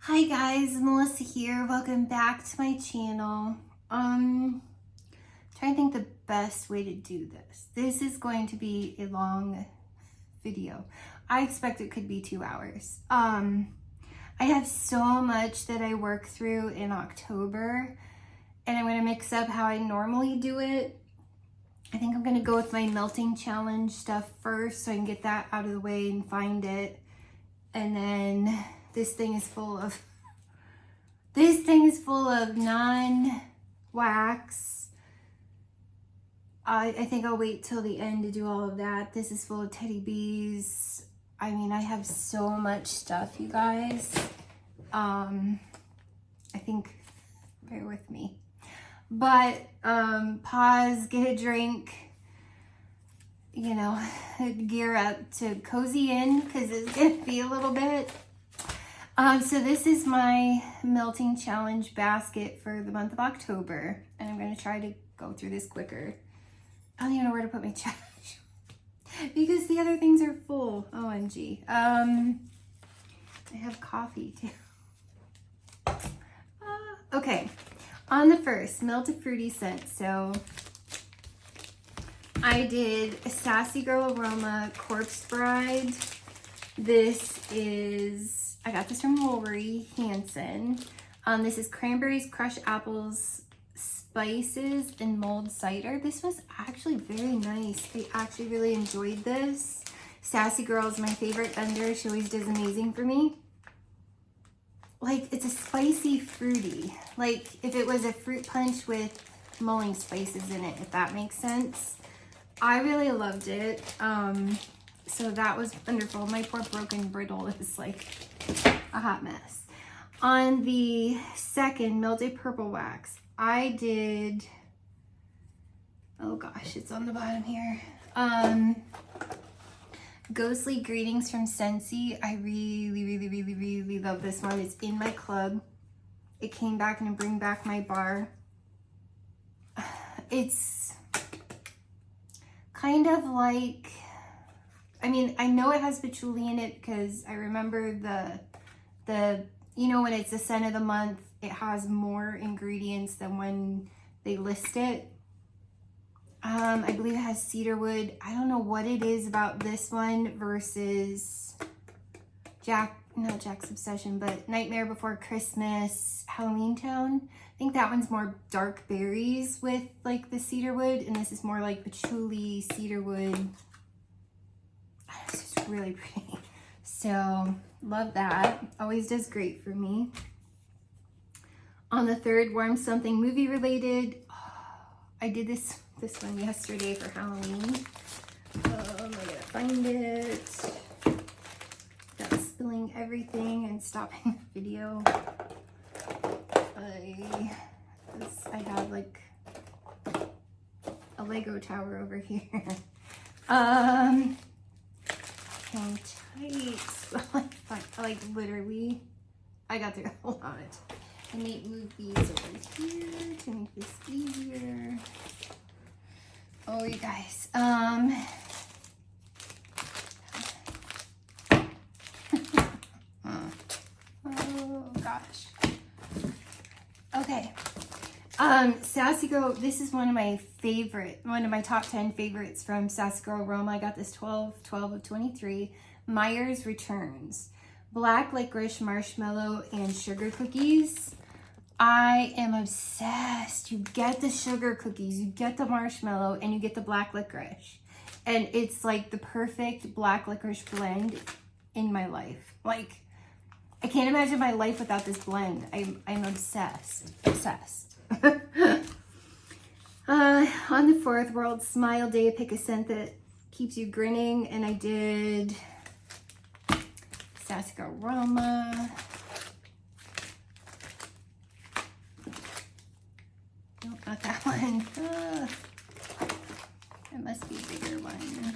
Hi guys, Melissa here. Welcome back to my channel. Trying to think the best way to do this. This is going to be a long video. I expect it could be 2 hours. I have so much that I work through in October, and I'm going to mix up how I normally do it. I think I'm going to go with my melting challenge stuff first so I can get that out of the way and find it. And then this thing is full of non-wax. I think I'll wait till the end to do all of that. This is full of teddy bees. I mean, I have so much stuff, you guys. I think, bear with me. But pause, get a drink, you know, gear up to cozy in because it's gonna be a little bit. So this is my melting challenge basket for the month of October, and I'm gonna try to go through this quicker. I don't even know where to put my challenge because the other things are full. OMG. I have coffee too. Okay, on the first, melt a fruity scent. So I did a Sassy Girl Aroma Corpse Bride. This is, I got this from Lori Hansen. This is cranberries, crushed apples, spices, and mulled cider. This was actually very nice. I actually really enjoyed this. Sassy Girl is my favorite vendor. She always does amazing for me. Like, it's a spicy fruity. Like, if it was a fruit punch with mulling spices in it, if that makes sense. I really loved it. So that was wonderful. My poor broken brittle is like a hot mess. On the second, melted purple wax, I did, oh gosh, it's on the bottom here. Ghostly Greetings from Scentsy. I really love this one. It's in my club. It came back and bring back my bar. It's kind of like, I mean, I know it has patchouli in it because I remember the you know, when it's the scent of the month, it has more ingredients than when they list it. I believe it has cedarwood. I don't know what it is about this one versus not Jack's Obsession, but Nightmare Before Christmas, Halloween Town. I think that one's more dark berries with like the cedarwood, and this is more like patchouli, cedarwood. It's just really pretty. So love that. Always does great for me. On the third, warm something movie related. Oh, I did this one yesterday for Halloween. I gotta find it. Without spilling everything and stopping the video. I have like a Lego tower over here. Hang tight. like literally, I got through a lot. I may move these over here to make this easier. Oh, you guys. Oh gosh. Okay. Sassy Girl, this is one of my top 10 favorites from Sassy Girl Aroma. I got this 12 of 23. Myers Returns. Black licorice, marshmallow, and sugar cookies. I am obsessed. You get the sugar cookies, you get the marshmallow, and you get the black licorice. And it's like the perfect black licorice blend in my life. Like, I can't imagine my life without this blend. I'm obsessed. On the fourth, World Smile Day, pick a scent that keeps you grinning. And I did Sassy Girl Aroma. No, not that one. It must be a bigger one.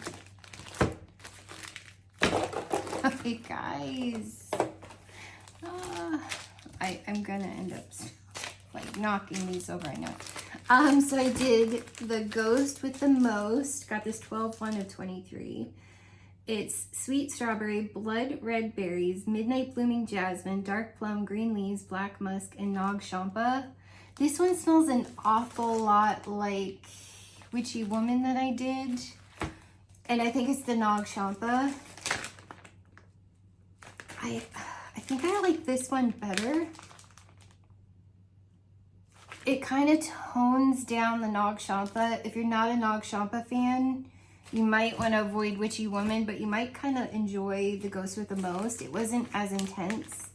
Okay, guys. I'm gonna end up like knocking these over, I know. So I did the Ghost with the Most. Got this 12 of 23. It's sweet strawberry, blood red berries, midnight blooming jasmine, dark plum, green leaves, black musk, and nog champa. This one smells an awful lot like Witchy Woman that I did. And I think it's the nog champa. I think I like this one better. It kind of tones down the nog champa. If you're not a nog champa fan, you might want to avoid Witchy Woman, but you might kind of enjoy the Ghost with the Most. It wasn't as intense.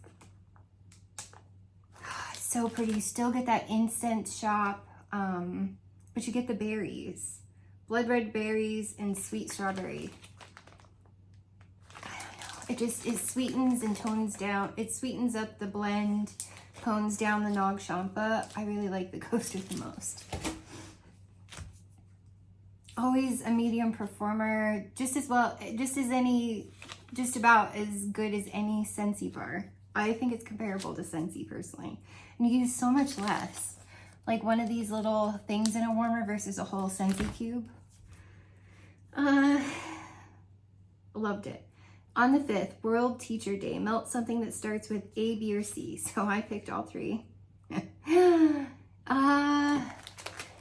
It's so pretty. You still get that incense shop, but you get the berries. Blood red berries and sweet strawberry. I don't know. It sweetens and tones down. It sweetens up the blend, tones down the nog champa. I really like the Ghost with the Most. Always a medium performer, just about as good as any Scentsy bar. I think it's comparable to Scentsy personally. And you use so much less. Like one of these little things in a warmer versus a whole Scentsy cube. Loved it. On the 5th, World Teacher Day. Melt something that starts with A, B, or C. So I picked all 3.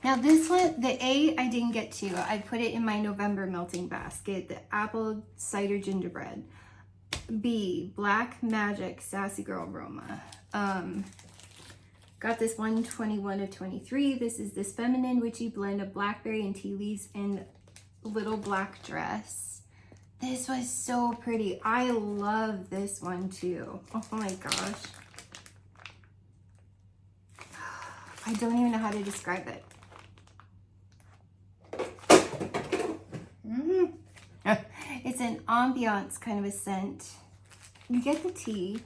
Now this one, the A I didn't get to. I put it in my November melting basket. The apple cider gingerbread. B, Black Magic Sassy Girl Aroma. Got this 121 of 23. This is this feminine witchy blend of blackberry and tea leaves and little black dress. This was so pretty. I love this one too. Oh my gosh. I don't even know how to describe it. It's an ambiance kind of a scent. You get the tea.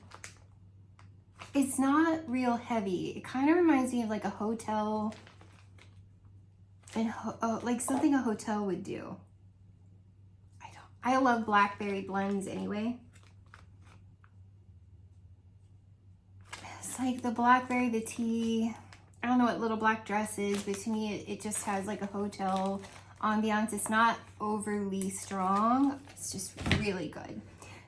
It's not real heavy. It kind of reminds me of like a hotel, and like something a hotel would do. I love blackberry blends anyway. It's like the blackberry, the tea. I don't know what little black dress is, but to me it just has like a hotel ambiance. It's not overly strong. It's just really good.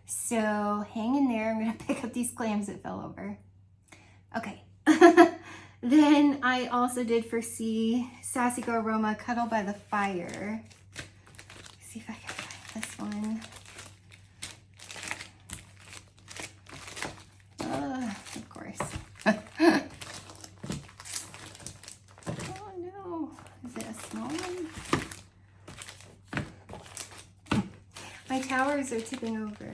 So hang in there. I'm gonna pick up these clams that fell over. Okay. Then I also did for C, Sassy Girl Aroma, Cuddle by the Fire. Let's see if I can find this one. Of course. Oh no, is it a small one? My towers are tipping over.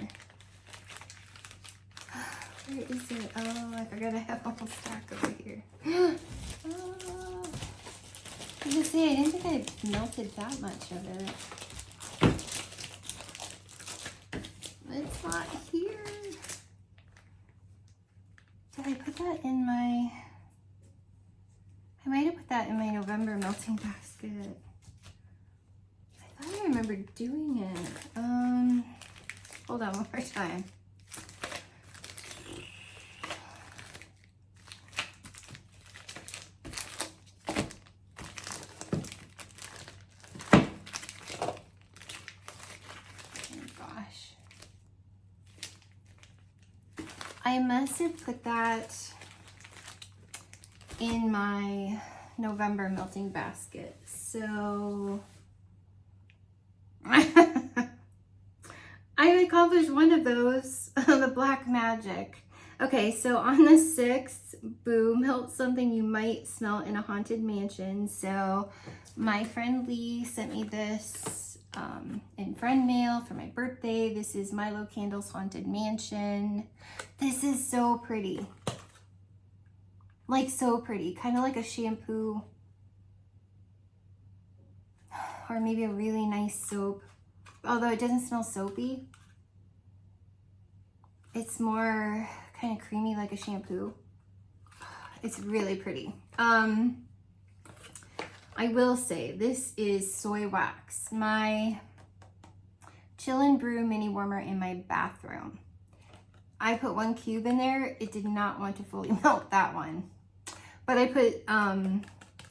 Where is it? Oh, I forgot I have a whole stack over here. Oh, I was gonna say, I didn't think I melted that much of it. It's not here. Did I put that in my... I might have put that in my November melting basket. I thought I remembered doing it. Hold on one more time. I must have put that in my November melting basket. So I accomplished one of those, the Black Magic. Okay, so on the 6th, Boo, melt something you might smell in a haunted mansion. So my friend Lee sent me this in friend mail for my birthday. This is Milo Candles Haunted Mansion. This is so pretty. Like so pretty. Kind of like a shampoo. Or maybe a really nice soap. Although it doesn't smell soapy. It's more kind of creamy like a shampoo. It's really pretty. I will say this is soy wax, my chill and brew mini warmer in my bathroom. I put 1 cube in there. It did not want to fully melt that one, but I put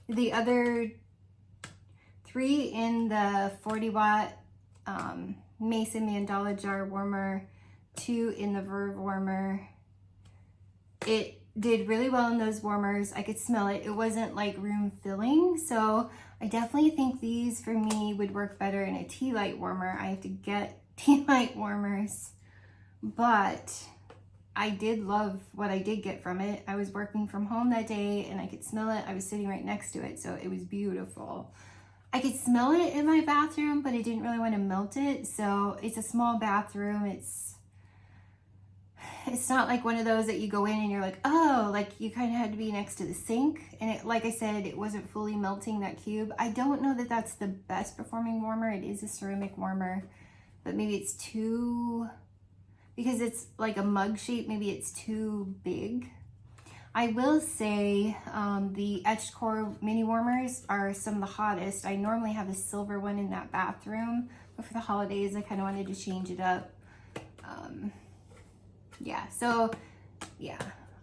the other 3 in the 40 watt Mason Mandala jar warmer, 2 in the Verve warmer. It did really well in those warmers. I could smell it. It wasn't like room filling. So I definitely think these for me would work better in a tea light warmer. I have to get tea light warmers, but I did love what I did get from it. I was working from home that day and I could smell it. I was sitting right next to it, so it was beautiful. I could smell it in my bathroom, but I didn't really want to melt it. So it's a small bathroom. It's not like one of those that you go in and you're like, oh, like you kind of had to be next to the sink. And it, like I said, it wasn't fully melting that cube. I don't know that that's the best performing warmer. It is a ceramic warmer, but maybe it's too, because it's like a mug shape, maybe it's too big. I will say the etched core mini warmers are some of the hottest. I normally have a silver one in that bathroom, but for the holidays, I kind of wanted to change it up. Yeah, so yeah,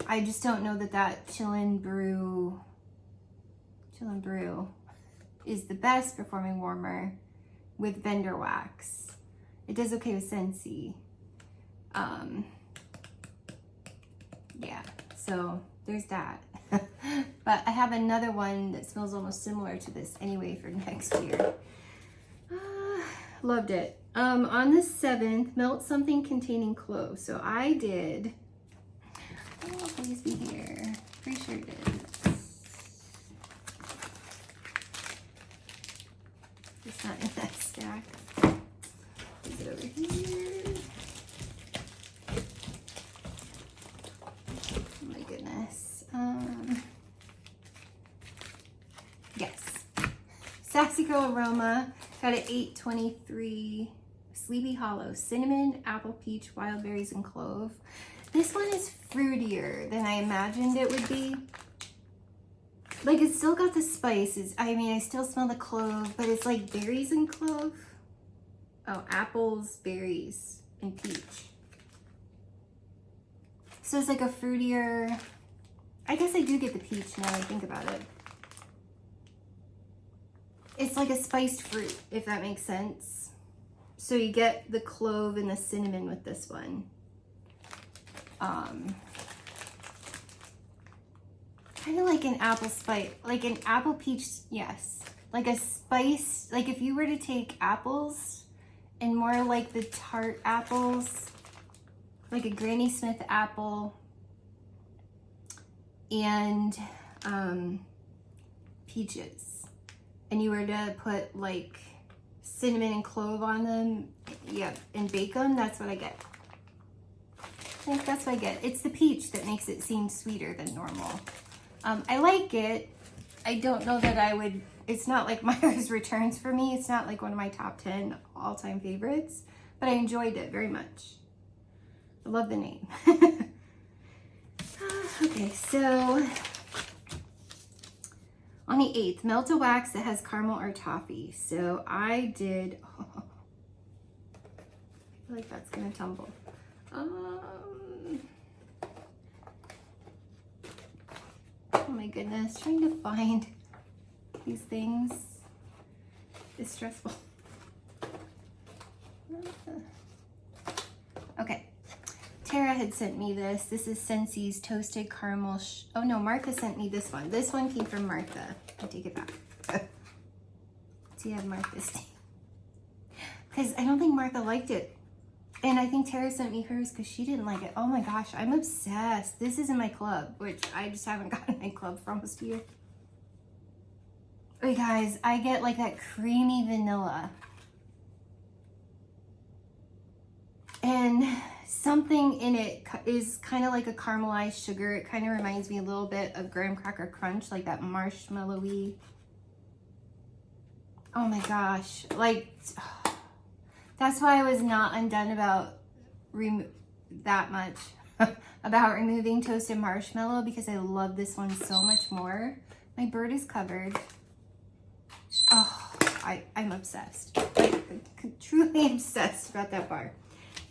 I just don't know that that Chillin' Brew is the best performing warmer with vendor wax. It does okay with Scentsy. Yeah, so there's that. But I have another one that smells almost similar to this anyway for next year. Loved it. On the 7th, melt something containing clove. So I did, oh, please be here. Pretty sure it is. It's not in that stack. Is it over here? Oh my goodness. Yes. Sassy Girl Aroma. Got an 823 Sleepy Hollow, cinnamon, apple, peach, wild berries, and clove. This one is fruitier than I imagined it would be. Like, it's still got the spices. I mean, I still smell the clove, but it's like berries and clove. Oh, apples, berries, and peach. So it's like a fruitier. I guess I do get the peach now I think about it. It's like a spiced fruit, if that makes sense. So you get the clove and the cinnamon with this one. Kind of like an apple spice, like an apple peach, yes. Like a spice, like if you were to take apples and more like the tart apples, like a Granny Smith apple and peaches. And you were to put like cinnamon and clove on them, yeah, and bake them, that's what I get. I think that's what I get. It's the peach that makes it seem sweeter than normal. I like it. I don't know that I would, it's not like Myers Returns for me. It's not like one of my top 10 all-time favorites, but I enjoyed it very much. I love the name. Okay, so on the 8th, melt a wax that has caramel or toffee. So I did, oh, I feel like that's gonna tumble. Oh my goodness, trying to find these things is stressful. Okay, Tara had sent me this. This is Scentsy's Toasted Caramel. Oh no, Martha sent me this one. This one came from Martha. I take it back. See, I have Martha's tea. Because I don't think Martha liked it. And I think Tara sent me hers because she didn't like it. Oh my gosh, I'm obsessed. This is in my club, which I just haven't gotten in my club for almost a year. Okay guys, I get like that creamy vanilla. And something in it is kind of like a caramelized sugar. It kind of reminds me a little bit of Graham Cracker Crunch, like that marshmallowy. Oh my gosh, like, that's why I was not undone about that much about removing toasted marshmallow, because I love this one so much more. My bird is covered. Oh, I'm obsessed. Like, truly obsessed about that bar.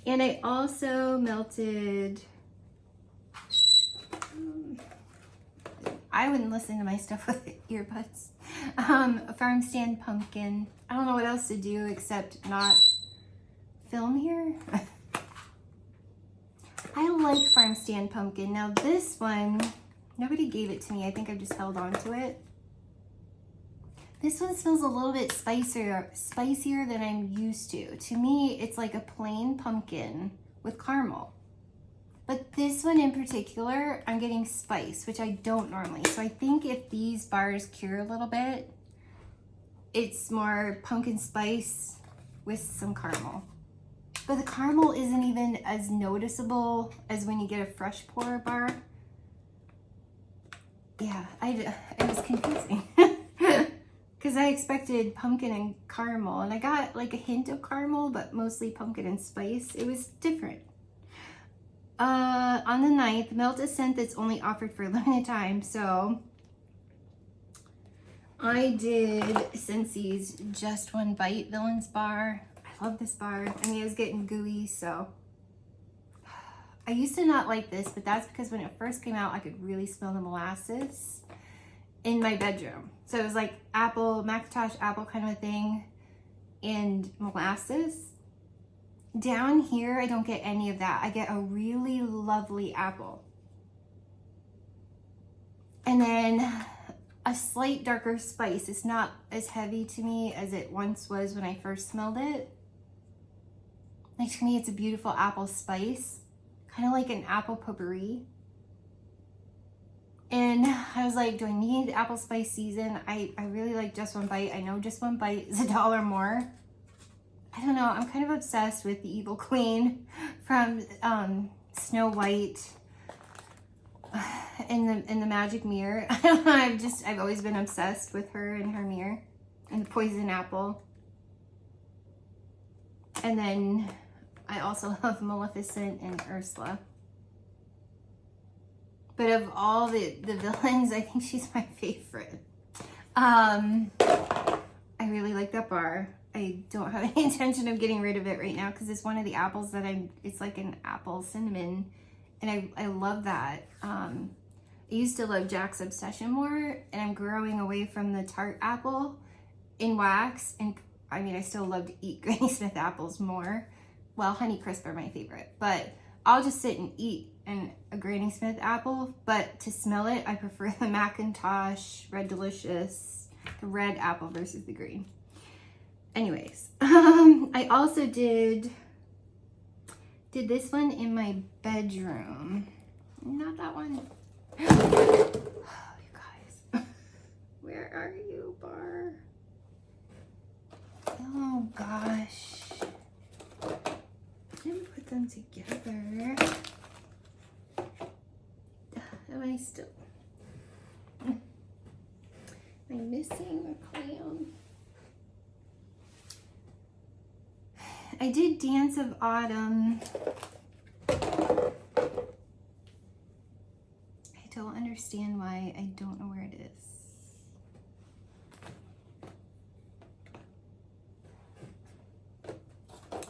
And I also melted, I wouldn't listen to my stuff with earbuds. Farm Stand Pumpkin. I don't know what else to do except not film here? I like Farm Stand Pumpkin. Now this one, nobody gave it to me. I think I just held on to it. This one smells a little bit spicier than I'm used to. To me, it's like a plain pumpkin with caramel. But this one in particular, I'm getting spice, which I don't normally. So I think if these bars cure a little bit, it's more pumpkin spice with some caramel. But the caramel isn't even as noticeable as when you get a fresh pour bar. Yeah, it was confusing. Because I expected pumpkin and caramel, and I got like a hint of caramel, but mostly pumpkin and spice. It was different. On the 9th, melt a scent that's only offered for a limited time. So I did Scentsy's Just One Bite Villains Bar. I love this bar. I mean, it was getting gooey, so. I used to not like this, but that's because when it first came out, I could really smell the molasses in my bedroom. So it was like apple, Macintosh apple kind of a thing, and molasses. Down here, I don't get any of that. I get a really lovely apple. And then a slight darker spice. It's not as heavy to me as it once was when I first smelled it. Like, to me, it's a beautiful apple spice. Kind of like an apple potpourri. And I was like, do I need apple spice season? I really like Just One Bite. I know Just One Bite is $1 more. I don't know. I'm kind of obsessed with the Evil Queen from Snow White in the Magic Mirror. I've always been obsessed with her and her mirror and the poison apple. And then I also love Maleficent and Ursula. But of all the villains, I think she's my favorite. I really like that bar. I don't have any intention of getting rid of it right now because it's one of the apples that it's like an apple cinnamon. And I love that. I used to love Jack's Obsession more, and I'm growing away from the tart apple in wax. And I mean, I still love to eat Granny Smith apples more. Well, Honey Crisp are my favorite, but I'll just sit and eat a Granny Smith apple. But to smell it, I prefer the Macintosh Red Delicious, the red apple versus the green. Anyways, I also did this one in my bedroom. Not that one. Oh, you guys. Where are you, bar? Oh, gosh. Let me put them together. Am I still... Am I missing a crayon? I did Dance of Autumn. I don't understand why. I don't know where it is.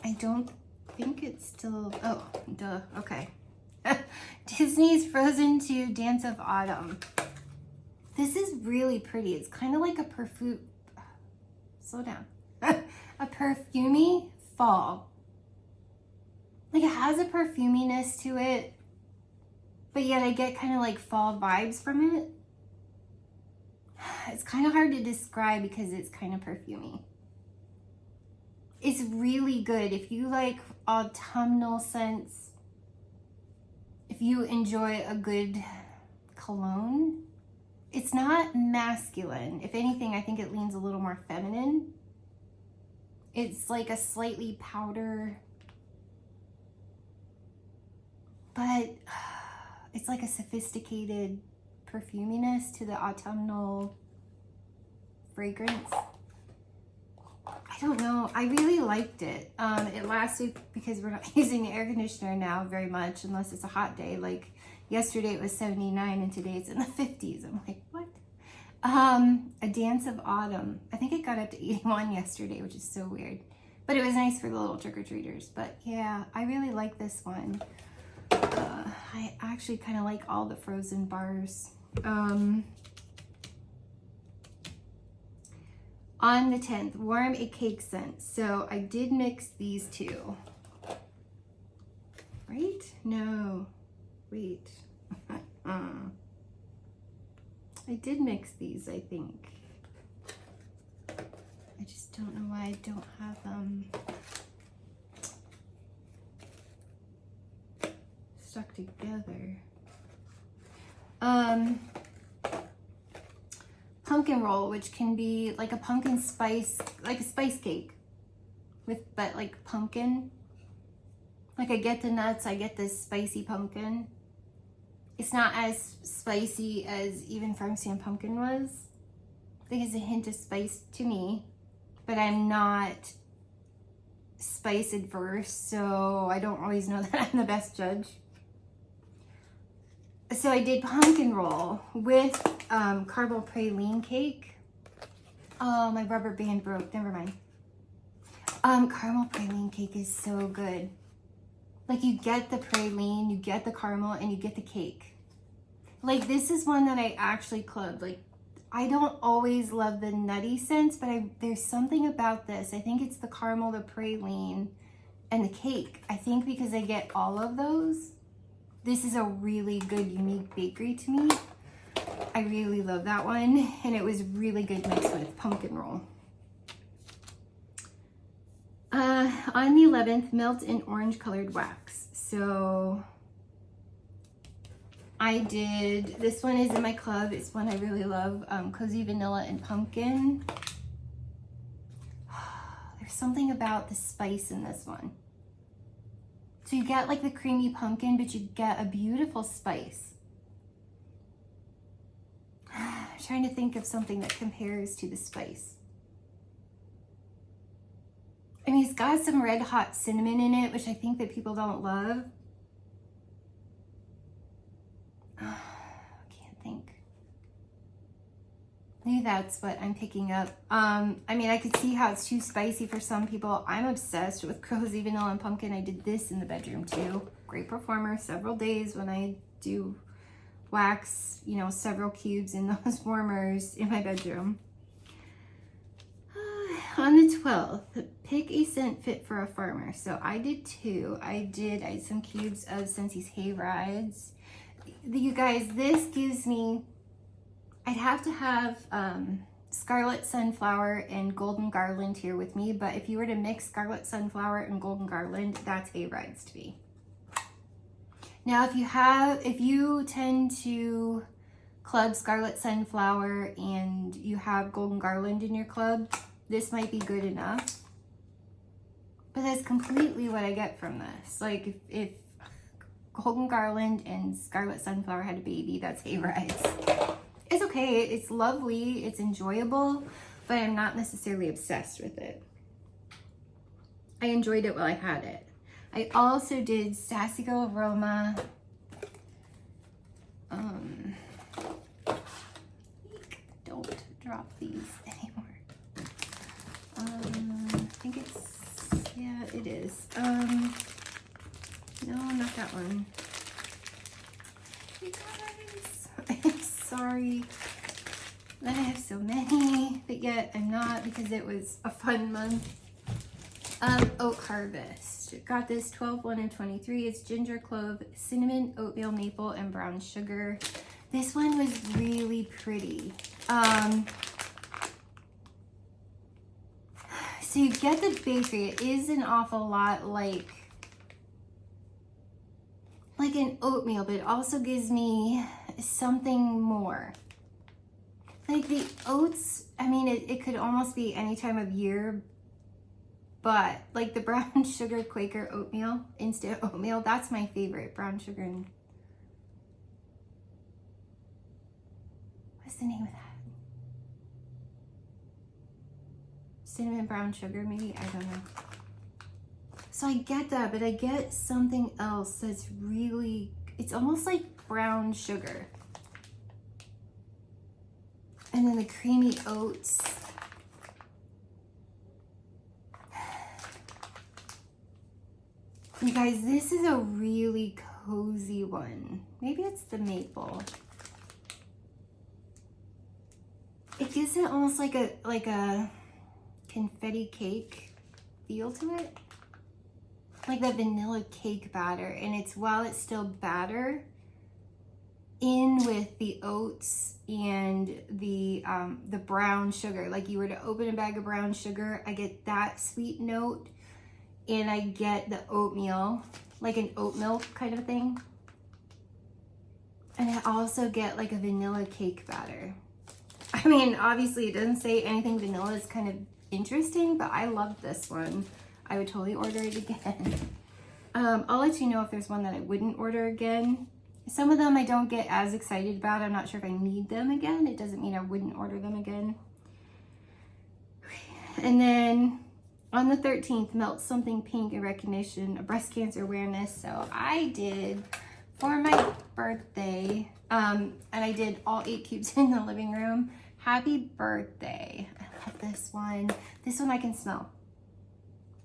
I don't think it's still, oh, duh, okay. Disney's Frozen 2 Dance of Autumn. This is really pretty. It's kind of like a perfume, slow down. A perfumey fall. Like, it has a perfuminess to it, but yet I get kind of like fall vibes from it. It's kind of hard to describe because it's kind of perfumey. It's really good if you like autumnal scents. If you enjoy a good cologne. It's not masculine. If anything, I think it leans a little more feminine. It's like a slightly powder, but it's like a sophisticated perfuminess to the autumnal fragrance. I don't know. I really liked it. It lasted because we're not using the air conditioner now very much unless it's a hot day. Like yesterday it was 79 and today it's in the 50s. I'm like, what? A Dance of Autumn. I think it got up to 81 yesterday, which is so weird. But it was nice for the little trick-or-treaters. But yeah, I really like this one. I actually kind of like all the Frozen bars. On the 10th, Warm a Cake Scent. So I did mix these two. right? No, wait. I did mix these, I think. I just don't know why I don't have them stuck together. Pumpkin roll, which can be like a pumpkin spice, like a spice cake but like pumpkin. Like I get the nuts, I get this spicy pumpkin. It's not as spicy as even farm stand pumpkin was. I think it's a hint of spice to me, but I'm not spice adverse, so I don't always know that I'm the best judge. So I did pumpkin roll with caramel praline cake. Oh, my rubber band broke, never mind. Caramel praline cake is so good. Like you get the praline, you get the caramel, and you get the cake. Like this is one that I actually clubbed. Like I don't always love the nutty scents, but there's something about this. I think it's the caramel, the praline, and the cake. I think because I get all of those, this is a really good, unique bakery to me. I really love that one, and it was really good mixed with pumpkin roll. On the 11th, melt in orange colored wax. So I did, this one is in my club. It's one I really love, Cozy Vanilla and Pumpkin. There's something about the spice in this one. So you get like the creamy pumpkin, but you get a beautiful spice. I'm trying to think of something that compares to the spice. I mean, it's got some red hot cinnamon in it, which I think that people don't love. I can't think. Maybe that's what I'm picking up. I mean, I could see how it's too spicy for some people. I'm obsessed with Cozy Vanilla and Pumpkin. I did this in the bedroom too. Great performer, several days when I do wax, you know, several cubes in those warmers in my bedroom. On the 12th, pick a scent fit for a farmer. So I did two. I had some cubes of Scentsy's Hay Rides. You guys, this gives me, I'd have to have Scarlet Sunflower and Golden Garland here with me, but if you were to mix Scarlet Sunflower and Golden Garland, that's Hay Rides to me. Now, if you tend to club Scarlet Sunflower and you have Golden Garland in your club, this might be good enough. But that's completely what I get from this. Like if Golden Garland and Scarlet Sunflower had a baby, that's Hay Rides. It's okay, it's lovely, it's enjoyable, but I'm not necessarily obsessed with it. I enjoyed it while I had it. I also did Sassy Girl Aroma. Don't drop these anymore. I think it's, yeah, it is. No, not that one. You guys, I'm sorry that I have so many, but yet I'm not because it was a fun month. Oat Harvest. Got this 12, 1, and 23. It's ginger, clove, cinnamon, oatmeal, maple, and brown sugar. This one was really pretty. So you get the bakery. It is an awful lot like an oatmeal, but it also gives me something more. Like the oats, I mean, it could almost be any time of year, but like the brown sugar Quaker oatmeal, instant oatmeal, that's my favorite. Brown sugar and, what's the name of that? Cinnamon brown sugar, maybe, I don't know. So I get that, but I get something else that's really, it's almost like brown sugar. And then the creamy oats. You guys, this is a really cozy one. Maybe it's the maple. It gives it almost like a confetti cake feel to it. like that vanilla cake batter, and it's while it's still batter in with the oats and the brown sugar. Like you were to open a bag of brown sugar, I get that sweet note, and I get the oatmeal, like an oat milk kind of thing. And I also get like a vanilla cake batter. I mean, obviously it doesn't say anything vanilla is kind of interesting, but I love this one. I would totally order it again. I'll let you know if there's one that I wouldn't order again. Some of them I don't get as excited about. I'm not sure if I need them again. It doesn't mean I wouldn't order them again. And then on the 13th, Melt Something Pink in recognition of breast cancer awareness. So I did for my birthday, and I did all 8 cubes in the living room. Happy birthday. I love this one. This one I can smell.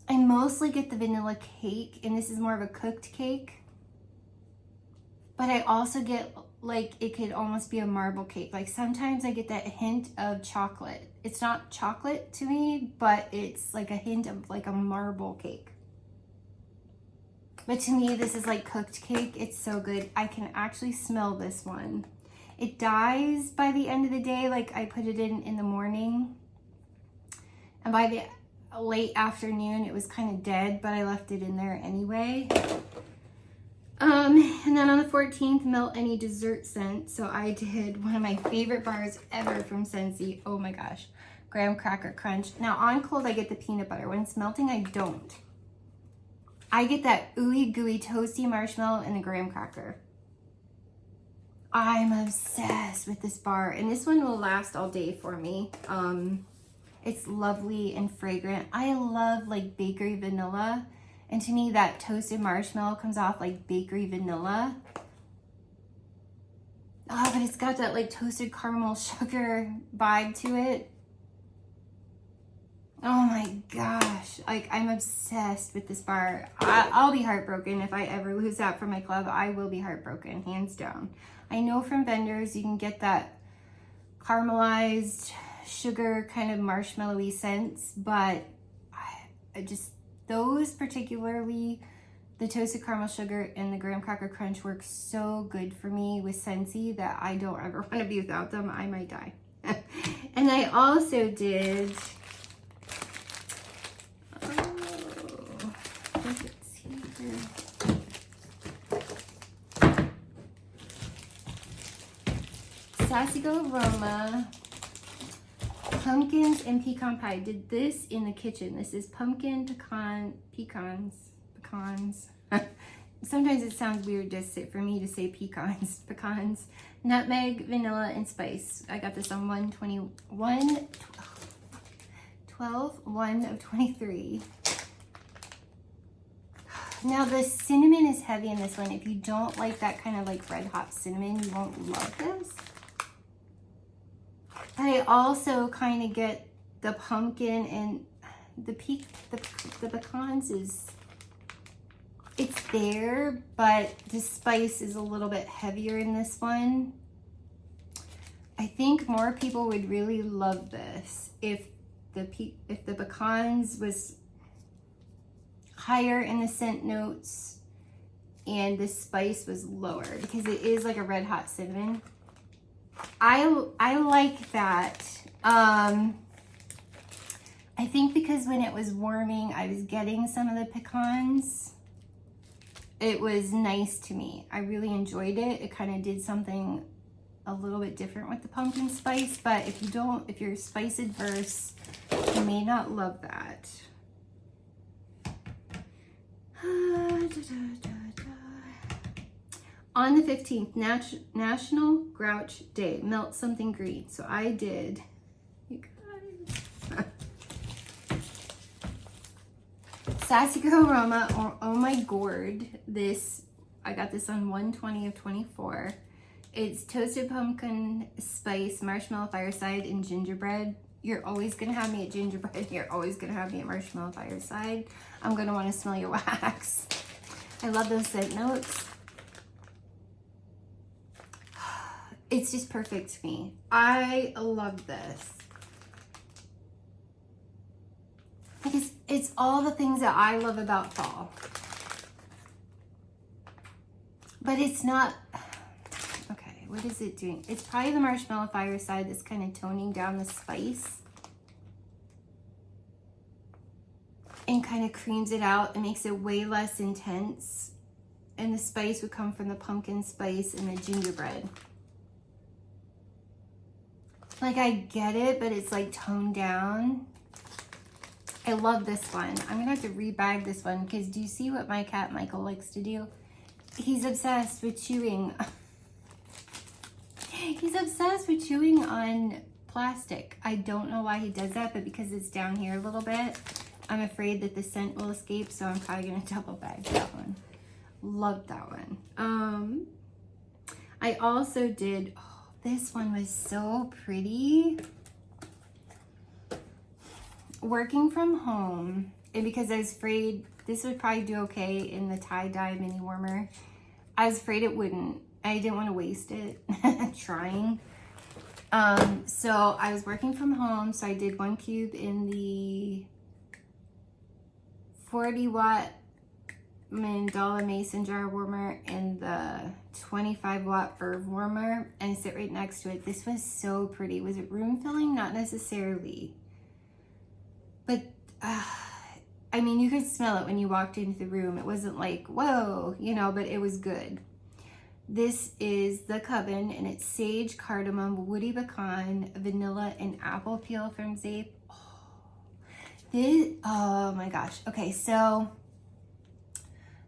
I mostly get the vanilla cake, and this is more of a cooked cake. But I also get, like, it could almost be a marble cake. Like sometimes I get that hint of chocolate. It's not chocolate to me, but it's like a hint of like a marble cake. But to me, this is like cooked cake. It's so good. I can actually smell this one. It dies by the end of the day. Like I put it in the morning. And by the late afternoon, it was kind of dead, but I left it in there anyway. And then on the 14th, Melt Any Dessert Scent. So I did one of my favorite bars ever from Scentsy. Oh my gosh. Graham Cracker Crunch. Now on cold, I get the peanut butter. When it's melting, I don't. I get that ooey gooey toasty marshmallow and the graham cracker. I'm obsessed with this bar, and this one will last all day for me. It's lovely and fragrant. I love like bakery vanilla. And to me, that toasted marshmallow comes off like bakery vanilla. Oh, but it's got that like toasted caramel sugar vibe to it. Oh my gosh. Like, I'm obsessed with this bar. I'll be heartbroken if I ever lose that from my club. I will be heartbroken, hands down. I know from vendors you can get that caramelized sugar kind of marshmallowy scents, but I just... those particularly, the toasted caramel sugar and the graham cracker crunch work so good for me with Scentsy that I don't ever want to be without them. I might die. And I also did, Sassy Girl Aroma pumpkins and pecan pie. Did this in the kitchen. This is pumpkin pecans. Sometimes it sounds weird just for me to say pecans. Pecans, nutmeg, vanilla, and spice. I got this on 1/1/23. Now the cinnamon is heavy in this one. If you don't like that kind of like red hot cinnamon, you won't love this. I also kind of get the pumpkin, and the pecans is, it's there, but the spice is a little bit heavier in this one. I think more people would really love this if the pecans was higher in the scent notes and the spice was lower, because it is like a red hot cinnamon. I like that. I think because when it was warming, I was getting some of the pecans. It was nice to me. I really enjoyed it. It kind of did something a little bit different with the pumpkin spice, but if you're spice adverse, you may not love that. On the 15th, National Grouch Day, Melt Something Green. So I did, you guys, Sassy Girl Aroma, or Oh My Gourd. This, I got this on 1/20/24. It's toasted pumpkin spice, marshmallow fireside, and gingerbread. You're always gonna have me at gingerbread. You're always gonna have me at marshmallow fireside. I'm gonna wanna smell your wax. I love those scent notes. It's just perfect to me. I love this. Because it's all the things that I love about fall. but it's not, okay, what is it doing? It's probably the Marshmallow Fireside that's kind of toning down the spice and kind of creams it out and makes it way less intense. And the spice would come from the pumpkin spice and the gingerbread. Like, I get it, but it's like toned down. I love this one. I'm gonna have to rebag this one because do you see what my cat Michael likes to do? He's obsessed with chewing. He's obsessed with chewing on plastic. I don't know why he does that, but because it's down here a little bit, I'm afraid that the scent will escape, so I'm probably gonna double bag that one. Love that one. I also did, oh, this one was so pretty. Working from home, and because I was afraid this would probably do okay in the tie-dye mini warmer, I was afraid it wouldn't. I didn't want to waste it trying. So I was working from home, so I did 1 cube in the 40-watt Mandala mason jar warmer and the 25-watt herb warmer, and I sit right next to it. This was so pretty. Was it room filling? Not necessarily. But, I mean, you could smell it when you walked into the room. It wasn't like, whoa, you know, but it was good. This is the Coven, and it's sage, cardamom, woody pecan, vanilla, and apple peel from Zape. Oh my gosh. Okay, so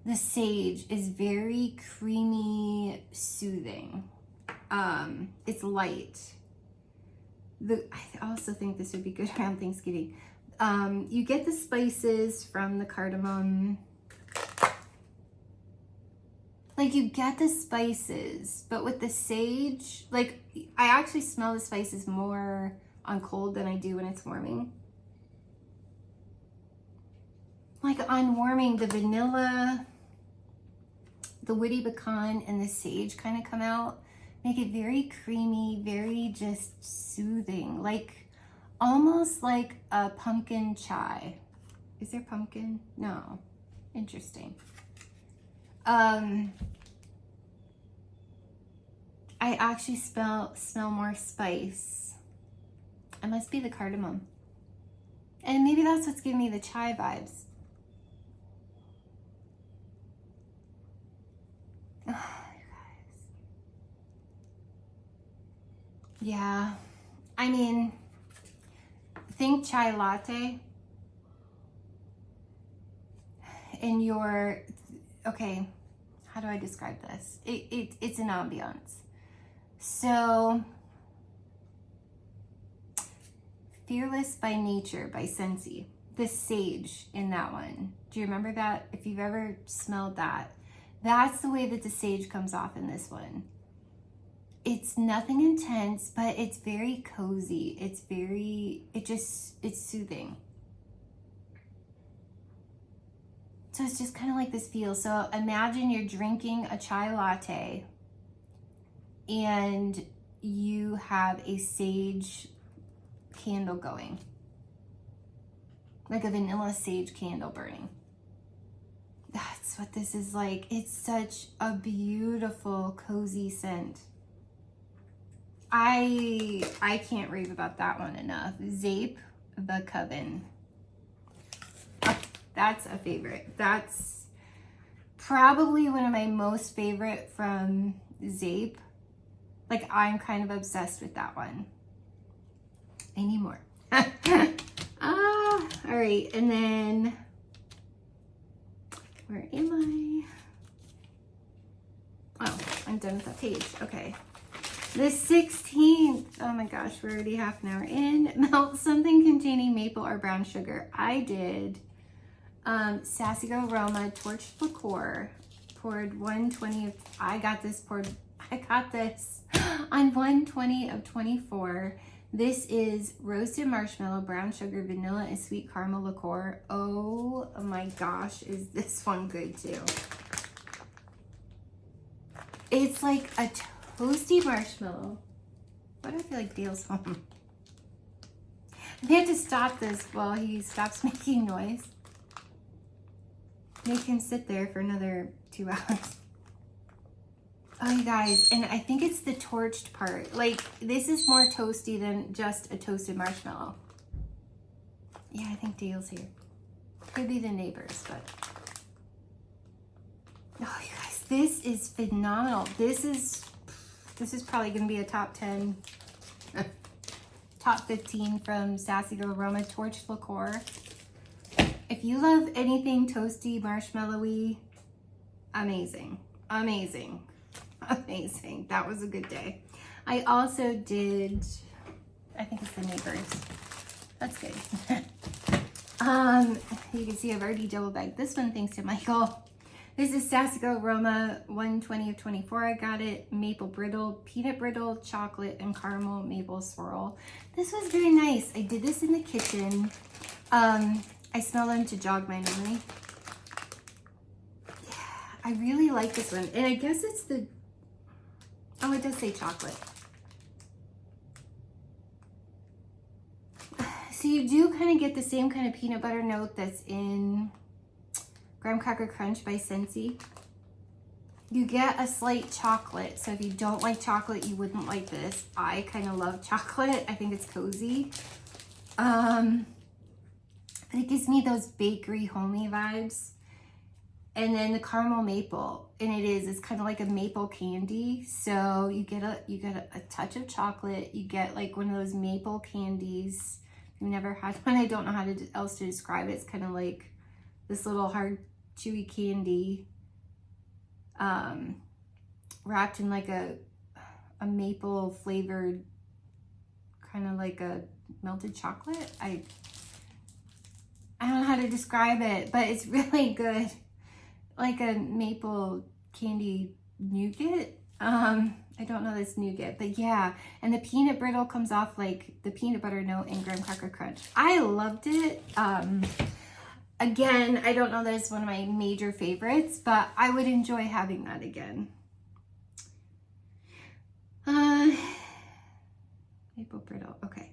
the sage is very creamy, soothing. It's light. I also think this would be good around Thanksgiving. You get the spices from the cardamom. Like, you get the spices, but with the sage, like, I actually smell the spices more on cold than I do when it's warming. Like, on warming, the vanilla, the woody pecan, and the sage kind of come out, make it very creamy, very just soothing, like almost like a pumpkin chai. Is there pumpkin? No. Interesting. I actually smell more spice. It must be the cardamom. And maybe that's what's giving me the chai vibes. Oh, you guys. Yeah. I mean, think chai latte. And your, okay, how do I describe this? It's an ambiance. So, Fearless by Nature by Scentsy. The sage in that one. Do you remember that? If you've ever smelled that, that's the way that the sage comes off in this one. It's nothing intense, but it's very cozy. It's soothing. So it's just kind of like this feel. So imagine you're drinking a chai latte and you have a sage candle going. Like a vanilla sage candle burning. That's what this is like. It's such a beautiful, cozy scent. I can't rave about that one enough. Zape, the Coven. That's a favorite. That's probably one of my most favorite from Zape. Like, I'm kind of obsessed with that one. I need more. All right, and then where am I? Oh, I'm done with that page. Okay. The 16th. Oh my gosh, we're already half an hour in. Melt something containing maple or brown sugar. I did Sassy Girl Aroma Torched Liqueur. Poured 120 of, I got this on 120 of 24. This is roasted marshmallow, brown sugar, vanilla, and sweet caramel liqueur. Oh my gosh, is this one good too? It's like a toasty marshmallow. Why do I feel like Dale's home? I have to stop this while he stops making noise. Make him sit there for another 2 hours. Oh, you guys, and I think it's the torched part. Like, this is more toasty than just a toasted marshmallow. Yeah, I think Dale's here. Could be the neighbors, but... Oh, you guys, this is phenomenal. This is probably going to be a top 10, top 15 from Sassy Girl Aroma Torched Liqueur. If you love anything toasty, marshmallowy, amazing, amazing, amazing. That was a good day. I also did, I think it's the neighbors. That's good. You can see I've already double bagged this one, thanks to Michael. This is Sassy Girl Aroma 120 of 24. I got it maple brittle, peanut brittle, chocolate, and caramel maple swirl. This was very nice. I did this in the kitchen. I smell them to jog my memory. Yeah, I really like this one. And I guess it's the, oh, it does say chocolate. So you do kind of get the same kind of peanut butter note that's in Graham Cracker Crunch by Scentsy. You get a slight chocolate. So if you don't like chocolate, you wouldn't like this. I kind of love chocolate. I think it's cozy. It gives me those bakery homey vibes. And then the caramel maple, and it's kind of like a maple candy. So you get a touch of chocolate. You get like one of those maple candies. I've never had one. I don't know how else to describe it. It's kind of like this little hard chewy candy wrapped in like a maple flavored, kind of like a melted chocolate. I don't know how to describe it, but it's really good. Like a maple candy nougat. I don't know this nougat, but yeah. And the peanut brittle comes off like the peanut butter note in Graham Cracker Crunch. I loved it. Again, I don't know that it's one of my major favorites, but I would enjoy having that again. Maple brittle, okay.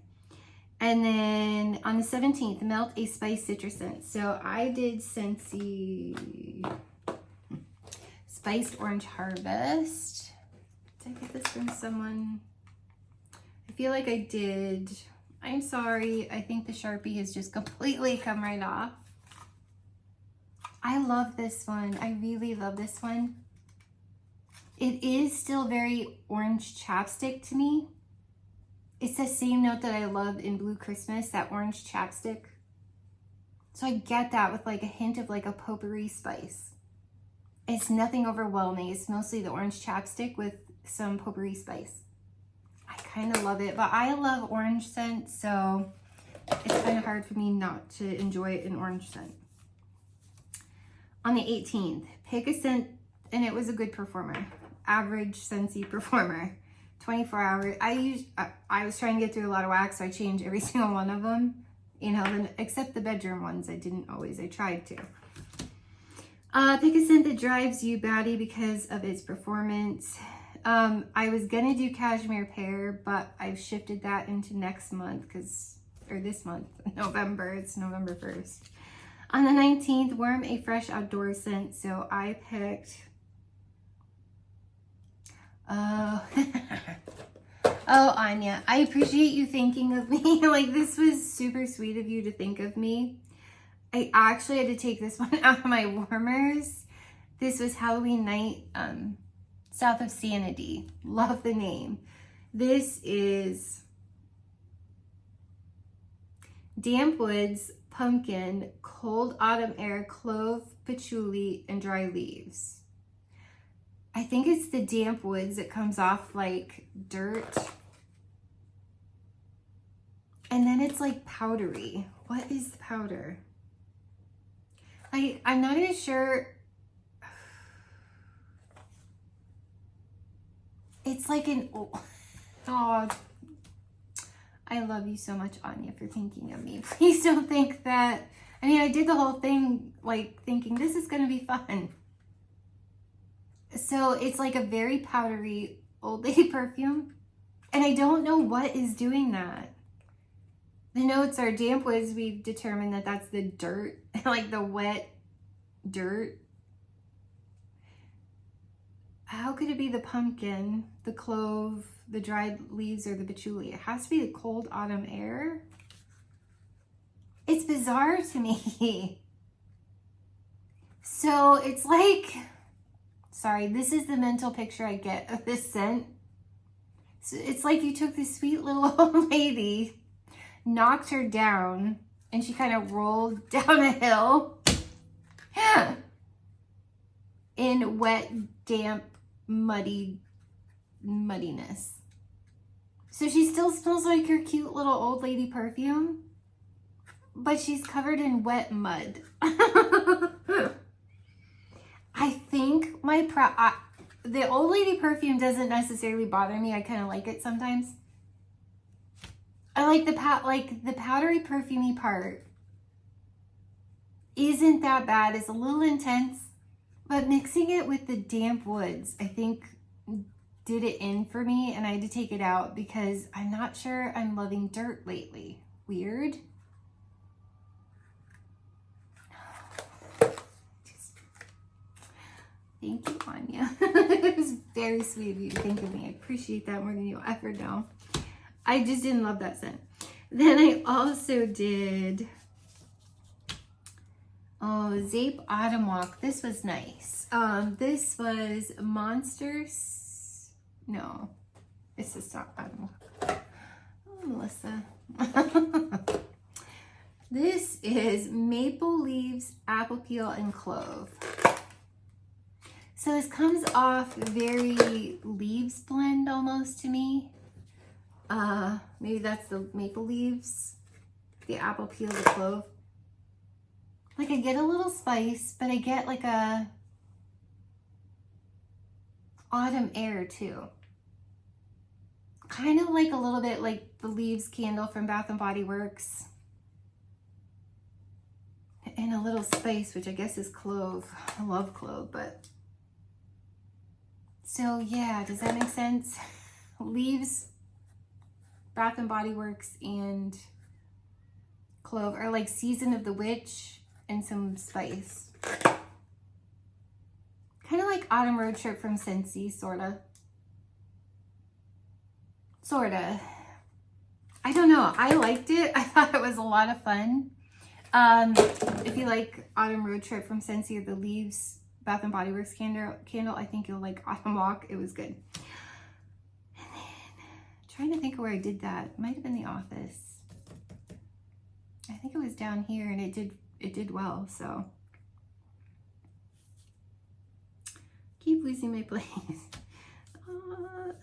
And then on the 17th, Melt a Spice Citrus Scent. So I did Scentsy Spiced Orange Harvest. Did I get this from someone? I feel like I did. I'm sorry. I think the Sharpie has just completely come right off. I love this one. I really love this one. It is still very orange chapstick to me. It's the same note that I love in Blue Christmas, that orange chapstick. So I get that with like a hint of like a potpourri spice. It's nothing overwhelming. It's mostly the orange chapstick with some potpourri spice. I kind of love it, but I love orange scent, so it's kind of hard for me not to enjoy an orange scent. On the 18th, pick a scent, and it was a good performer. Average Scentsy performer. 24 hours. I was trying to get through a lot of wax, so I changed every single one of them. You know, except the bedroom ones. I didn't always. I tried to. Pick a scent that drives you batty because of its performance. I was gonna do Cashmere Pear, but I've shifted that into next month or this month, November. It's November 1st. On the 19th, Worm a Fresh Outdoor Scent. So I picked. Oh, Anya, I appreciate you thinking of me. Like, this was super sweet of you to think of me. I actually had to take this one out of my warmers. This was Halloween Night, South of Sanity. Love the name. This is Damp Woods, Pumpkin, Cold Autumn Air, Clove, Patchouli, and Dry Leaves. I think it's the damp woods that comes off like dirt. And then it's like powdery. What is the powder? I'm not even sure. It's like an, oh, I love you so much, Anya, for thinking of me. Please don't think that, I mean, I did the whole thing like thinking this is going to be fun. So it's like a very powdery old lady perfume. And I don't know what is doing that. The notes are damp woods. We've determined that that's the dirt, like the wet dirt. How could it be the pumpkin, the clove, the dried leaves, or the patchouli? It has to be the cold autumn air. It's bizarre to me. So it's like, sorry, this is the mental picture I get of this scent. So it's like you took this sweet little old lady, knocked her down, and she kind of rolled down a hill in wet, damp, muddiness. So she still smells like her cute little old lady perfume, but she's covered in wet mud. I think the old lady perfume doesn't necessarily bother me. I kind of like it sometimes. I like the powdery perfumey part isn't that bad. It's a little intense, but mixing it with the damp woods, I think did it in for me, and I had to take it out because I'm not sure I'm loving dirt lately. Weird. Thank you, Anya. It was very sweet of you to think of me. I appreciate that more than you'll ever know. I just didn't love that scent. Then I also did, Zape Autumn Walk. This was nice. This was Monsters. No, it's just not Autumn Walk. Oh, Melissa. This is Maple Leaves, Apple Peel, and Clove. So this comes off very leaves blend almost to me. Maybe that's the maple leaves, the apple peel, the clove. Like I get a little spice, but I get like a autumn air too. Kind of like a little bit like the leaves candle from Bath and Body Works. And a little spice, which I guess is clove. I love clove, but... So yeah, does that make sense? Leaves, Bath and Body Works, and clove are like Season of the Witch and some spice. Kind of like Autumn Road Trip from Scentsy, sorta. Sorta. I don't know. I liked it. I thought it was a lot of fun. If you like Autumn Road Trip from Scentsy or the Leaves Bath and Body Works candle, I think you'll like Autumn Walk. It was good. And then trying to think of where I did that. It might have been the office. I think it was down here, and it did well. So keep losing my place.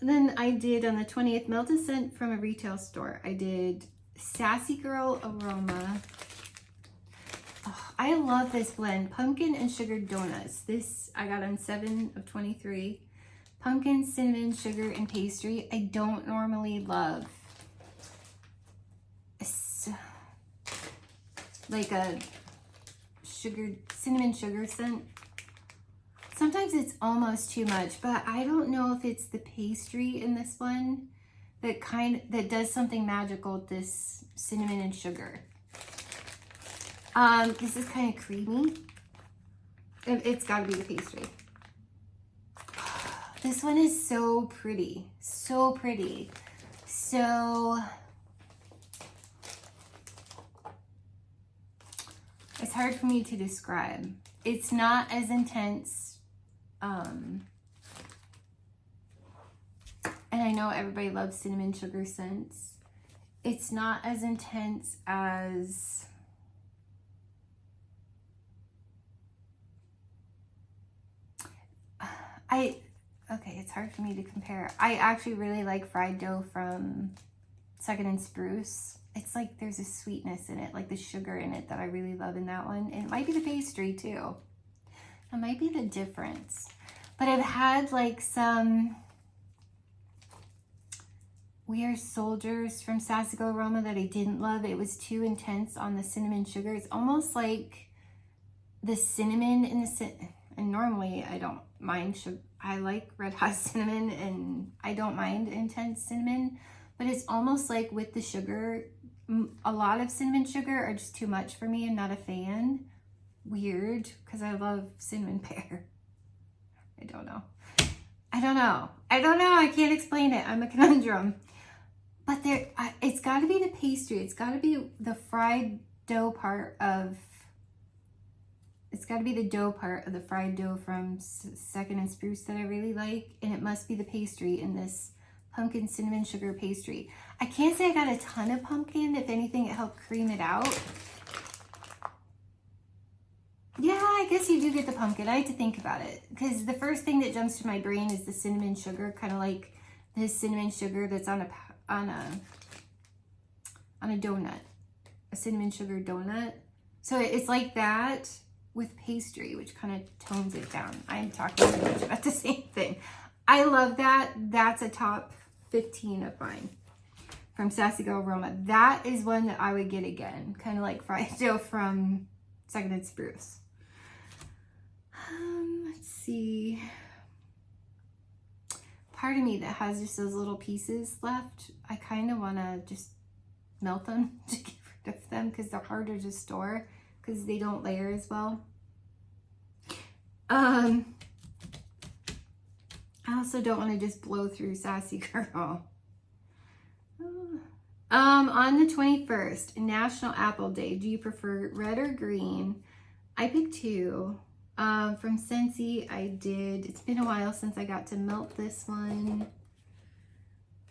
Then I did on the 20th Melt a Scent from a retail store. I did Sassy Girl Aroma. Oh, I love this blend, pumpkin and sugar donuts. This I got on 7 of 23. Pumpkin, cinnamon, sugar, and pastry. I don't normally love like a cinnamon sugar scent. Sometimes it's almost too much, but I don't know if it's the pastry in this one that does something magical with this cinnamon and sugar. This is kind of creamy. It's got to be the pastry. This one is so pretty. So pretty. So it's hard for me to describe. It's not as intense. And I know everybody loves cinnamon sugar scents. It's not as intense as okay, it's hard for me to compare. I actually really like Fried Dough from Second and Spruce. It's like there's a sweetness in it, like the sugar in it that I really love in that one. And it might be the pastry too. That might be the difference. But I've had like some Weird Soldiers from Sassy Girl Aroma that I didn't love. It was too intense on the cinnamon sugar. It's almost like the cinnamon in the and normally I don't mind sugar. I like red hot cinnamon and I don't mind intense cinnamon, but it's almost like with the sugar, a lot of cinnamon sugar are just too much for me. I'm not a fan. Weird, because I love cinnamon pear. I don't know. I don't know. I can't explain it. I'm a conundrum. But it's got to be the pastry. It's got to be the fried dough part of, it's got to be the dough part of the fried dough from Second and Spruce that I really like. And it must be the pastry in this pumpkin cinnamon sugar pastry. I can't say I got a ton of pumpkin. If anything, it helped cream it out. Yeah, I guess you do get the pumpkin. I had to think about it because the first thing that jumps to my brain is the cinnamon sugar, kind of like this cinnamon sugar that's on a donut, a cinnamon sugar donut. So it's like that with pastry, which kind of tones it down. I'm talking too much about the same thing. I love that. That's a top 15 of mine from Sassy Girl Aroma. That is one that I would get again, kind of like fried dough from Second and Spruce. Let's see. Part of me that has just those little pieces left, I kind of want to just melt them to get rid of them because they're harder to store because they don't layer as well. I also don't want to just blow through Sassy Girl. On the 21st, National Apple Day, do you prefer red or green? I picked two. From Scentsy, I did, it's been a while since I got to melt this one.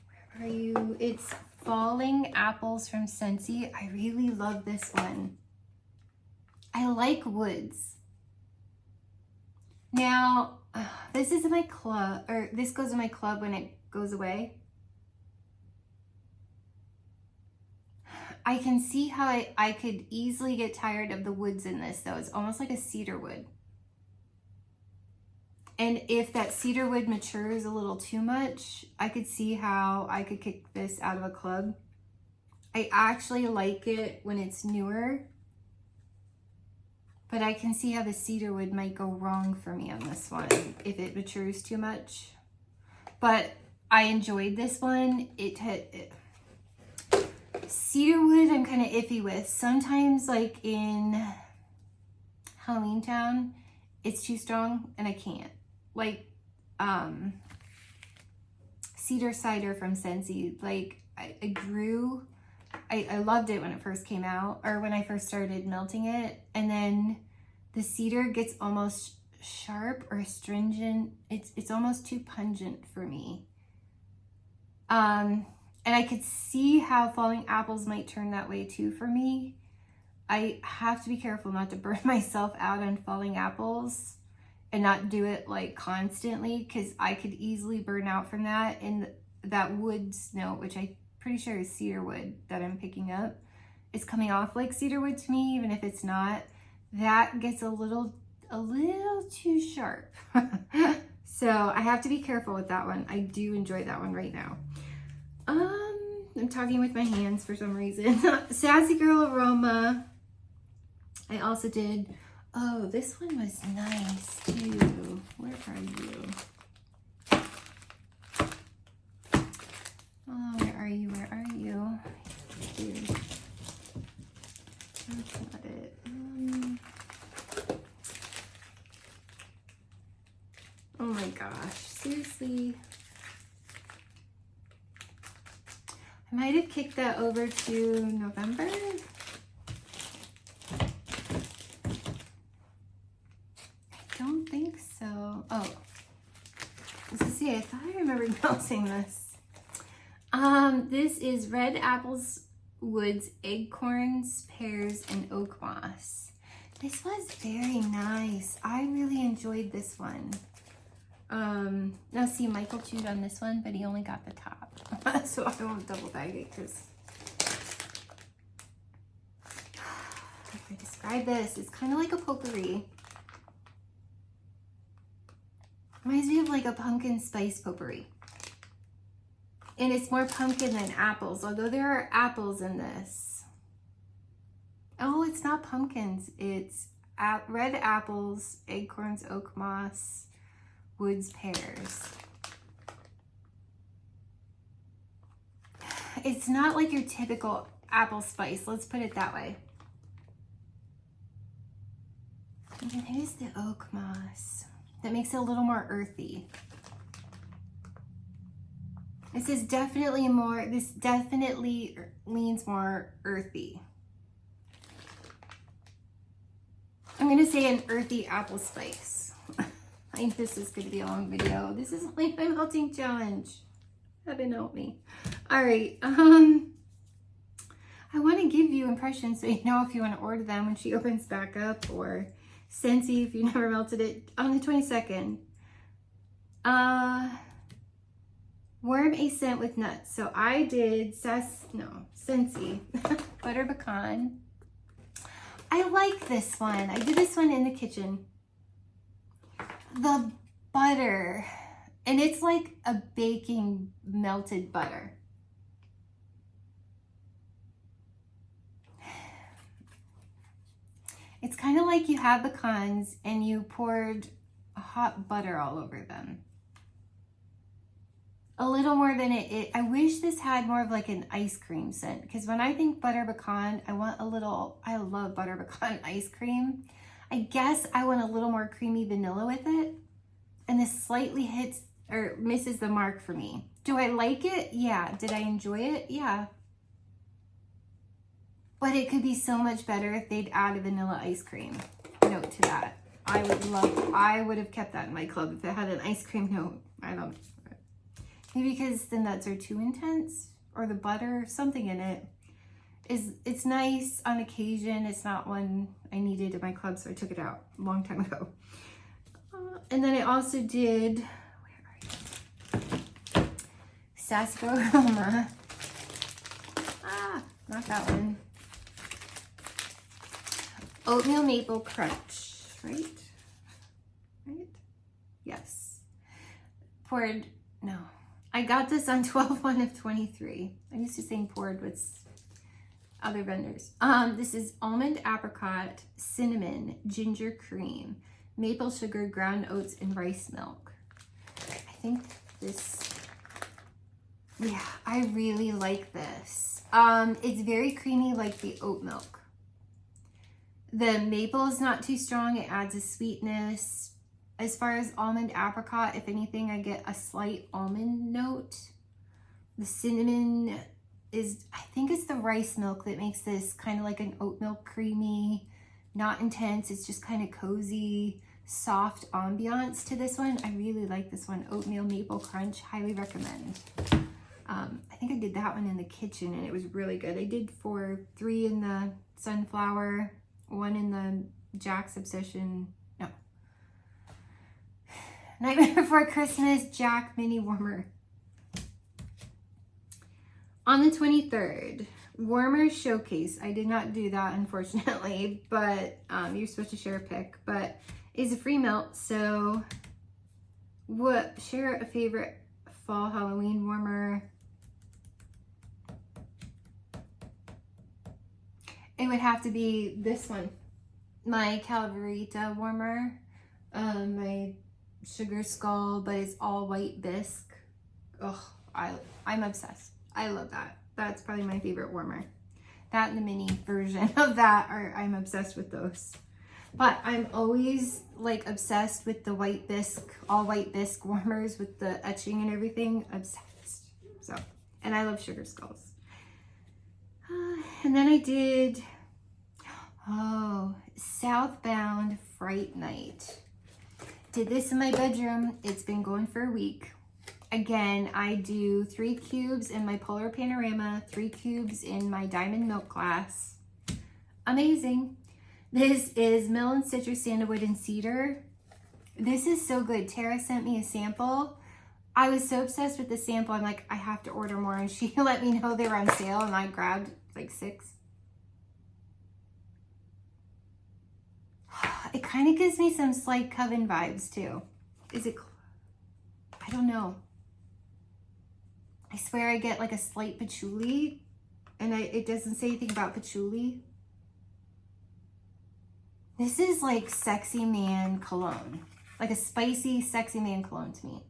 Where are you? It's Falling Apples from Scentsy. I really love this one. I like woods. Now, this is in my club, or this goes in my club when it goes away. I can see how I could easily get tired of the woods in this though. It's almost like a cedar wood. And if that cedar wood matures a little too much, I could see how I could kick this out of a club. I actually like it when it's newer, but I can see how the cedar wood might go wrong for me on this one if it matures too much. But I enjoyed this one. Cedar wood I'm kind of iffy with. Sometimes like in Halloween Town, it's too strong and I can't. Like cedar cider from Scentsy. Like I loved it when it first came out or when I first started melting it. And then the cedar gets almost sharp or astringent. It's almost too pungent for me. And I could see how Falling Apples might turn that way too for me. I have to be careful not to burn myself out on Falling Apples and not do it like constantly because I could easily burn out from that. And that woods note, which I'm pretty sure is cedar wood that I'm picking up, is coming off like cedar wood to me, even if it's not. That gets a little too sharp. So I have to be careful with that one. I do enjoy that one right now. I'm talking with my hands for some reason. Sassy Girl Aroma. I also did, oh, this one was nice too. Where are you? Oh, where are you? Where are you? Dude. That's not it. Oh my gosh, seriously. I might have kicked that over to November. I don't think so. Oh, let's see. I thought I remembered melting this. This is Red Apples, Woods, Acorns, Pears, and Oak Moss. This was very nice. I really enjoyed this one. Now see, Michael chewed on this one, but he only got the top. So I won't double bag it because if I describe this, it's kind of like a potpourri. Reminds me of like a pumpkin spice potpourri. And it's more pumpkin than apples, although there are apples in this. Oh, it's not pumpkins. It's red apples, acorns, oak moss, woods, pears. It's not like your typical apple spice. Let's put it that way. And here's the oak moss. That makes it a little more earthy. This definitely leans more earthy. I'm gonna say an earthy apple spice. I think this is gonna be a long video. This is like my melting challenge. Heaven help me. All right, I want to give you impressions so you know if you want to order them when she opens back up, or Scentsy if you never melted it on the 22nd. Warm a scent with nuts. So I did Scentsy butter pecan. I like this one. I did this one in the kitchen. The butter, and it's like a baking melted butter. It's kind of like you have pecans and you poured hot butter all over them. A little more than I wish this had more of like an ice cream scent, because when I think butter pecan, I love butter pecan ice cream. I guess I want a little more creamy vanilla with it. And this slightly hits or misses the mark for me. Do I like it? Yeah. Did I enjoy it? Yeah. But it could be so much better if they'd add a vanilla ice cream note to that. I would have kept that in my club if it had an ice cream note. I don't know. Maybe because the nuts are too intense, or the butter, something in it. It's nice on occasion. It's not one I needed in my club, so I took it out a long time ago. And then I also did, where are you? Sassy Girl Aroma. Not that one. Oatmeal Maple Crunch, right? Right? Yes. I got this on 12/1 of 23. I'm used to saying poured with other vendors. This is almond apricot, cinnamon, ginger cream, maple sugar, ground oats, and rice milk. I think I really like this. It's very creamy like the oat milk. The maple is not too strong. It adds a sweetness. As far as almond apricot, if anything, I get a slight almond note. The cinnamon I think it's the rice milk that makes this kind of like an oat milk creamy, not intense. It's just kind of cozy, soft ambiance to this one. I really like this one. Oatmeal Maple Crunch, highly recommend. I think I did that one in the kitchen and it was really good. I did 3 in the Sunflower, 1 in the Jack's Obsession. No. Nightmare Before Christmas, Jack Mini Warmer. On the 23rd, Warmer Showcase. I did not do that, unfortunately, but you're supposed to share a pic, but it's a free melt, so share a favorite fall Halloween warmer. It would have to be this one, my Calaverita warmer, my Sugar Skull, but it's all white bisque. Oh, I'm obsessed. I love that. That's probably my favorite warmer. That and the mini version of that I'm obsessed with those. But I'm always like obsessed with the white bisque, all white bisque warmers with the etching and everything. Obsessed. So, and I love Sugar Skulls. And then I did, Southbound Fright Night. Did this in my bedroom. It's been going for a week. Again, I do 3 cubes in my Polar Panorama, 3 cubes in my Diamond Milk glass. Amazing. This is melon, citrus, sandalwood, and cedar. This is so good. Tara sent me a sample. I was so obsessed with the sample. I'm like, I have to order more. And she let me know they were on sale and I grabbed like 6. It kind of gives me some slight Coven vibes too. I don't know. I swear I get like a slight patchouli, and it doesn't say anything about patchouli. This is like sexy man cologne, like a spicy sexy man cologne to me.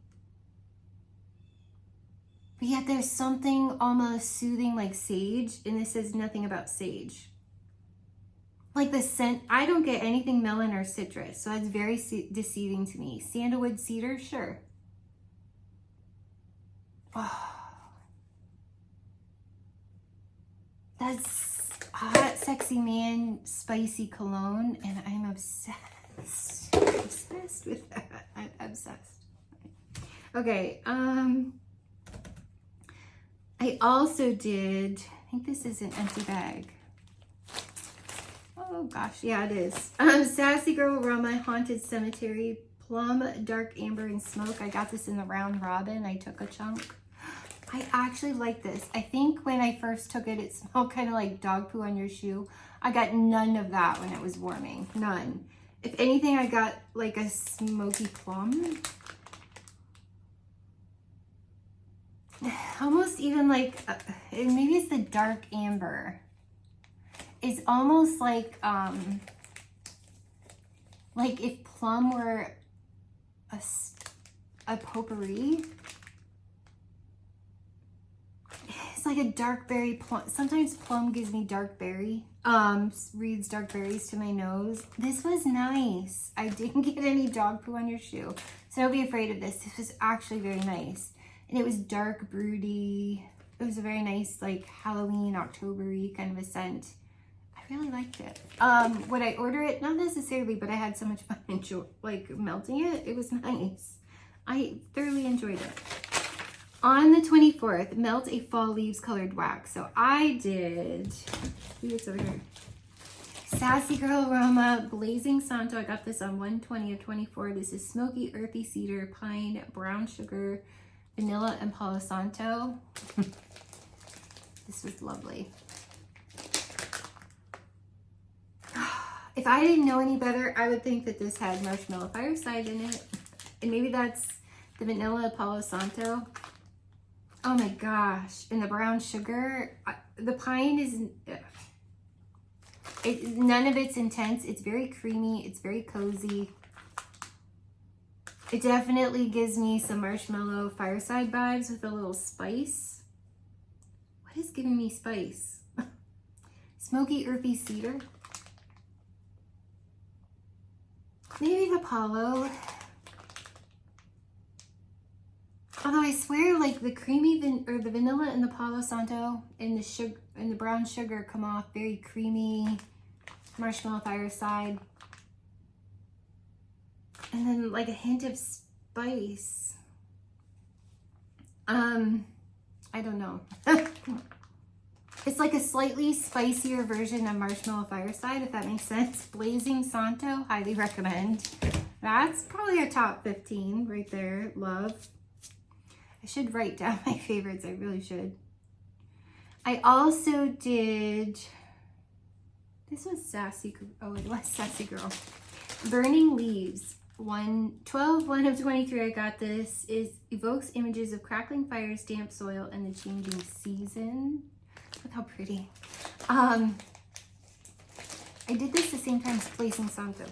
But yet there's something almost soothing like sage, and this says nothing about sage. Like the scent, I don't get anything melon or citrus, so that's very deceiving to me. Sandalwood, cedar, sure. Oh, That's Hot Sexy Man Spicy Cologne, and I'm obsessed. Obsessed with that. I'm obsessed. Okay, I also did, I think this is an empty bag. Oh gosh, yeah it is. Sassy Girl Aroma Haunted Cemetery Plum Dark Amber and Smoke. I got this in the round robin. I took a chunk. I actually like this. I think when I first took it, it smelled kind of like dog poo on your shoe. I got none of that when it was warming. None. If anything, I got like a smoky plum. Almost even like, maybe it's the dark amber. It's almost like if plum were a potpourri. It's like a dark berry plum. Sometimes plum gives me dark berry. Reads dark berries to my nose. This was nice. I didn't get any dog poo on your shoe. So don't be afraid of this. This was actually very nice. And it was dark, broody. It was a very nice, like, Halloween, October-y kind of a scent. I really liked it. Would I order it? Not necessarily, but I had so much fun melting it. It was nice. I thoroughly enjoyed it. On the 24th, melt a fall leaves colored wax. So I did, it's over here. Sassy Girl Aroma Blazing Santo. I got this on 120 of 24. This is smoky, earthy cedar, pine, brown sugar, vanilla, and Palo Santo. This was lovely. If I didn't know any better, I would think that this had Marshmallow Fireside in it. And maybe that's the vanilla Palo Santo. Oh my gosh. And the brown sugar. The pine is, none of it's intense. It's very creamy. It's very cozy. It definitely gives me some Marshmallow Fireside vibes with a little spice. What is giving me spice? Smoky, earthy cedar. Maybe the Palo. Although I swear, like the creamy the vanilla and the Palo Santo and the sugar and the brown sugar come off very creamy. Marshmallow Fireside. And then like a hint of spice. I don't know. It's like a slightly spicier version of Marshmallow Fireside, if that makes sense. Blazing Santo, highly recommend. That's probably a top 15 right there. Love. I should write down my favorites. I really should. I also did, this was Sassy, oh it was Sassy Girl. Burning Leaves. 1 of 23. I got this. Evokes images of crackling fires, damp soil, and the changing season. Look how pretty. I did this the same time as Blazing Santo.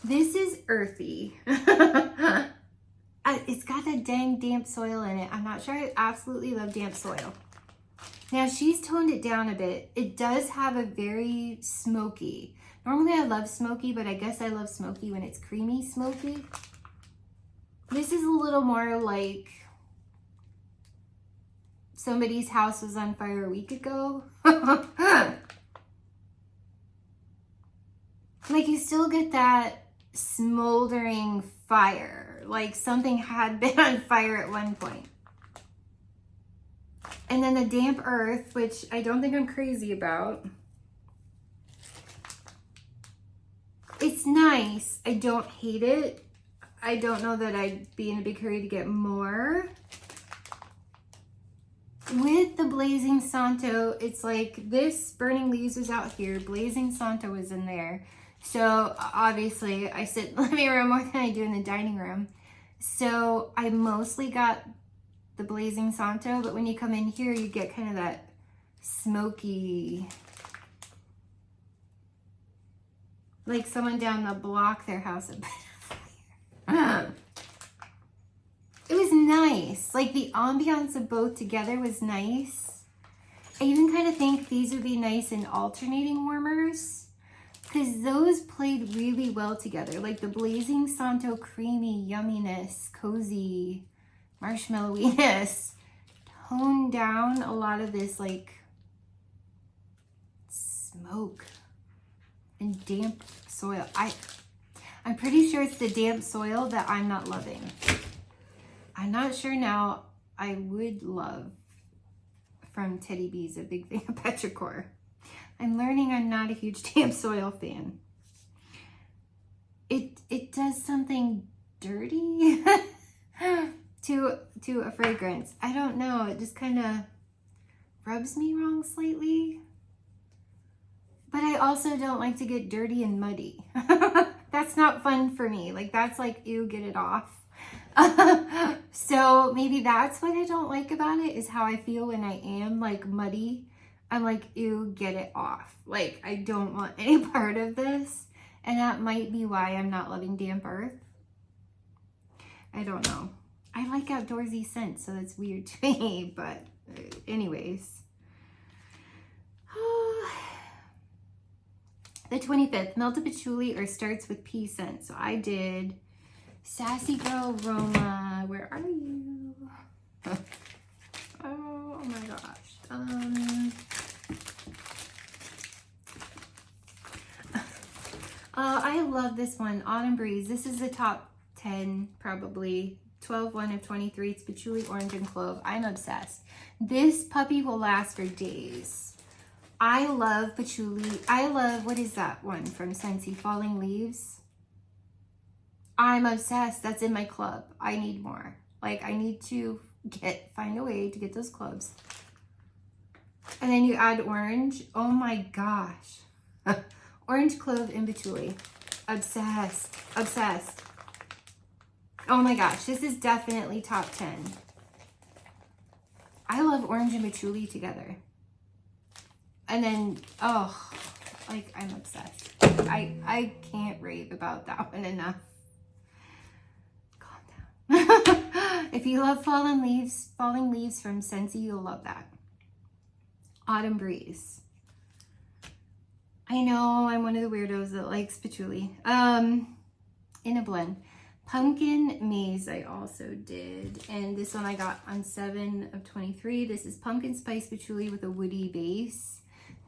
This is earthy. It's got that dang damp soil in it. I'm not sure I absolutely love damp soil. Now she's toned it down a bit. It does have a very smoky. Normally I love smoky, but I guess I love smoky when it's creamy smoky. This is a little more like somebody's house was on fire a week ago. Like you still get that smoldering fire, like something had been on fire at one point. And then the damp earth, which I don't think I'm crazy about. It's nice. I don't hate it. I don't know that I'd be in a big hurry to get more. With the Blazing Santo, it's like this Burning Leaves was out here. Blazing Santo was in there. So obviously I sit in the living room more than I do in the dining room. So I mostly got the Blazing Santo, but when you come in here, you get kind of that smoky, like someone down the block, their house had been on fire. It was nice. Like the ambiance of both together was nice. I even kind of think these would be nice in alternating warmers because those played really well together. Like the Blazing Santo creamy yumminess, cozy marshmallowiness toned down a lot of this like smoke and damp soil. I'm pretty sure it's the damp soil that I'm not loving. I'm not sure now. I would love from Teddy Bees a big thing of petrichor. I'm learning I'm not a huge damp soil fan. It does something dirty to a fragrance. I don't know. It just kind of rubs me wrong slightly. But I also don't like to get dirty and muddy. That's not fun for me. Like, that's like, ew, get it off. So maybe that's what I don't like about it, is how I feel when I am like muddy. I'm like, ew, get it off. Like, I don't want any part of this. And that might be why I'm not loving damp earth. I don't know. I like outdoorsy scents, so that's weird to me. But anyways. The 25th, melted patchouli or starts with pea scent. So I did Sassy Girl Aroma. Where are you? Oh my gosh. I love this one, Autumn Breeze. This is the top 10, probably. 12-1 of 23. It's patchouli, orange, and clove. I'm obsessed. This puppy will last for days. I love patchouli. I love, what is that one from Scentsy? Falling Leaves. I'm obsessed. That's in my club. I need more. Like, I need to find a way to get those cloves. And then you add orange. Oh my gosh. Orange, clove, and patchouli. Obsessed. Obsessed. Oh my gosh. This is definitely top 10. I love orange and patchouli together. And then, oh, like, I'm obsessed. I can't rave about that one enough. Calm down. If you love Falling Leaves from Scentsy, you'll love that. Autumn Breeze. I know I'm one of the weirdos that likes patchouli. In a blend. Pumpkin Maze I also did. And this one I got on 7 of 23. This is pumpkin spice patchouli with a woody base.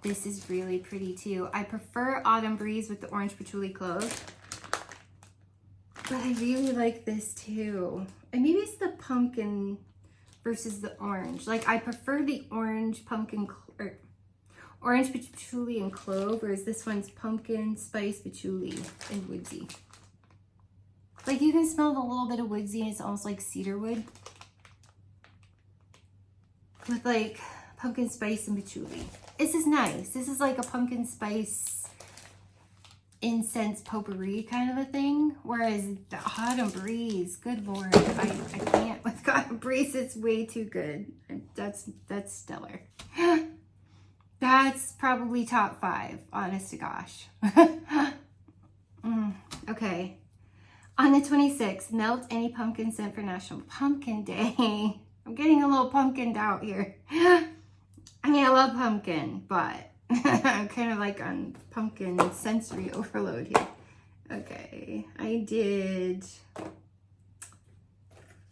This is really pretty too. I prefer Autumn Breeze with the orange patchouli clove. But I really like this too. And maybe it's the pumpkin versus the orange. Like, I prefer the orange pumpkin or orange patchouli and clove, whereas this one's pumpkin spice patchouli and woodsy. Like, you can smell the little bit of woodsy, and it's almost like cedar wood with like pumpkin spice and patchouli. This is nice. This is like a pumpkin spice incense potpourri kind of a thing. Whereas the Autumn Breeze, good Lord, I can't with Autumn Breeze. It's way too good. That's stellar. That's probably top 5, honest to gosh. Okay. On the 26th, melt any pumpkin scent for National Pumpkin Day. I'm getting a little pumpkined out here. I mean, I love pumpkin, but I'm kind of like on pumpkin sensory overload here. Okay, I did.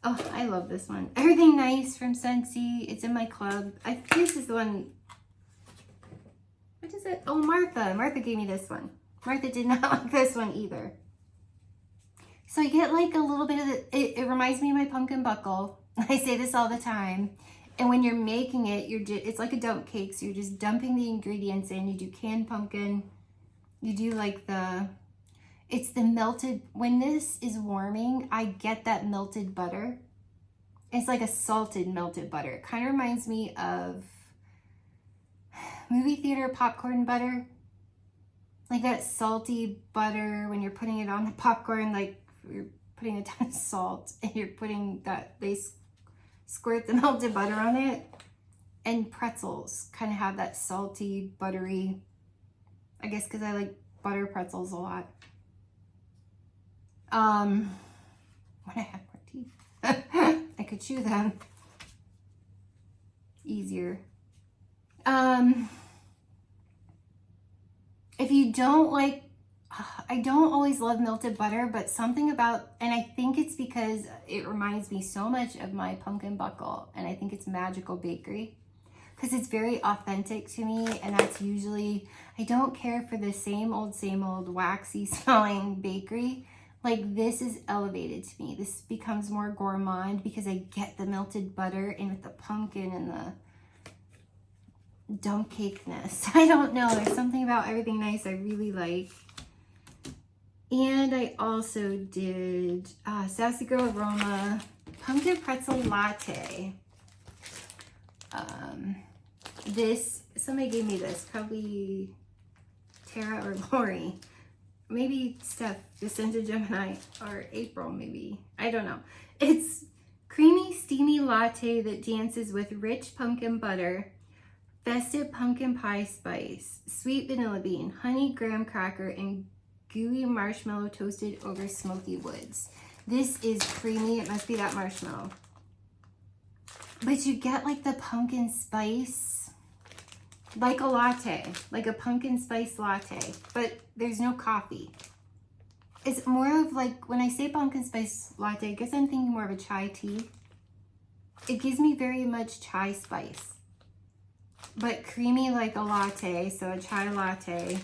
Oh, I love this one. Everything Nice from Scentsy. It's in my club. I think this is the one. What is it? Oh, Martha. Martha gave me this one. Martha did not like this one either. So I get like a little bit of it reminds me of my pumpkin buckle. I say this all the time. And when you're making it, it's like a dump cake. So you're just dumping the ingredients in. You do canned pumpkin. You do like it's the melted, when this is warming, I get that melted butter. It's like a salted melted butter. It kind of reminds me of movie theater popcorn butter. Like that salty butter when you're putting it on the popcorn, like you're putting a ton of salt and you're putting that, they squirt the melted butter on it. And pretzels kind of have that salty, buttery, I guess because I like butter pretzels a lot. When I had more teeth, I could chew them easier. If you don't like, I don't always love melted butter, but something about, and I think it's because it reminds me so much of my pumpkin buckle, and I think it's Magical Bakery. because it's very authentic to me, and that's usually, I don't care for the same old waxy smelling bakery. Like, this is elevated to me. This becomes more gourmand because I get the melted butter in with the pumpkin and the dump cakeness. I don't know, there's something about Everything Nice I really like. And I also did Sassy Girl Aroma Pumpkin Pretzel Latte. This, somebody gave me this, probably Tara or Lori. Maybe Steph, Jacinta Gemini, or April maybe. I don't know. It's creamy, steamy latte that dances with rich pumpkin butter, festive pumpkin pie spice, sweet vanilla bean, honey graham cracker, and gooey marshmallow toasted over smoky woods. This is creamy. It must be that marshmallow. But you get like the pumpkin spice, like a latte, like a pumpkin spice latte, but there's no coffee. It's more of like, when I say pumpkin spice latte, I guess I'm thinking more of a chai tea. It gives me very much chai spice, but creamy like a latte, so a chai latte.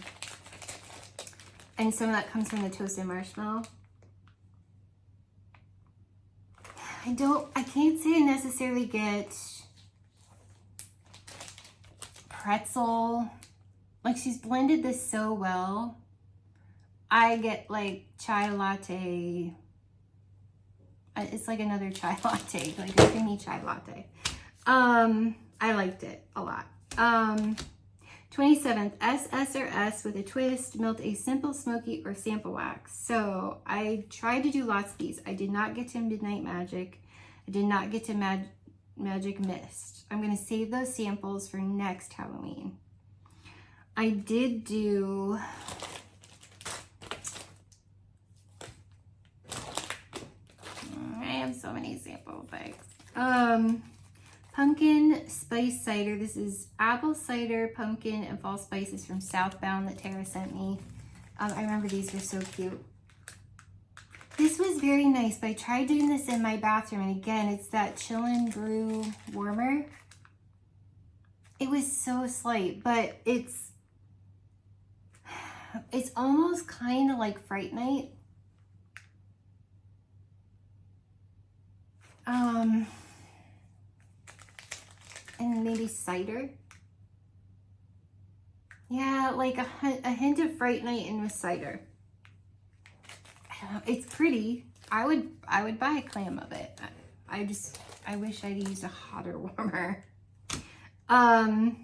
And some of that comes from the toasted marshmallow. I can't say I necessarily get pretzel. Like, she's blended this so well. I get like chai latte. It's like another chai latte, like a creamy chai latte. I liked it a lot. 27th, SS or S with a twist, melt a simple smoky or sample wax. So I tried to do lots of these. I did not get to Midnight Magic. I did not get to Magic Mist. I'm going to save those samples for next Halloween. I did do... I have so many sample bags. Pumpkin spice cider. This is apple cider, pumpkin, and fall spices from Southbound that Tara sent me. I remember these were so cute. This was very nice, but I tried doing this in my bathroom, and again, it's that Chillin' Brew warmer. It was so slight, but it's almost kind of like Fright Night. And maybe cider. Yeah, like a hint of Fright Night and with cider. I don't know, it's pretty. I would buy a clam of it. I wish I'd used a hotter warmer. I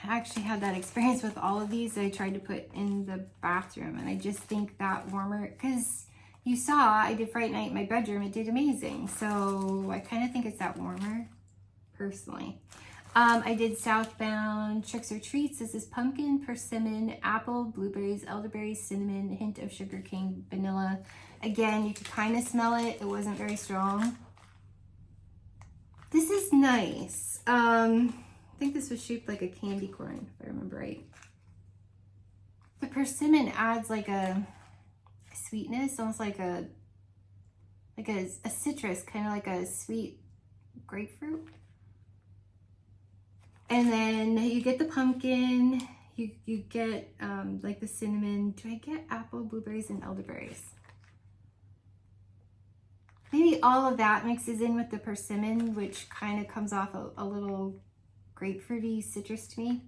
actually had that experience with all of these that I tried to put in the bathroom, and I just think that warmer, because you saw I did Fright Night in my bedroom, it did amazing. So I kind of think it's that warmer, personally. I did Southbound Tricks or Treats. This is pumpkin, persimmon, apple, blueberries, elderberries, cinnamon, a hint of sugar cane, vanilla. Again, you could kind of smell it. It wasn't very strong. This is nice. I think this was shaped like a candy corn, if I remember right. The persimmon adds like a sweetness, almost like a citrus, kind of like a sweet grapefruit. And then you get the pumpkin, you get like the cinnamon. Do I get apple, blueberries, and elderberries? Maybe all of that mixes in with the persimmon, which kind of comes off a little grapefruity citrus to me.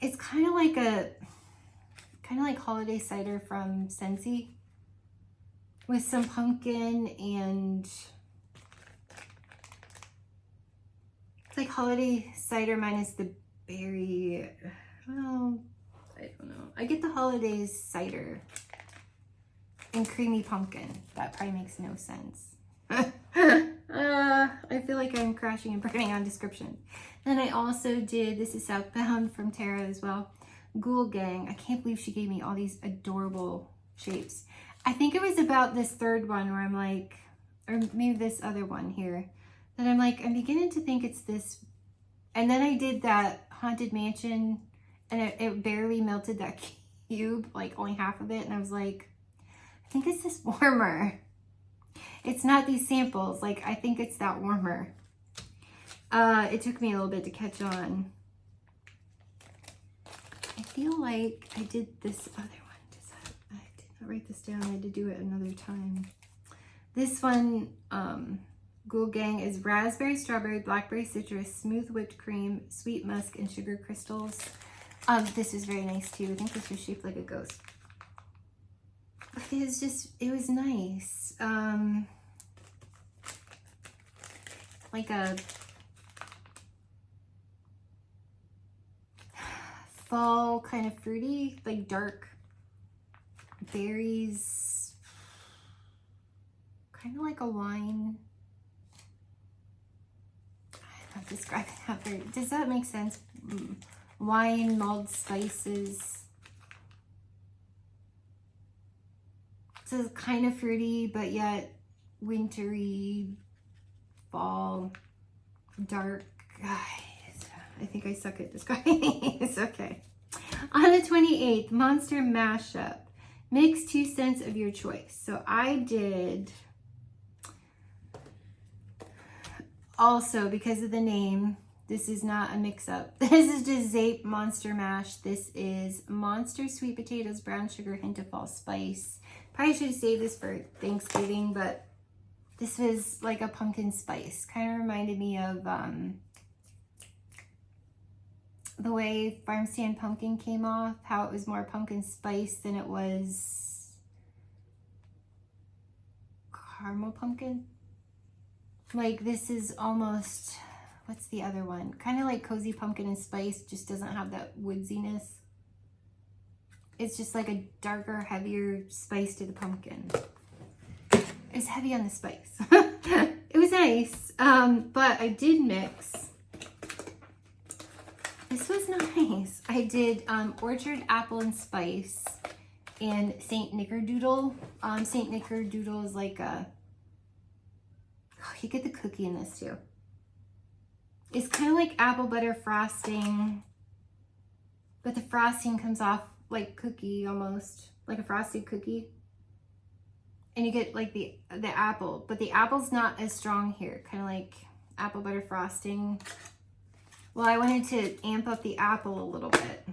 It's kind of like holiday cider from Scentsy with some pumpkin, and it's like holiday cider minus the berry. Well, I don't know. I get the holiday cider and creamy pumpkin. That probably makes no sense. I feel like I'm crashing and burning on description. Then I also did, this is Southbound from Tara as well, Ghoul Gang. I can't believe she gave me all these adorable shapes. I think it was about this third one where I'm like, or maybe this other one here, that I'm like, I'm beginning to think it's this. And then I did that Haunted Mansion, and it barely melted that cube, like only half of it. And I was like, I think it's this warmer. It's not these samples. Like, I think it's that warmer. It took me a little bit to catch on. I feel like I did this other one. I did not write this down. I had to do it another time. This one, Ghoul Gang, is raspberry, strawberry, blackberry, citrus, smooth whipped cream, sweet musk, and sugar crystals. This is very nice too. I think this was shaped like a ghost. It was just, it was nice. Like a fall kind of fruity, like dark berries, kind of like a wine. I'm not describing that very, does that make sense? Wine, mulled spices. So it's kind of fruity, but yet wintry, fall, dark. I think I suck at describing these. Okay. On the 28th, Monster Mashup. Mix 2 scents of your choice. So I did, also because of the name, this is not a mix-up. This is just Zape Monster Mash. This is Monster Sweet Potatoes, Brown Sugar, Hint of Fall Spice. Probably should have saved this for Thanksgiving, but this was like a pumpkin spice. Kind of reminded me of the way Farm Stand Pumpkin came off, how it was more pumpkin spice than it was caramel pumpkin. Like this is almost, what's the other one? Kind of like Cozy Pumpkin and Spice, just doesn't have that woodsiness. It's just like a darker, heavier spice to the pumpkin. It's heavy on the spice. It was nice, but I did mix. This was nice. I did Orchard Apple and Spice and Saint Nickerdoodle. Saint Nickerdoodle is like a, oh, you get the cookie in this too. It's kind of like apple butter frosting, but the frosting comes off like cookie almost, like a frosted cookie. And you get like the apple, but the apple's not as strong here, kind of like apple butter frosting. Well, I wanted to amp up the apple a little bit.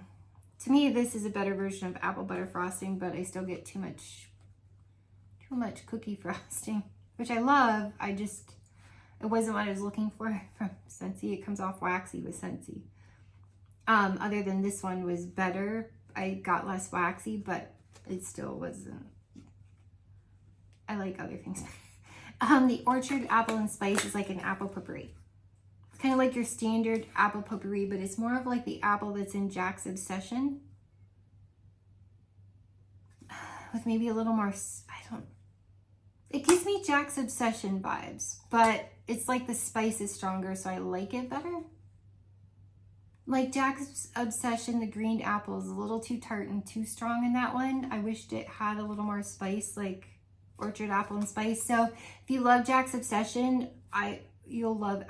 To me, this is a better version of apple butter frosting, but I still get too much cookie frosting, which I love. It wasn't what I was looking for from Scentsy. It comes off waxy with Scentsy. Other than this one was better. I got less waxy, but it still wasn't. I like other things. The Orchard Apple and Spice is like an apple potpourri. It's kind of like your standard apple potpourri, but it's more of like the apple that's in Jack's Obsession. With maybe a little more, it gives me Jack's Obsession vibes, but it's like the spice is stronger, so I like it better. Like Jack's Obsession, the green apple is a little too tart and too strong in that one. I wished it had a little more spice, like Orchard Apple and Spice. So if you love Jack's Obsession, you'll love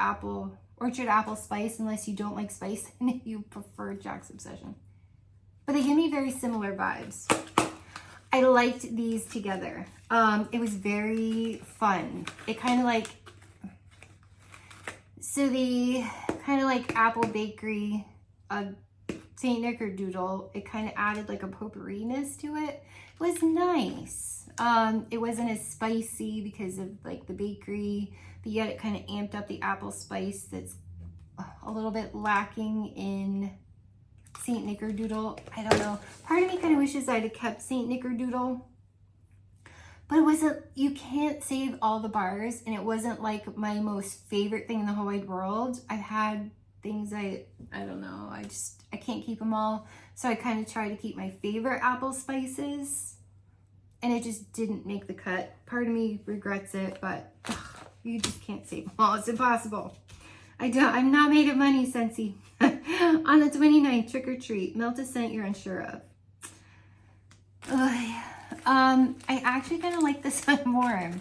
Orchard Apple Spice, unless you don't like spice and you prefer Jack's Obsession. But they give me very similar vibes. I liked these together. It was very fun. It kind of like, so the kind of like apple bakery of Saint Nickerdoodle, it kind of added like a potpourri-ness to it. It was nice. It wasn't as spicy because of like the bakery, but yet it kind of amped up the apple spice that's a little bit lacking in Saint Nickerdoodle. I don't know. Part of me kind of wishes I'd have kept Saint Nickerdoodle, but it wasn't, you can't save all the bars, and it wasn't like my most favorite thing in the whole wide world. I've had things I don't know, I can't keep them all. So I kind of try to keep my favorite apple spices, and it just didn't make the cut. Part of me regrets it, but you just can't save them all. It's impossible. I'm not made of money, Scentsy. On the 29th, Trick or Treat, melt a scent you're unsure of. I actually kind of like this one more.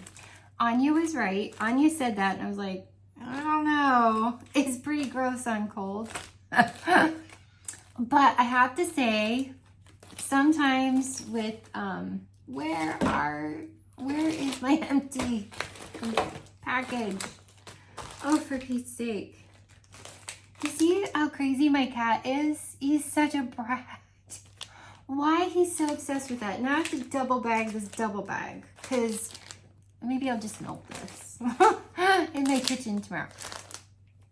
Anya was right. Anya said that, and I was like, I don't know. It's pretty gross on cold. But I have to say, sometimes with, where is my empty? package. Oh, for Pete's sake. You see how crazy my cat is? He's such a brat. Why he's so obsessed with that? Now I have to double bag this double bag. Because maybe I'll just melt this in my kitchen tomorrow.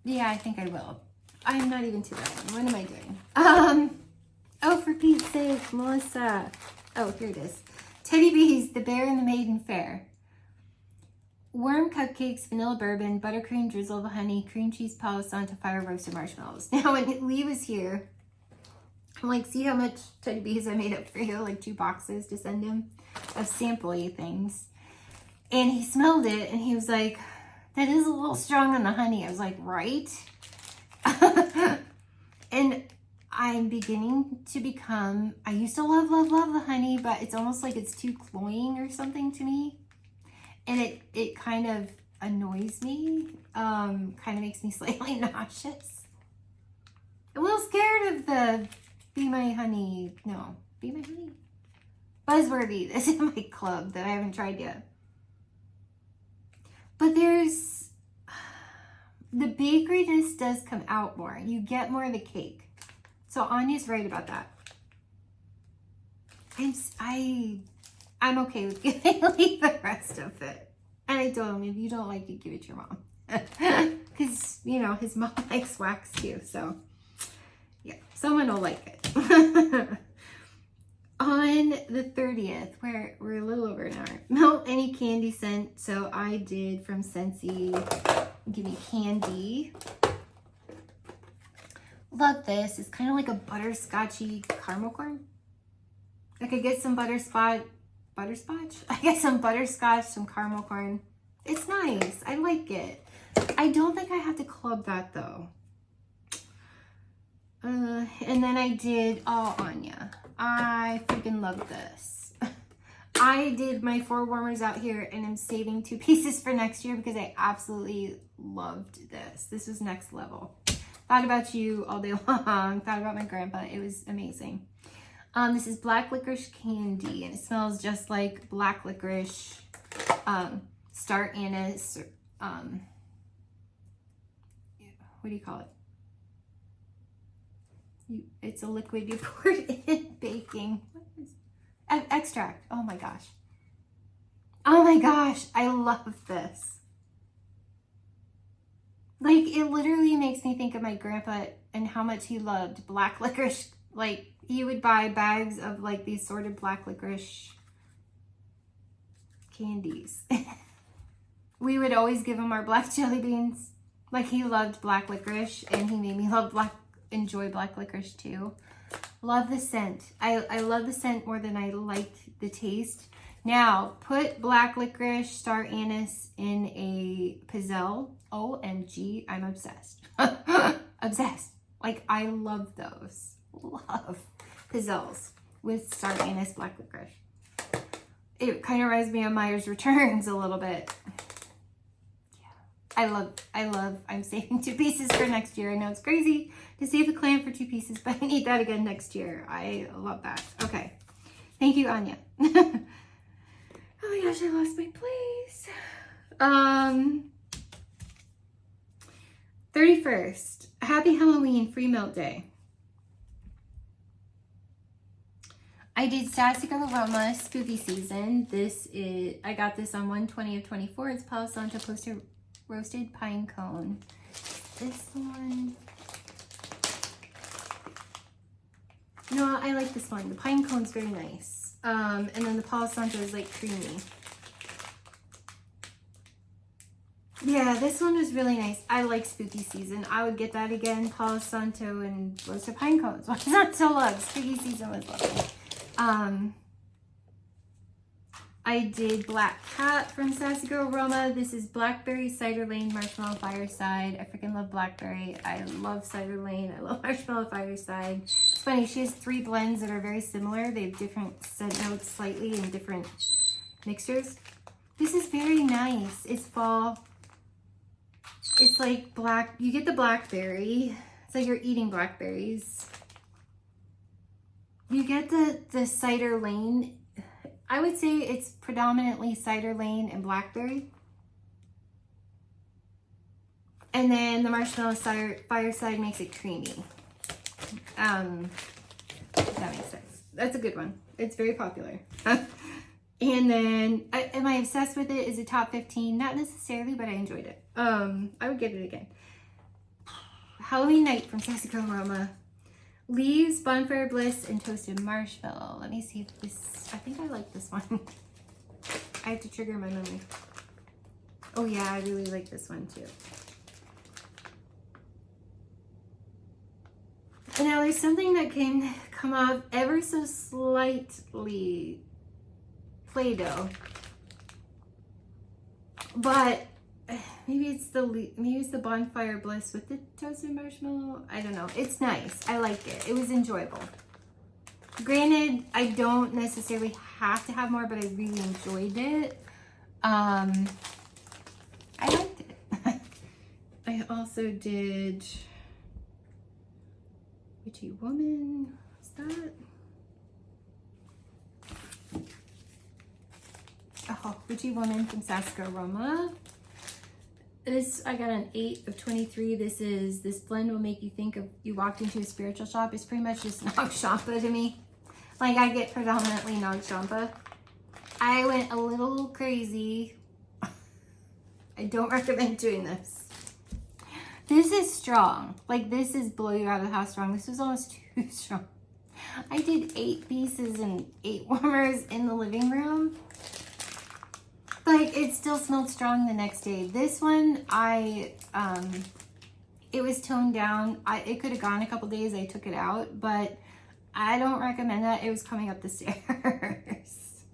Yeah, I think I will. I'm not even to that one. What am I doing? Oh, for Pete's sake, Melissa. Oh, here it is. Teddy Bees, The Bear and the Maiden Fair. Worm cupcakes, vanilla bourbon, buttercream drizzle of honey, cream cheese Palo Santo, fire roasted marshmallows. Now, when Lee was here, I'm like, see how much Teddy Bees I made up for you? Like 2 boxes to send him of sample-y things. And he smelled it, and he was like, that is a little strong on the honey. I was like, right? And I'm beginning to become, I used to love, love, love the honey, but it's almost like it's too cloying or something to me. And it kind of annoys me, kind of makes me slightly nauseous. I'm a little scared of the Be My Honey, no, Be My Honey? Buzzworthy, that's in my club that I haven't tried yet. But there's, the bakeryness does come out more. You get more of the cake. So Anya's right about that. I'm okay with giving Lee the rest of it. And I told him, if you don't like it, give it to your mom. Because, you know, his mom likes wax too. So, yeah, someone will like it. On the 30th, we're a little over an hour. Melt any candy scent. So I did from Scentsy, give me candy. Love this. It's kind of like a butterscotchy caramel corn. I could get some butterscotch. I get some butterscotch, some caramel corn. It's nice. I like it. I don't think I have to club that though. And then I did Anya. I freaking love this. I did my 4 warmers out here and I'm saving 2 pieces for next year because I absolutely loved this. This was next level. Thought about you all day long. Thought about my grandpa. It was amazing. This is black licorice candy and it smells just like black licorice, star anise, what do you call it? It's a liquid you pour it in baking. Extract. Oh my gosh. Oh my gosh. I love this. Like, it literally makes me think of my grandpa and how much he loved black licorice. Like, he would buy bags of, like, these sorted black licorice candies. We would always give him our black jelly beans. Like, he loved black licorice, and he made me enjoy black licorice, too. Love the scent. I love the scent more than I liked the taste. Now, put black licorice, star anise in a pizzelle. OMG, I'm obsessed. Obsessed. Like, I love those. Love pizzelles with star anise, black licorice. It kind of reminds me of Myers Returns a little bit. Yeah. I'm saving 2 pieces for next year. I know it's crazy to save a clam for 2 pieces, but I need that again next year. I love that. Okay. Thank you, Anya. Oh my gosh, I lost my place. 31st, Happy Halloween Free Melt Day. I did Sassy Girl Aroma Spooky Season. I got this on 1/20 of 24. It's Palo Santo Roasted Pine Cone. This one. No, I like this one. The pine cone's very nice. And then the Palo Santo is like creamy. Yeah, this one was really nice. I like Spooky Season. I would get that again. Palo Santo and roasted pine cones. What's not to love? Spooky Season was lovely. I did Black Cat from Sassy Girl Aroma. This is Blackberry, Cider Lane, Marshmallow Fireside. I freaking love Blackberry. I love Cider Lane. I love Marshmallow Fireside. It's funny, she has 3 blends that are very similar. They have different scent notes slightly and different mixtures. This is very nice. It's fall. It's like you get the blackberry. It's like you're eating blackberries. You get the Cider Lane. I would say it's predominantly Cider Lane and blackberry. And then the Marshmallow Fireside makes it creamy. If that makes sense. That's a good one. It's very popular. And then, am I obsessed with it? Is it top 15? Not necessarily, but I enjoyed it. I would get it again. Halloween Night from Sassy Girl Aroma. Leaves, Bonfire Bliss, and Toasted Marshmallow. Let me see if this, I think I like this one. I have to trigger my memory. Oh yeah, I really like this one too. And now there's something that come off ever so slightly Play-Doh. But maybe it's the Bonfire Bliss with the toasted marshmallow. I don't know. It's nice. I like it. It was enjoyable. Granted, I don't necessarily have to have more, but I really enjoyed it. I liked it. I also did Witchy Woman. What's that? Oh, Witchy Woman from Sassy Girl Aroma. This, I got an 8 of 23. This blend will make you think of you walked into a spiritual shop. It's pretty much just Nag Champa to me. Like, I get predominantly Nag Champa. I went a little crazy. I don't recommend doing this. This is strong. Like, this is blow you out of the house strong. This was almost too strong. I did 8 pieces and 8 warmers in the living room. Like, it still smelled strong the next day. This one, it was toned down. It could have gone a couple days. I took it out, but I don't recommend that. It was coming up the stairs.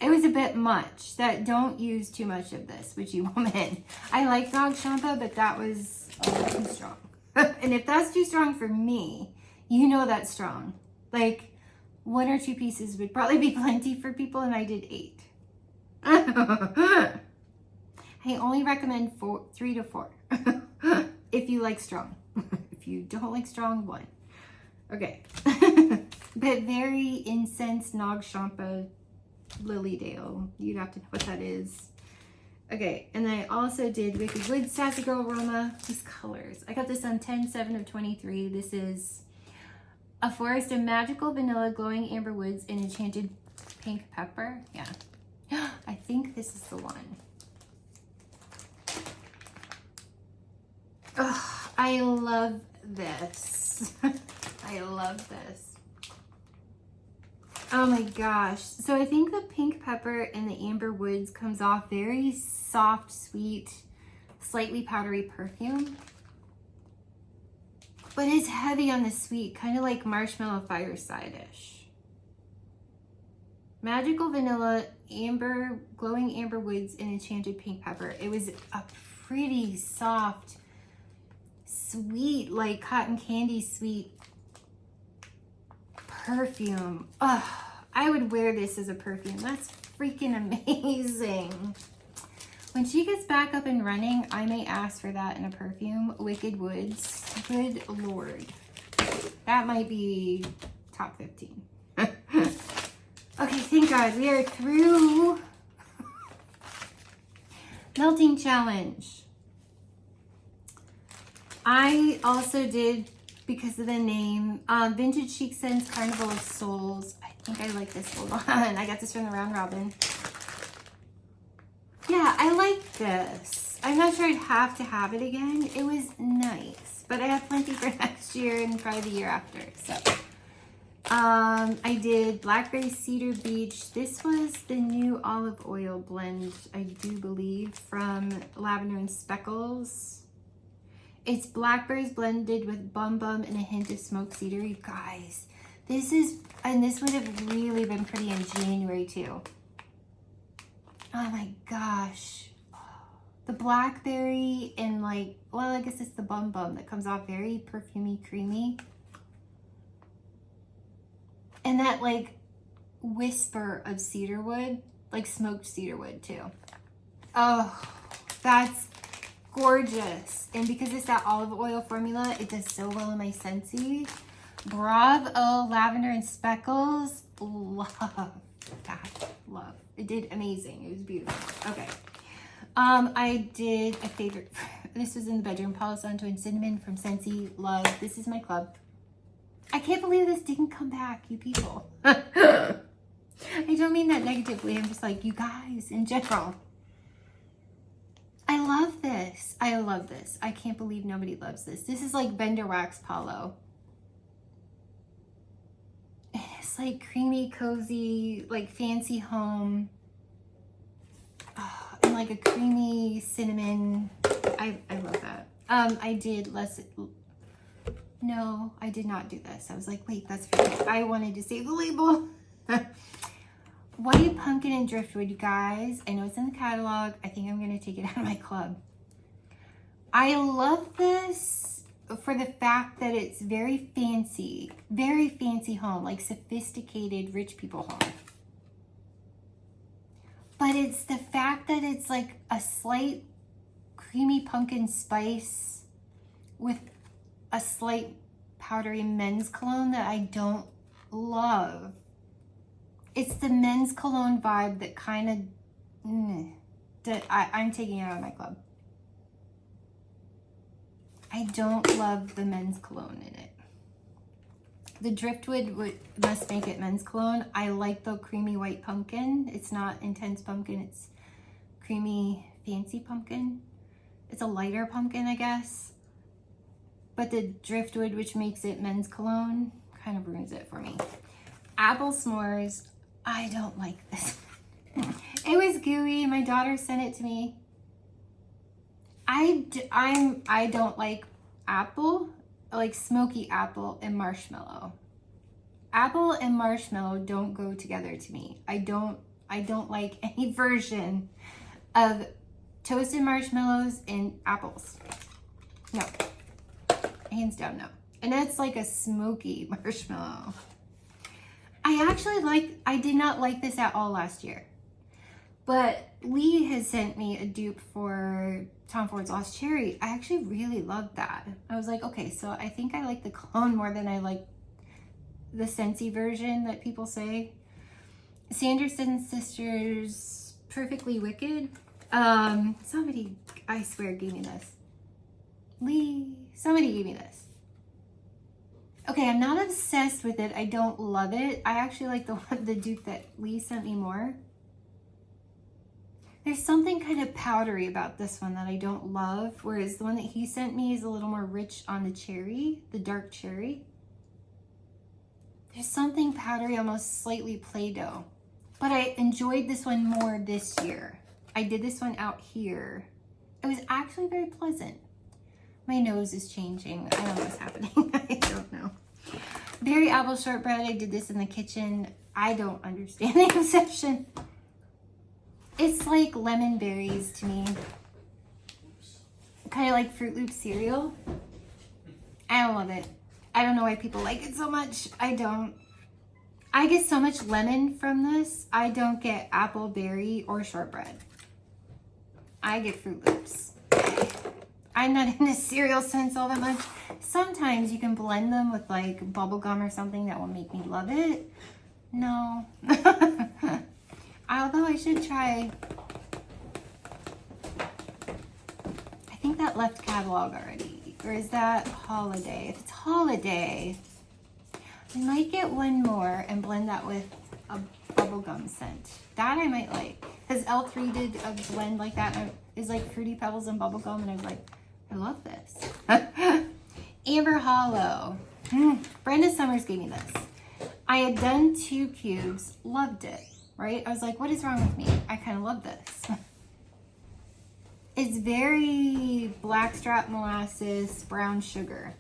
It was a bit much. Don't use too much of this, Witchy Woman. I like Nag Champa, but that was a little too strong. And if that's too strong for me, you know that's strong. Like, 1 or 2 pieces would probably be plenty for people, and I did 8. I only recommend 3 to 4 if you like strong. If you don't like strong, 1. Okay. But very incensed Nag Champa Lilydale. You'd have to know what that is. Okay, and then I also did Wicked Woods Sassy Girl Aroma. These colors. I got this on 10/7 of 23. This is a forest of magical vanilla glowing amber woods and enchanted pink pepper. Yeah. I think this is the one. Oh, I love this. I love this. Oh my gosh. So I think the pink pepper and the amber woods comes off very soft, sweet, slightly powdery perfume. But it's heavy on the sweet, kind of like Marshmallow Fireside-ish. Magical vanilla, amber, glowing amber woods, and enchanted pink pepper. It was a pretty soft, sweet, like cotton candy sweet perfume. Oh, I would wear this as a perfume. That's freaking amazing. When she gets back up and running, I may ask for that in a perfume. Wicked Woods. Good Lord. That might be top 15. Okay, thank God we are through Melting Challenge. I also did, because of the name, Vintage Chic Scents Carnival of Souls. I think I like this. Hold on. I got this from the Round Robin. Yeah, I like this. I'm not sure I'd have to have it again. It was nice, but I have plenty for next year and probably the year after, so. I did Blackberry Cedar Beach. This was the new olive oil blend, I do believe, from Lavender and Speckles. It's blackberries blended with Bum Bum and a hint of smoked cedar. You guys, this would have really been pretty in January too. Oh my gosh. The blackberry and like, well, I guess it's the Bum Bum that comes off very perfumey, creamy. And that like whisper of cedarwood, like smoked cedarwood too. Oh, that's gorgeous. And because it's that olive oil formula, it does so well in my Scentsy. Bravo, Lavender and Speckles. Love that. Love. It did amazing. It was beautiful. Okay. I did a favorite This was in the bedroom. Palo Santo and cinnamon from Scentsy. Love. This is my club. I can't believe this didn't come back, you people. I don't mean that negatively. I'm just like, you guys in general. I love this. I love this. I can't believe nobody loves this. This is like Bender Wax Palo. It's like creamy, cozy, like fancy home. Oh, and like a creamy cinnamon. I love that. I did less. No, I did not do this. I was like, wait, that's for me. I wanted to save the label. White pumpkin and driftwood, you guys. I know it's in the catalog. I think I'm going to take it out of my club. I love this for the fact that it's very fancy home, like sophisticated rich people home. But it's the fact that it's like a slight creamy pumpkin spice with a slight powdery men's cologne that I don't love. It's the men's cologne vibe that kind of, that I'm taking it out of my club. I don't love the men's cologne in it. The driftwood must make it men's cologne. I like the creamy white pumpkin. It's not intense pumpkin. It's creamy, fancy pumpkin. It's a lighter pumpkin, I guess. But the driftwood, which makes it men's cologne, kind of ruins it for me. Apple s'mores. I don't like this. It was gooey. My daughter sent it to me. I don't like apple, like smoky apple and marshmallow. Apple and marshmallow don't go together to me. I don't like any version of toasted marshmallows and apples. No. Hands down, no. And that's like a smoky marshmallow. I did not like this at all last year. But Lee has sent me a dupe for Tom Ford's Lost Cherry. I actually really loved that. I was like, okay, so I think I like the clone more than I like the Scentsy version that people say. Sanderson Sisters, Perfectly Wicked. Somebody, I swear, gave me this. Lee, somebody gave me this. Okay, I'm not obsessed with it. I don't love it. I actually like the dupe that Lee sent me more. There's something kind of powdery about this one that I don't love, whereas the one that he sent me is a little more rich on the cherry, the dark cherry. There's something powdery, almost slightly Play-Doh. But I enjoyed this one more this year. I did this one out here. It was actually very pleasant. My nose is changing. I don't know what's happening. I don't know. Berry apple shortbread. I did this in the kitchen. I don't understand the obsession. It's like lemon berries to me. Kind of like Fruit Loop cereal. I don't love it. I don't know why people like it so much. I don't. I get so much lemon from this. I don't get apple, berry, or shortbread. I get Fruit Loops. I'm not into cereal scents all that much. Sometimes you can blend them with like bubble gum or something that will make me love it. No. Although I should try. I think that left catalog already. Or is that holiday? If it's holiday, I might get one more and blend that with a bubblegum scent. That I might like. Because L3 did a blend like that. And it's like Fruity Pebbles and bubblegum. And I was like, I love this. Amber Hollow. Brenda Summers gave me this. I had done 2 cubes. Loved it. Right? I was like, what is wrong with me? I kind of love this. It's very blackstrap molasses, brown sugar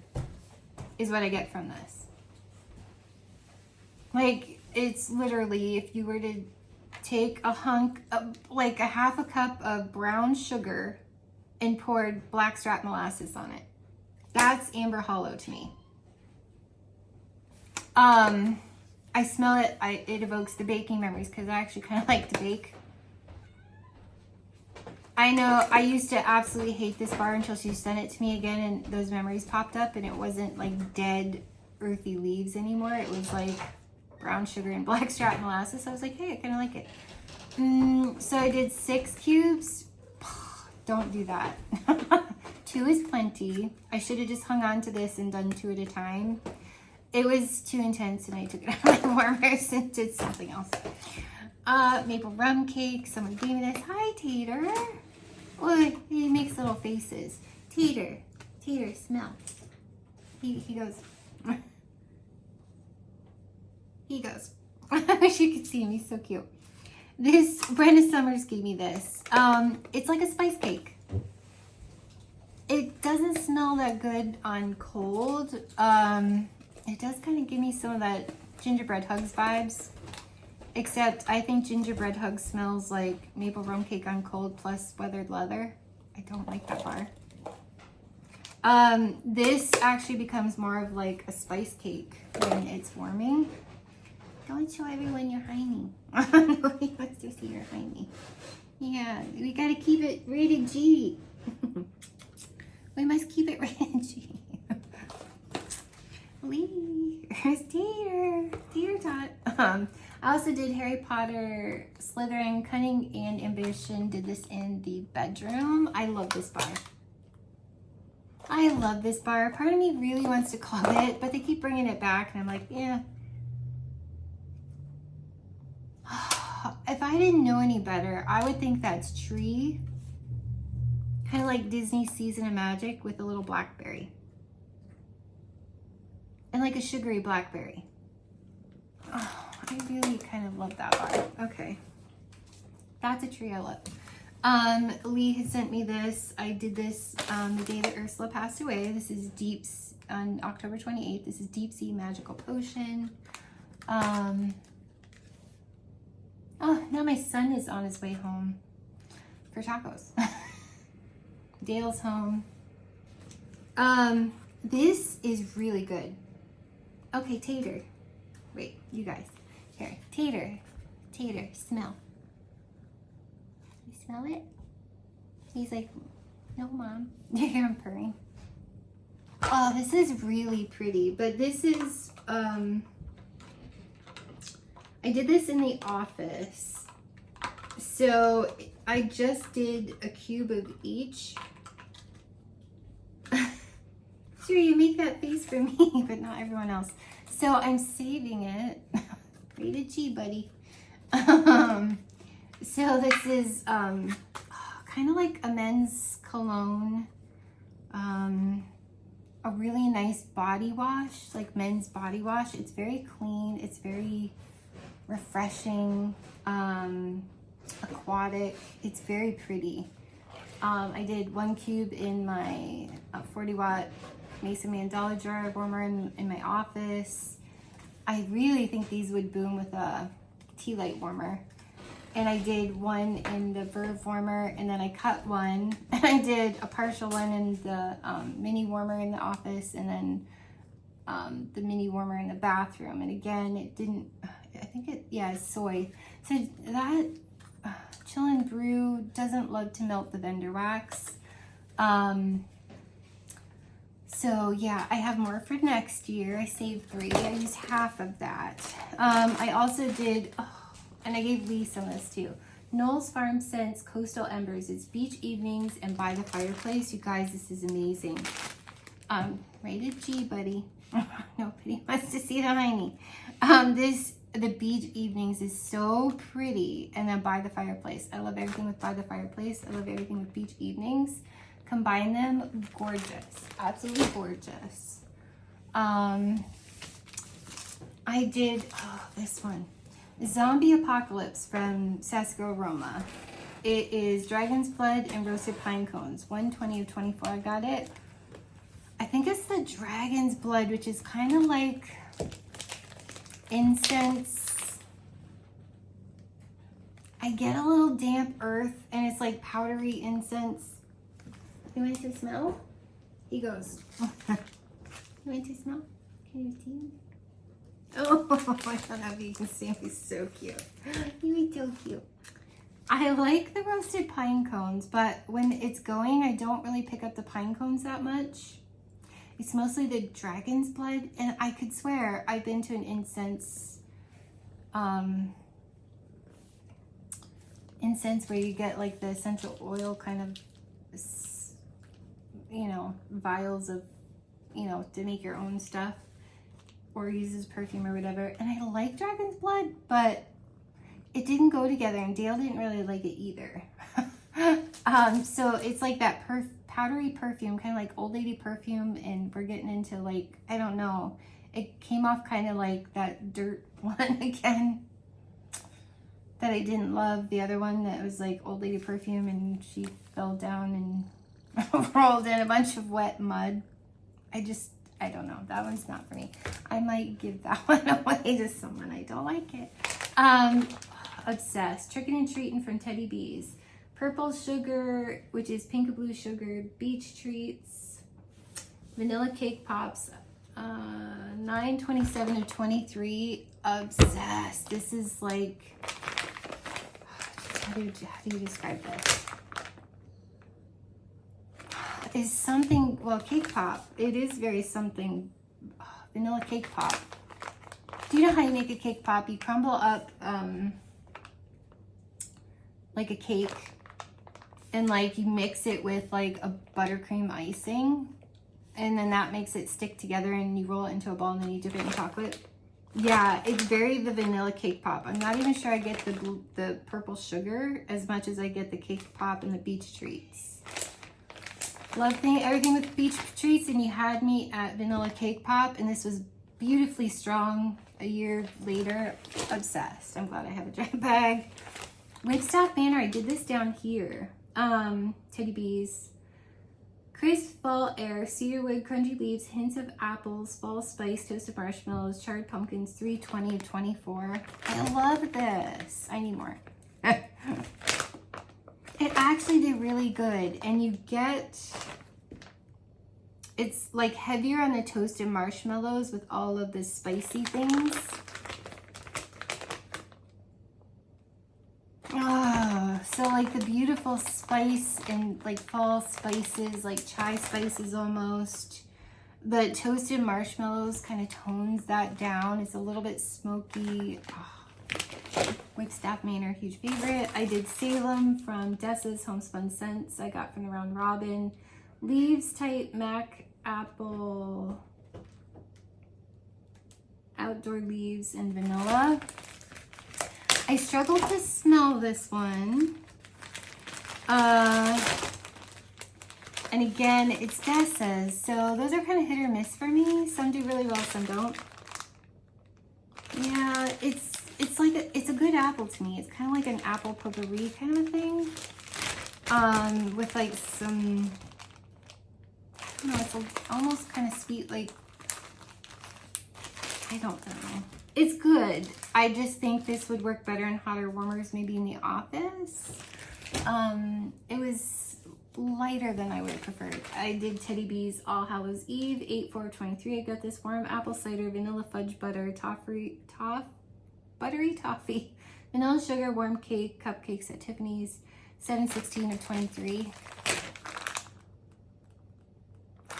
is what I get from this. Like, it's literally, if you were to take a hunk of, like a half a cup of brown sugar and poured blackstrap molasses on it. That's Amber Hollow to me. I smell it. It evokes the baking memories because I actually kind of like to bake. I know I used to absolutely hate this bar until she sent it to me again and those memories popped up and it wasn't like dead earthy leaves anymore. It was like brown sugar and blackstrap molasses. So I was like, hey, I kind of like it. So I did 6 cubes. Don't do that. 2 is plenty. I should have just hung on to this and done 2 at a time. It was too intense and I took it out of my warmers and did something else. Maple rum cake. Someone gave me this. Hi, Tater. Look, he makes little faces. Tater, Tater, smell. He goes. He goes. I wish you could see him. He's so cute. This, Brenda Summers gave me this. It's like a spice cake. It doesn't smell that good on cold. It does kind of give me some of that gingerbread hugs vibes. Except I think gingerbread hugs smells like maple rum cake on cold plus weathered leather. I don't like that bar. This actually becomes more of like a spice cake when it's warming. Don't show everyone your hiney. Nobody wants to see your hiney. Yeah, we gotta keep it rated G. We must keep it rated G. Lee, here's Tater. Tater Tot. I also did Harry Potter, Slytherin, Cunning and Ambition. Did this in the bedroom. I love this bar. I love this bar. Part of me really wants to call it, but they keep bringing it back and I'm like, yeah. If I didn't know any better, I would think that's tree. Kind of like Disney Season of Magic with a little blackberry. And like a sugary blackberry. Oh, I really kind of love that bar. Okay. That's a tree I love. Lee has sent me this. I did this the day that Ursula passed away. This is Deep's on October 28th. This is Deep Sea Magical Potion. Oh, now my son is on his way home for tacos. Dale's home. This is really good. Okay, Tater. Wait, you guys. Here, Tater. Tater, smell. You smell it? He's like, no, Mom. You hear him purring. Oh, this is really pretty, but this is, I did this in the office. So I just did a cube of each. Sure, you make that face for me, but not everyone else. So I'm saving it. Rated G, buddy. So this is kind of like a men's cologne. A really nice body wash, like men's body wash. It's very clean. It's very refreshing, aquatic. It's very pretty. I did 1 cube in my 40 watt Mason Mandela jar warmer in my office. I really think these would boom with a tea light warmer. And I did 1 in the Verve warmer, and then I cut 1. And I did a partial one in the mini warmer in the office, and then the mini warmer in the bathroom. And again, it didn't, I think it, yeah, it's soy. So that Chill and Brew doesn't love to melt the vendor wax. So yeah, I have more for next year. I saved 3. I used half of that. I also did, and I gave Lee some of this too. Knoll's Farm Scents Coastal Embers. It's beach evenings and by the fireplace. You guys, this is amazing. Rated G, buddy. Nobody wants to see the hiney. The beach evenings is so pretty. And then by the fireplace. I love everything with by the fireplace. I love everything with beach evenings. Combine them, gorgeous. Absolutely gorgeous. I did, this one. Zombie Apocalypse from Sassy Girl Roma. It is Dragon's Blood and Roasted Pine Cones. 120 of 24, I got it. I think it's the Dragon's Blood, which is kind of like incense. I get a little damp earth, and it's like powdery incense. You want to smell? He goes. You want to smell? Can you see? Oh, I don't know if you can see him. He's so cute. He's so cute. I like the roasted pine cones, but when it's going, I don't really pick up the pine cones that much. It's mostly the Dragon's Blood, and I could swear I've been to an incense where you get like the essential oil kind of you know, vials of, you know, to make your own stuff or uses perfume or whatever. And I like Dragon's Blood, but it didn't go together, and Dale didn't really like it either. So it's like that powdery perfume, kind of like old lady perfume, and we're getting into like, I don't know, it came off kind of like that dirt one again that I didn't love. The other one that was like old lady perfume, and she fell down and rolled in a bunch of wet mud. I don't know, that one's not for me. I might give that one away to someone. I don't like it. Obsessed. Trickin' and Treatin' from Teddy B's. Purple Sugar, which is pink and blue sugar. Beach Treats. Vanilla Cake Pops. 9/27 of 23. Obsessed. This is like, how do you describe this? Is something, well, cake pop. It is very something. Vanilla cake pop. Do you know how you make a cake pop? You crumble up like a cake, and like you mix it with like a buttercream icing, and then that makes it stick together, and you roll it into a ball, and then you dip it in chocolate. Yeah, it's very the vanilla cake pop. I'm not even sure I get the purple sugar as much as I get the cake pop and the beach treats. Love everything with beach treats, and you had me at vanilla cake pop, and this was beautifully strong a year later. Obsessed. I'm glad I have a dry bag. Wigstaff Manor, I did this down here. Teddy B's. Crisp fall air, cedarwood, crunchy leaves, hints of apples, fall spice, toasted marshmallows, charred pumpkins, 3/20 of 24. I love this. I need more. It actually did really good, and you get, it's like heavier on the toasted marshmallows with all of the spicy things. Oh, so like the beautiful spice and like fall spices, like chai spices almost. The toasted marshmallows kind of tones that down. It's a little bit smoky. Oh. Wigstaff Manor, huge favorite. I did Salem from Dessa's Homespun Scents. I got from the Round Robin. Leaves type Mac Apple. Outdoor Leaves and Vanilla. I struggled to smell this one. And again, it's Dessa's. So those are kind of hit or miss for me. Some do really well, some don't. Yeah, it's like it's a good apple to me. It's kind of like an apple potpourri kind of a thing, with like some, I don't know, it's almost kind of sweet, like, I don't know. It's good. I just think this would work better in hotter warmers, maybe in the office. It was lighter than I would have preferred. I did Teddy B's All Hallows Eve, 8/4/23. I got this warm apple cider, vanilla fudge butter, buttery toffee, vanilla sugar, warm cake, cupcakes at Tiffany's, 7/16 of 23.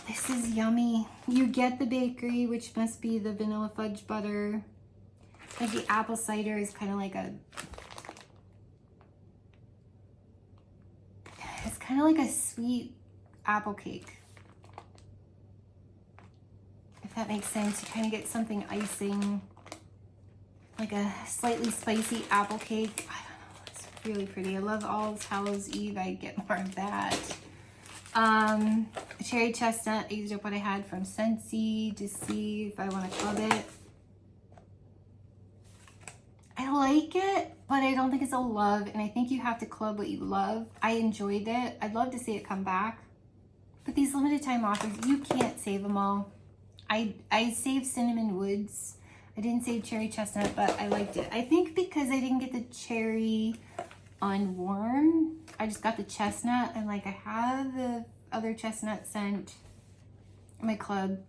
This is yummy. You get the bakery, which must be the vanilla fudge butter. Like the apple cider is kind of like a, it's kind of like a sweet apple cake. If that makes sense, you kind of get something icing, like a slightly spicy apple cake. I don't know, it's really pretty. I love All Hallows Eve. I get more of that. Cherry chestnut, I used up what I had from Scentsy to see if I want to club it. I like it, but I don't think it's a love, and I think you have to club what you love. I enjoyed it. I'd love to see it come back. But these limited time offers, you can't save them all. I saved Cinnamon Woods. I didn't save Cherry Chestnut, but I liked it. I think because I didn't get the cherry on warm, I just got the chestnut, and like I have the other chestnut scent in my club.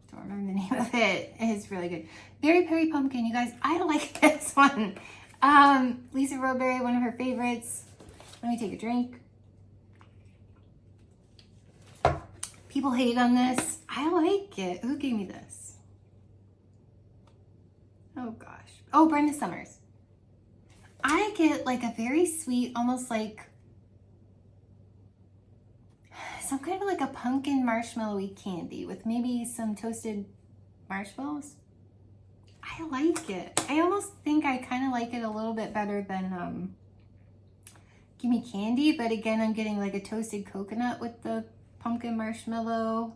Don't remember the name of it. It's really good. Berry Perry Pumpkin, you guys, I like this one. Lisa Roberry, one of her favorites. Let me take a drink. People hate on this. I like it. Who gave me this? Oh gosh. Oh, Brenda Summers. I get like a very sweet, almost like some kind of like a pumpkin marshmallowy candy with maybe some toasted marshmallows. I like it. I almost think I kind of like it a little bit better than Gimme Candy, but again, I'm getting like a toasted coconut with the pumpkin marshmallow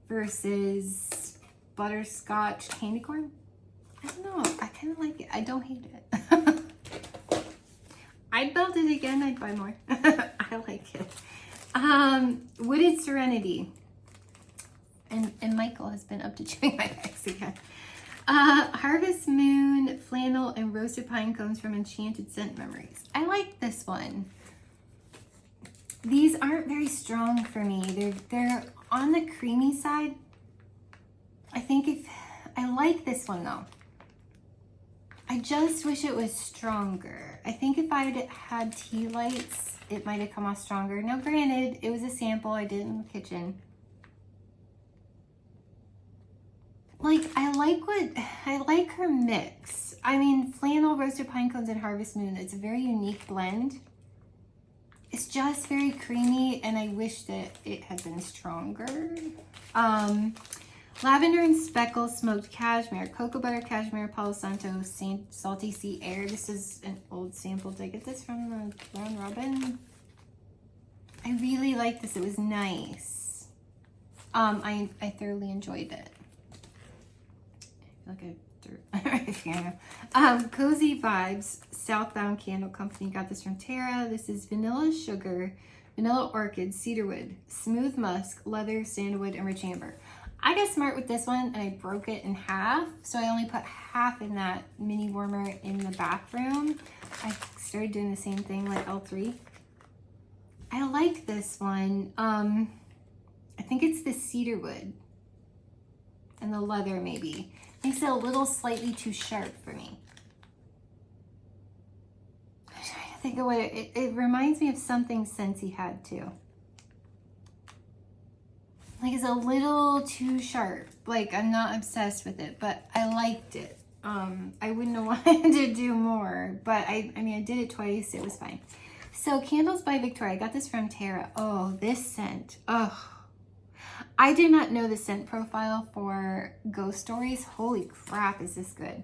versus butterscotch candy corn. I don't know. I kind of like it. I don't hate it. I'd build it again. I'd buy more. I like it. Wooded Serenity. And Michael has been up to chewing my bags again. Harvest Moon, Flannel, and Roasted Pine Cones from Enchanted Scent Memories. I like this one. These aren't very strong for me. They're on the creamy side. I like this one though. I just wish it was stronger. I think if I had tea lights, it might have come off stronger. Now granted, it was a sample I did in the kitchen. Like, I like her mix. I mean, Flannel, Roasted Pine Cones, and Harvest Moon, it's a very unique blend. It's just very creamy, and I wish that it had been stronger. Lavender and Speckle, Smoked Cashmere, Cocoa Butter Cashmere, Palo Santo, Salty Sea Air. This is an old sample. Did I get this from the Round Robin? I really like this. It was nice. I thoroughly enjoyed it. Look at Cozy Vibes, Southbound Candle Company. Got this from Tara. This is Vanilla Sugar, Vanilla Orchid, Cedarwood, Smooth Musk, Leather, Sandalwood, and Rich Amber. I got smart with this one and I broke it in half. So I only put half in that mini warmer in the bathroom. I started doing the same thing with L3. I like this one. I think it's the Cedarwood and the leather maybe. Makes it a little slightly too sharp for me. I'm trying to think of what it reminds me of something Scentsy had too. Like it's a little too sharp. Like I'm not obsessed with it, but I liked it. I wouldn't have wanted to do more, but I mean, I did it twice. It was fine. So Candles by Victoria. I got this from Tara. Oh, this scent. Oh. I did not know the scent profile for Ghost Stories. Holy crap, is this good.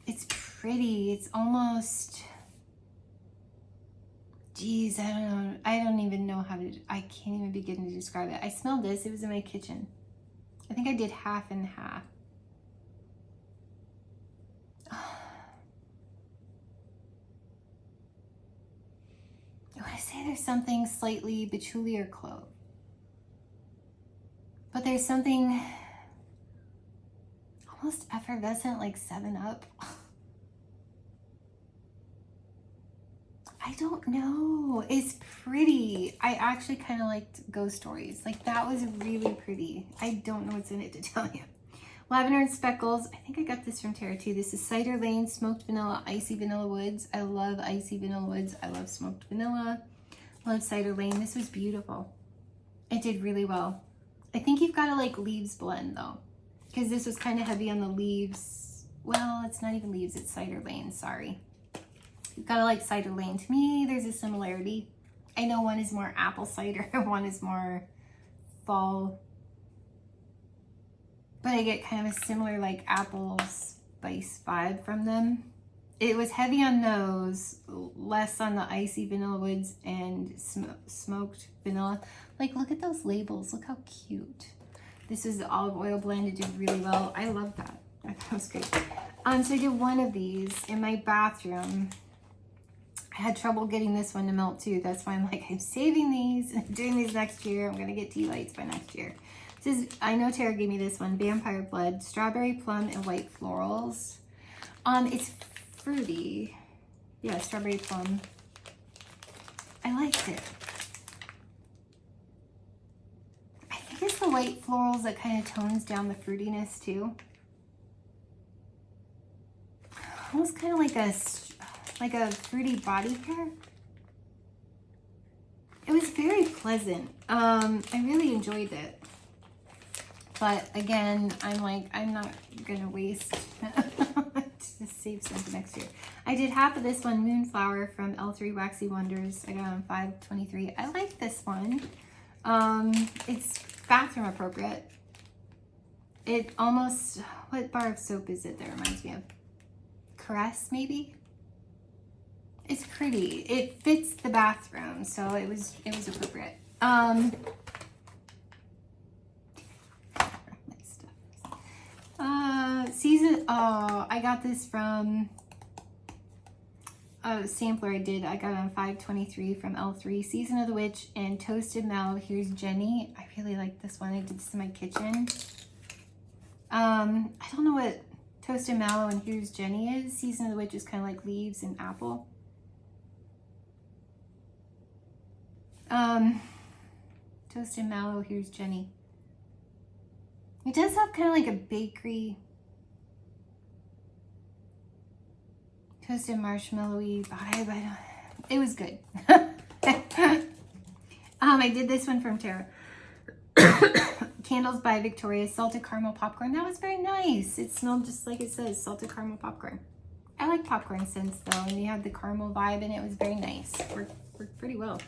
It's pretty. It's almost, geez, I don't know. I don't even know how to, I can't even begin to describe it. I smelled this. It was in my kitchen. I think I did half and half. I want to say there's something slightly patchouli or clove. But there's something almost effervescent, like 7-Up. I don't know. It's pretty. I actually kind of liked Ghost Stories. Like that was really pretty. I don't know what's in it to tell you. Lavender and Speckles. I think I got this from Tara too. This is Cider Lane, Smoked Vanilla, Icy Vanilla Woods. I love Icy Vanilla Woods. I love Smoked Vanilla. I love Cider Lane. This was beautiful. It did really well. I think you've got to like leaves blend though, because this was kind of heavy on the leaves. Well, it's not even leaves, it's Cider Lane, sorry. You've got to like Cider Lane. To me, there's a similarity. I know one is more apple cider and one is more fall, but I get kind of a similar like apple spice vibe from them. It was heavy on those, less on the Icy Vanilla Woods and Smoked Vanilla. Like, look at those labels. Look how cute. This is the olive oil blend. It did really well. I love that. I thought it was great. So I did one of these in my bathroom. I had trouble getting this one to melt too. That's why I'm like, I'm saving these and doing these next year. I'm going to get tea lights by next year. This is, I know Tara gave me this one. Vampire Blood, Strawberry Plum, and White Florals. It's fruity. Yeah, Strawberry Plum. I liked it. I think it's the White Florals that kind of tones down the fruitiness too. Almost kind of like a fruity body care. It was very pleasant. I really enjoyed it. But again, I'm like, I'm not gonna waste Just save some for next year. I did half of this one, Moonflower from L3 Waxy Wonders. I got it on 5/23. I like this one. It's bathroom appropriate. It almost, what bar of soap is it that reminds me of? Caress, maybe? It's pretty. It fits the bathroom, so it was appropriate. I got this from a sampler I did. I got it on 5/23 from L3. Season of the Witch and Toasted Mallow. Here's Jenny. I really like this one. I did this in my kitchen. I don't know what Toasted Mallow and Here's Jenny is. Season of the Witch is kind of like leaves and apple. Toasted Mallow, Here's Jenny. It does have kind of like a bakery, toasted marshmallowy vibe. It was good. I did this one from Tara. Candles by Victoria, salted caramel popcorn. That was very nice. It smelled just like it says, salted caramel popcorn. I like popcorn scents though, and they had the caramel vibe, and it was very nice. Worked pretty well.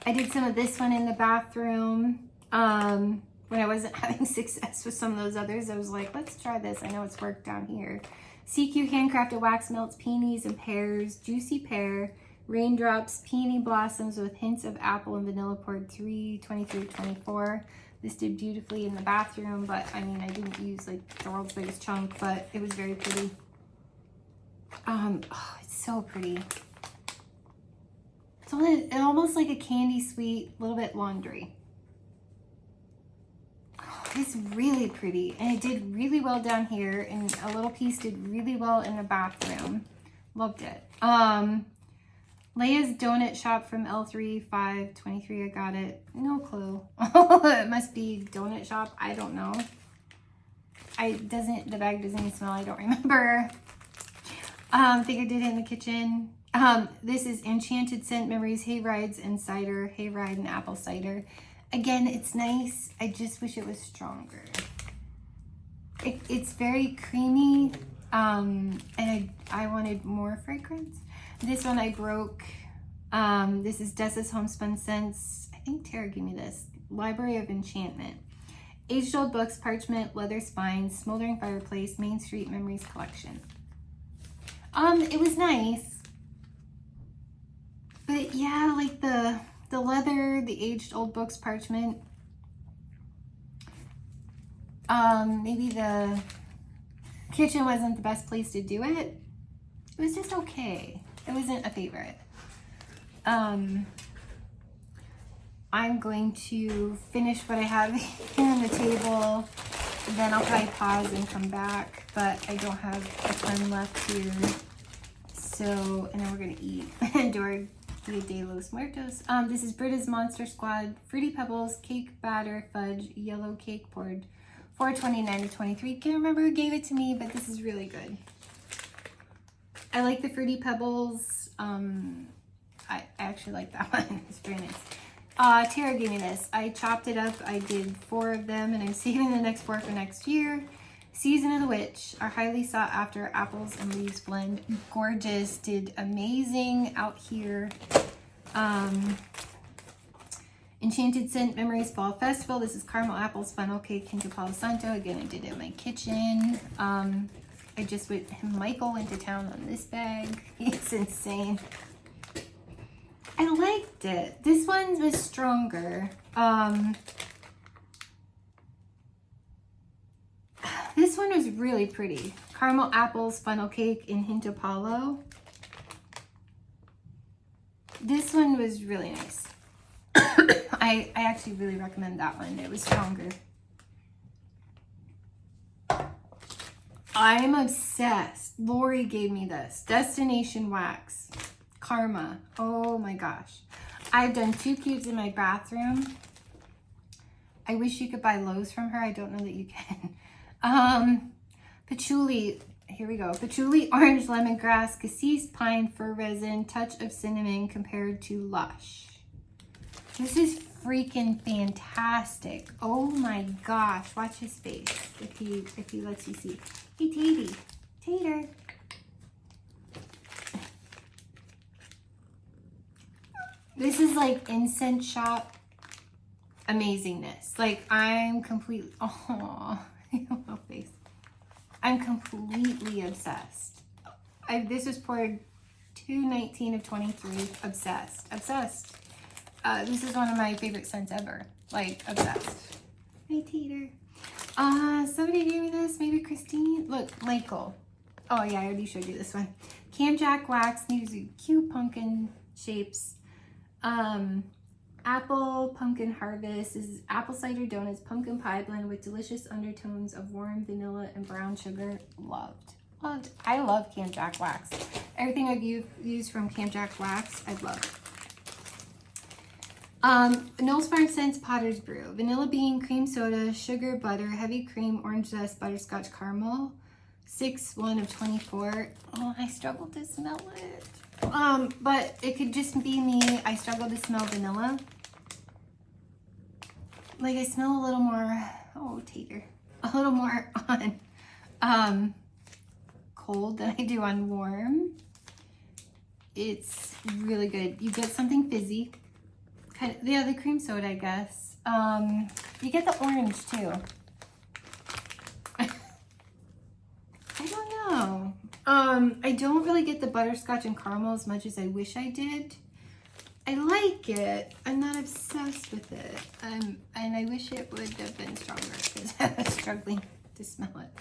I did some of this one in the bathroom. When I wasn't having success with some of those others, I was like, let's try this. I know it's worked down here. CQ Handcrafted Wax Melts, Peonies and Pears, Juicy Pear, Raindrops, Peony Blossoms with hints of apple and vanilla, poured 3/23/24. This did beautifully in the bathroom, but I mean, I didn't use like the world's biggest chunk, but it was very pretty. Oh, it's so pretty. It's almost like a candy sweet, little bit laundry. It's really pretty, and it did really well down here, and a little piece did really well in the bathroom. Loved it. Leia's Donut Shop from L3 5/23. I got it. No clue. It must be Donut Shop. I don't know. The bag doesn't even smell. I don't remember. I think I did it in the kitchen. This is Enchanted Scent Memories Hayrides and Cider, Hayride and Apple Cider. Again, it's nice. I just wish it was stronger. It's very creamy, and I wanted more fragrance. This one I broke. This is Dessa's Homespun Scents. I think Tara gave me this. Library of Enchantment. Aged Old Books, Parchment, Leather Spines, Smoldering Fireplace, Main Street Memories Collection. It was nice. But yeah, like the leather, the Aged Old Books, Parchment. Maybe the kitchen wasn't the best place to do it. It was just okay. It wasn't a favorite. I'm going to finish what I have here on the table. Then I'll probably pause and come back, but I don't have a ton left here. So, and then we're gonna eat and do our Dia de los Muertos. This is Britta's Monster Squad, Fruity Pebbles, Cake Batter, Fudge, Yellow Cake, poured 4/29/23. Can't remember who gave it to me, but this is really good. I like the Fruity Pebbles. I actually like that one. It's very nice. Tara gave me this. I chopped it up. I did 4 of them, and I'm saving the next 4 for next year. Season of the Witch, our highly sought after apples and leaves blend. Gorgeous. Did amazing out here. Enchanted Scent Memories Fall Festival. This is Caramel Apples, Funnel Cake, Hinto Palo Santo. Again, I did it in my kitchen. I just went, Michael went to town on this bag. It's insane. I liked it. This one was stronger. This one was really pretty. Caramel Apples, Funnel Cake, in Hinto Palo. This one was really nice. I actually really recommend that one. It was stronger. I'm obsessed. Lori gave me this. Destination Wax. Karma. Oh my gosh. I've done 2 cubes in my bathroom. I wish you could buy Lowe's from her. I don't know that you can. Patchouli. Here we go. Patchouli, orange, lemongrass, cassis, pine, fir resin, touch of cinnamon compared to Lush. This is freaking fantastic. Oh my gosh. Watch his face if he lets you see. Hey, Davey. Tater. This is like incense shop amazingness. Like I'm completely, oh, face. I'm completely obsessed. This was poured 2/19 of 23. Obsessed. Obsessed. This is one of my favorite scents ever. Like, obsessed. Hey, Teeter. Somebody gave me this. Maybe Christine. Look, Michael. Oh, yeah, I already showed you this one. Camjack wax. These are cute pumpkin shapes. Apple pumpkin harvest. This is apple cider donuts, pumpkin pie blend with delicious undertones of warm vanilla and brown sugar. Loved. Loved. I love Camjack wax. Everything I've used from Camjack wax, I've loved. Knowles Farm Scents Potter's Brew. Vanilla bean, cream soda, sugar, butter, heavy cream, orange zest, butterscotch caramel. 6/1 of 24. Oh, I struggle to smell it. But it could just be me. I struggle to smell vanilla. Like I smell a little more, oh, Tater. A little more on cold than I do on warm. It's really good. You get something fizzy. Kind of, yeah, the cream soda, I guess. You get the orange too. I don't know. I don't really get the butterscotch and caramel as much as I wish I did. I like it. I'm not obsessed with it. And I wish it would have been stronger because I was struggling to smell it.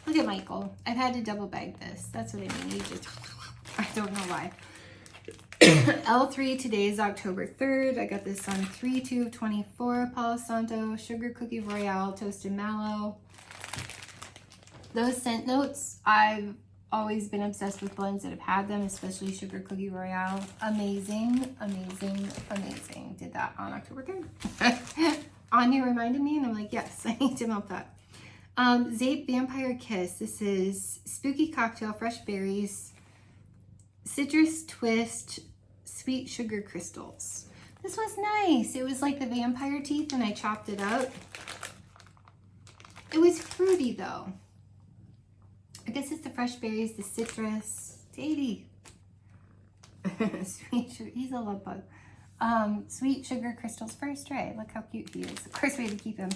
Look at Michael. I've had to double bag this. That's what I mean. I don't know why. L3, today is October 3rd. I got this on 3/2 of 24. Palo Santo, Sugar Cookie Royale, Toasted Mallow. Those scent notes, I've always been obsessed with blends that have had them, especially Sugar Cookie Royale. Amazing, amazing, amazing. Did that on October 3rd. Anya reminded me and I'm like, yes, I need to melt that. Zape Vampire Kiss. This is Spooky Cocktail, fresh berries, citrus twist, sweet sugar crystals. This was nice. It was like the vampire teeth and I chopped it up. It was fruity though. I guess it's the fresh berries, the citrus. Daddy. Sweet sugar. He's a love bug. Sweet sugar crystals for a stray. Look how cute he is. Of course we had to keep him.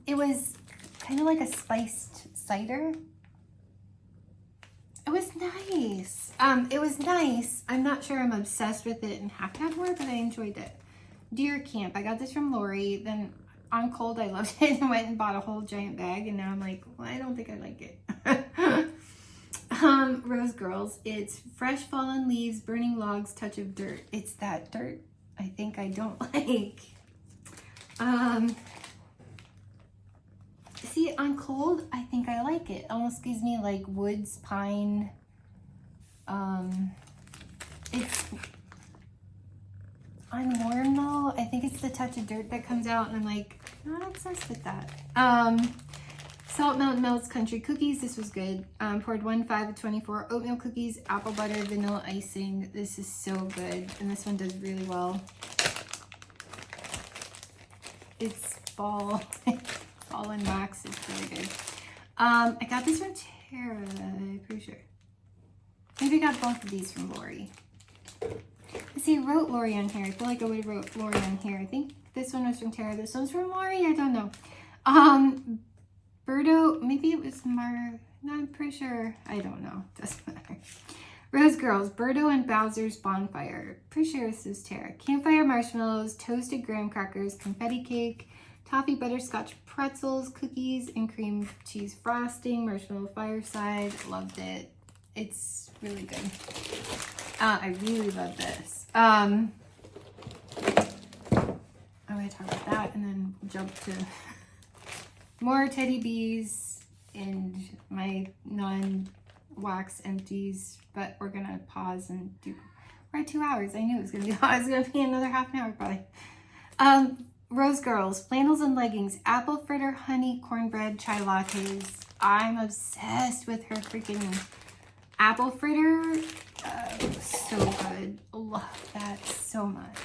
It was kind of like a spiced cider. It was nice. It was nice. I'm not sure I'm obsessed with it and have to have more, but I enjoyed it. Deer Camp. I got this from Lori. Then on cold, I loved it and went and bought a whole giant bag. And now I'm like, well, I don't think I like it. Rose Girls. It's fresh fallen leaves, burning logs, touch of dirt. It's that dirt I think I don't like. See, on cold, I think I like it. Almost gives me like woods, pine. It's on warm though. I think it's the touch of dirt that comes out and I'm like, not obsessed with that. Salt Mountain Melts Country Cookies. This was good. Poured 1/5 of 24. Oatmeal cookies, apple butter, vanilla icing. This is so good. And this one does really well. It's fall. Fall and wax. It's really good. I got this from Tara, I'm pretty sure. Maybe I got both of these from Lori. See, I wrote Lori on here. I feel like I would have wrote Lori on here. I think this one was from Tara. This one's from Lori. I don't know. Birdo, maybe it was no, I'm pretty sure. I don't know. Doesn't matter. Rose Girls, Birdo and Bowser's Bonfire. Pretty sure this is Tara. Campfire marshmallows, toasted graham crackers, confetti cake, toffee butterscotch pretzels, cookies, and cream cheese frosting, marshmallow fireside. Loved it. It's really good. I really love this. I'm going to talk about that and then jump to more teddy bees and my non-wax empties, but we're going to pause and do, we're at 2 hours. I knew it was going to be, it's going to be another half an hour probably. Rose Girls, flannels and leggings, apple fritter, honey, cornbread, chai lattes. I'm obsessed with her freaking apple fritter. So good. Love that so much.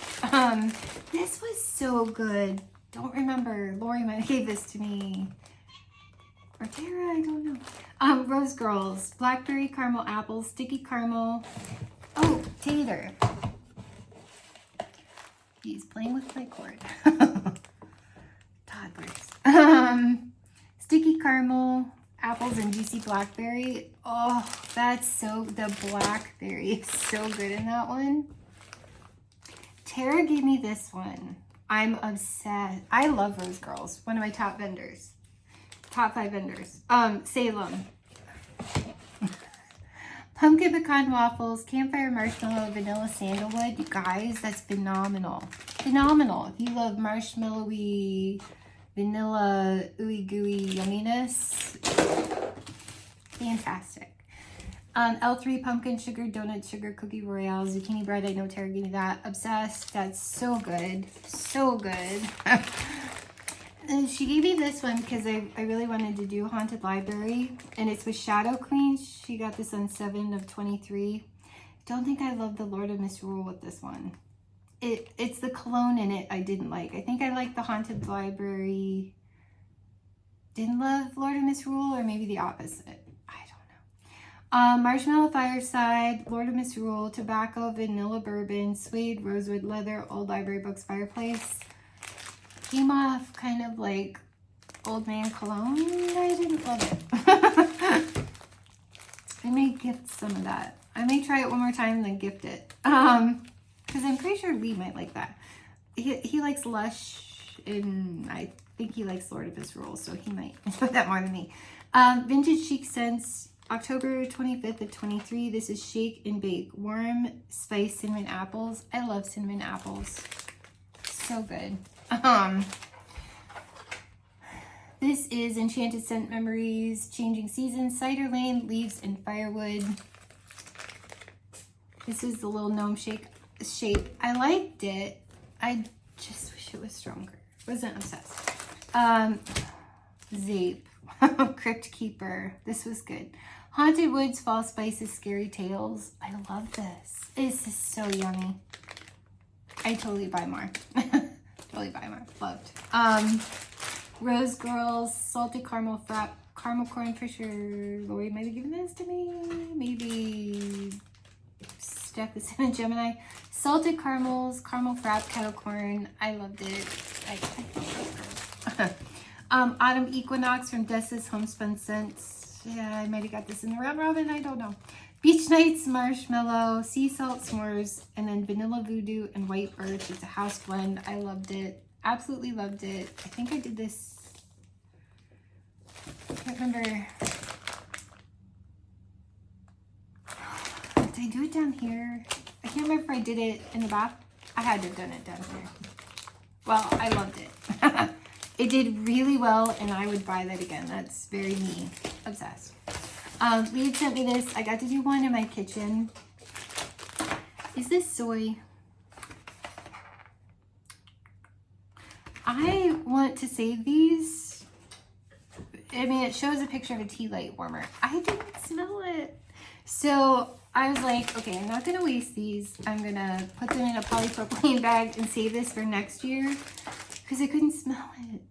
This was so good. Don't remember. Lori might have gave this to me. Or Tara, I don't know. Rose Girls, blackberry caramel apple, sticky caramel. Oh, Taylor. He's playing with my cord. Toddlers. Sticky caramel, apples, and juicy blackberry. Oh, that's so, the blackberry is so good in that one. Tara gave me this one. I'm obsessed. I love Rose Girls. One of my top vendors. Top 5 vendors. Salem. Pumpkin pecan waffles, campfire marshmallow, vanilla sandalwood. You guys, that's phenomenal. Phenomenal. If you love marshmallowy, vanilla, ooey gooey yumminess. Fantastic. L3 pumpkin sugar, donut sugar, cookie royale, zucchini bread. I know Tara gave me that. Obsessed. That's so good. So good. And she gave me this one because I really wanted to do Haunted Library, and it's with Shadow Queen. She got this on 7/23. Don't think I love the Lord of Misrule with this one. It's the cologne in it I didn't like. I think I liked the Haunted Library. Didn't love Lord of Misrule, or maybe the opposite. I don't know. Marshmallow Fireside, Lord of Misrule, tobacco, vanilla bourbon, suede, rosewood, leather, old library books, fireplace. Came off kind of like old man cologne. I didn't love it. I may gift some of that. I may try it one more time and then gift it. Because I'm pretty sure Lee might like that. He likes Lush, and I think he likes Lord of Misrule, so he might enjoy that more than me. Vintage Chic Scents, October 25th of 23. This is Shake and Bake. Warm Spice Cinnamon Apples. I love cinnamon apples. So good. This is Enchanted Scent Memories, Changing Seasons, Cider Lane, Leaves, and Firewood. This is the little gnome shape. I liked it. I just wish it was stronger. Wasn't obsessed. Zape, Crypt Keeper. This was good. Haunted Woods, Fall Spices, Scary Tales. I love this. This is so yummy. I totally buy more. Totally buy more. Loved. Rose Girls, Salted Caramel Frap, Caramel Corn. For sure Lori might have given this to me. Maybe Steph is in a Gemini. Salted Caramels, Caramel Frap, Kettle Corn. I loved it. Autumn Equinox from Dessa's Homespun Scents. Yeah, I might have got this in the round robin. I don't know. Beach Nights, Marshmallow, Sea Salt S'mores, and then Vanilla Voodoo and White Birch. It's a house blend. I loved it. Absolutely loved it. I think I did this. I can't remember. Did I do it down here? I can't remember if I did it in the back. I had to have done it down here. Well, I loved it. It did really well, and I would buy that again. That's very me. Obsessed. Lee had sent me this. I got to do one in my kitchen. Is this soy? I want to save these. I mean, it shows a picture of a tea light warmer. I didn't smell it. So I was like, okay, I'm not going to waste these. I'm going to put them in a polypropylene bag and save this for next year because I couldn't smell it.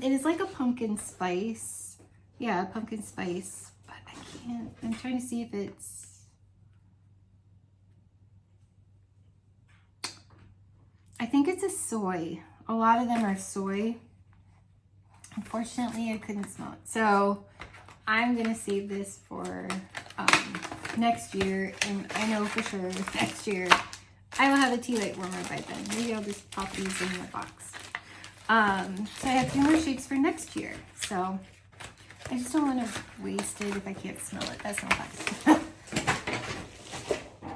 It is like a pumpkin spice. Yeah, pumpkin spice. But I can't. I'm trying to see if it's... I think it's a soy. A lot of them are soy. Unfortunately, I couldn't smell it. So I'm going to save this for next year. And I know for sure next year I will have a tea light warmer by then. Maybe I'll just pop these in the box. So I have 2 more shapes for next year. So I just don't want to waste it if I can't smell it. That's not fun.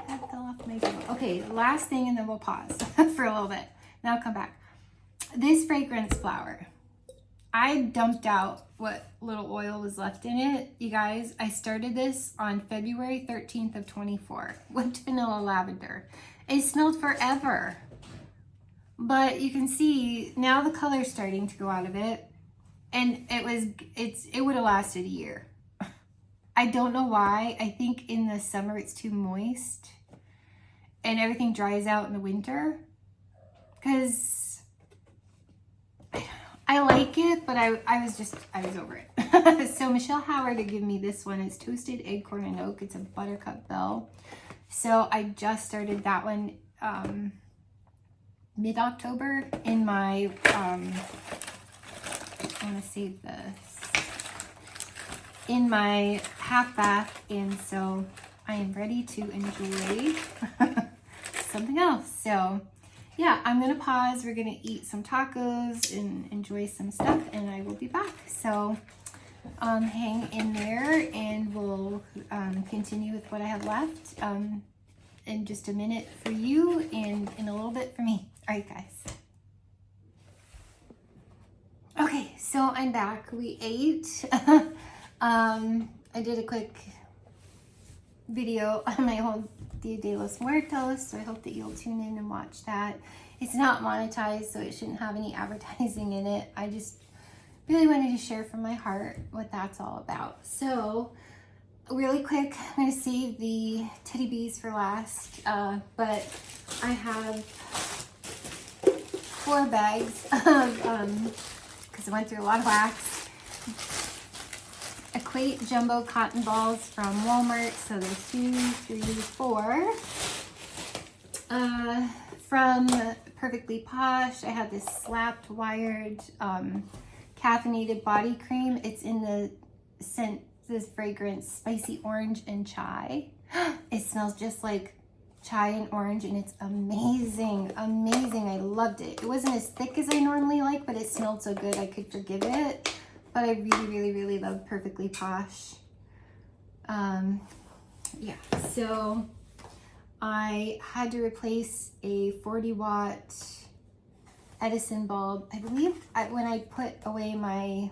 That fell off my table. Okay, last thing and then we'll pause for a little bit. Now I'll come back. This fragrance flower. I dumped out what little oil was left in it. You guys, I started this on February 13th of 24. Whipped vanilla lavender. It smelled forever. But you can see now the color's starting to go out of it. And it would have lasted a year. I don't know why. I think in the summer it's too moist. And everything dries out in the winter. Because I like it, but I was over it. So Michelle Howard had given me this one. It's toasted egg, corn, and oak. It's a buttercup bell. So I just started that one mid-October in my, I want to save this, in my half bath, and so I am ready to enjoy something else. So yeah, I'm gonna pause. We're gonna eat some tacos and enjoy some stuff, and I will be back. So hang in there, and we'll continue with what I have left in just a minute for you, and in a little bit for me. All right, guys. Okay, so I'm back. We ate. I did a quick video on my whole Dia de los Muertos, so I hope that you'll tune in and watch that. It's not monetized, so it shouldn't have any advertising in it. I just really wanted to share from my heart what that's all about. So really quick, I'm going to save the teddy bees for last, but I have 4 bags of, because I went through a lot of wax, Equate Jumbo Cotton Balls from Walmart. So there's 2, 3, 4. From Perfectly Posh, I have this slapped wired caffeinated body cream. It's in the scent, this fragrance, Spicy Orange and Chai. It smells just like chai and orange, and it's amazing, amazing. I loved it. It wasn't as thick as I normally like, but it smelled so good I could forgive it. But I really, really, really love Perfectly Posh. Yeah, so I had to replace a 40-watt Edison bulb. I believe when I put away my,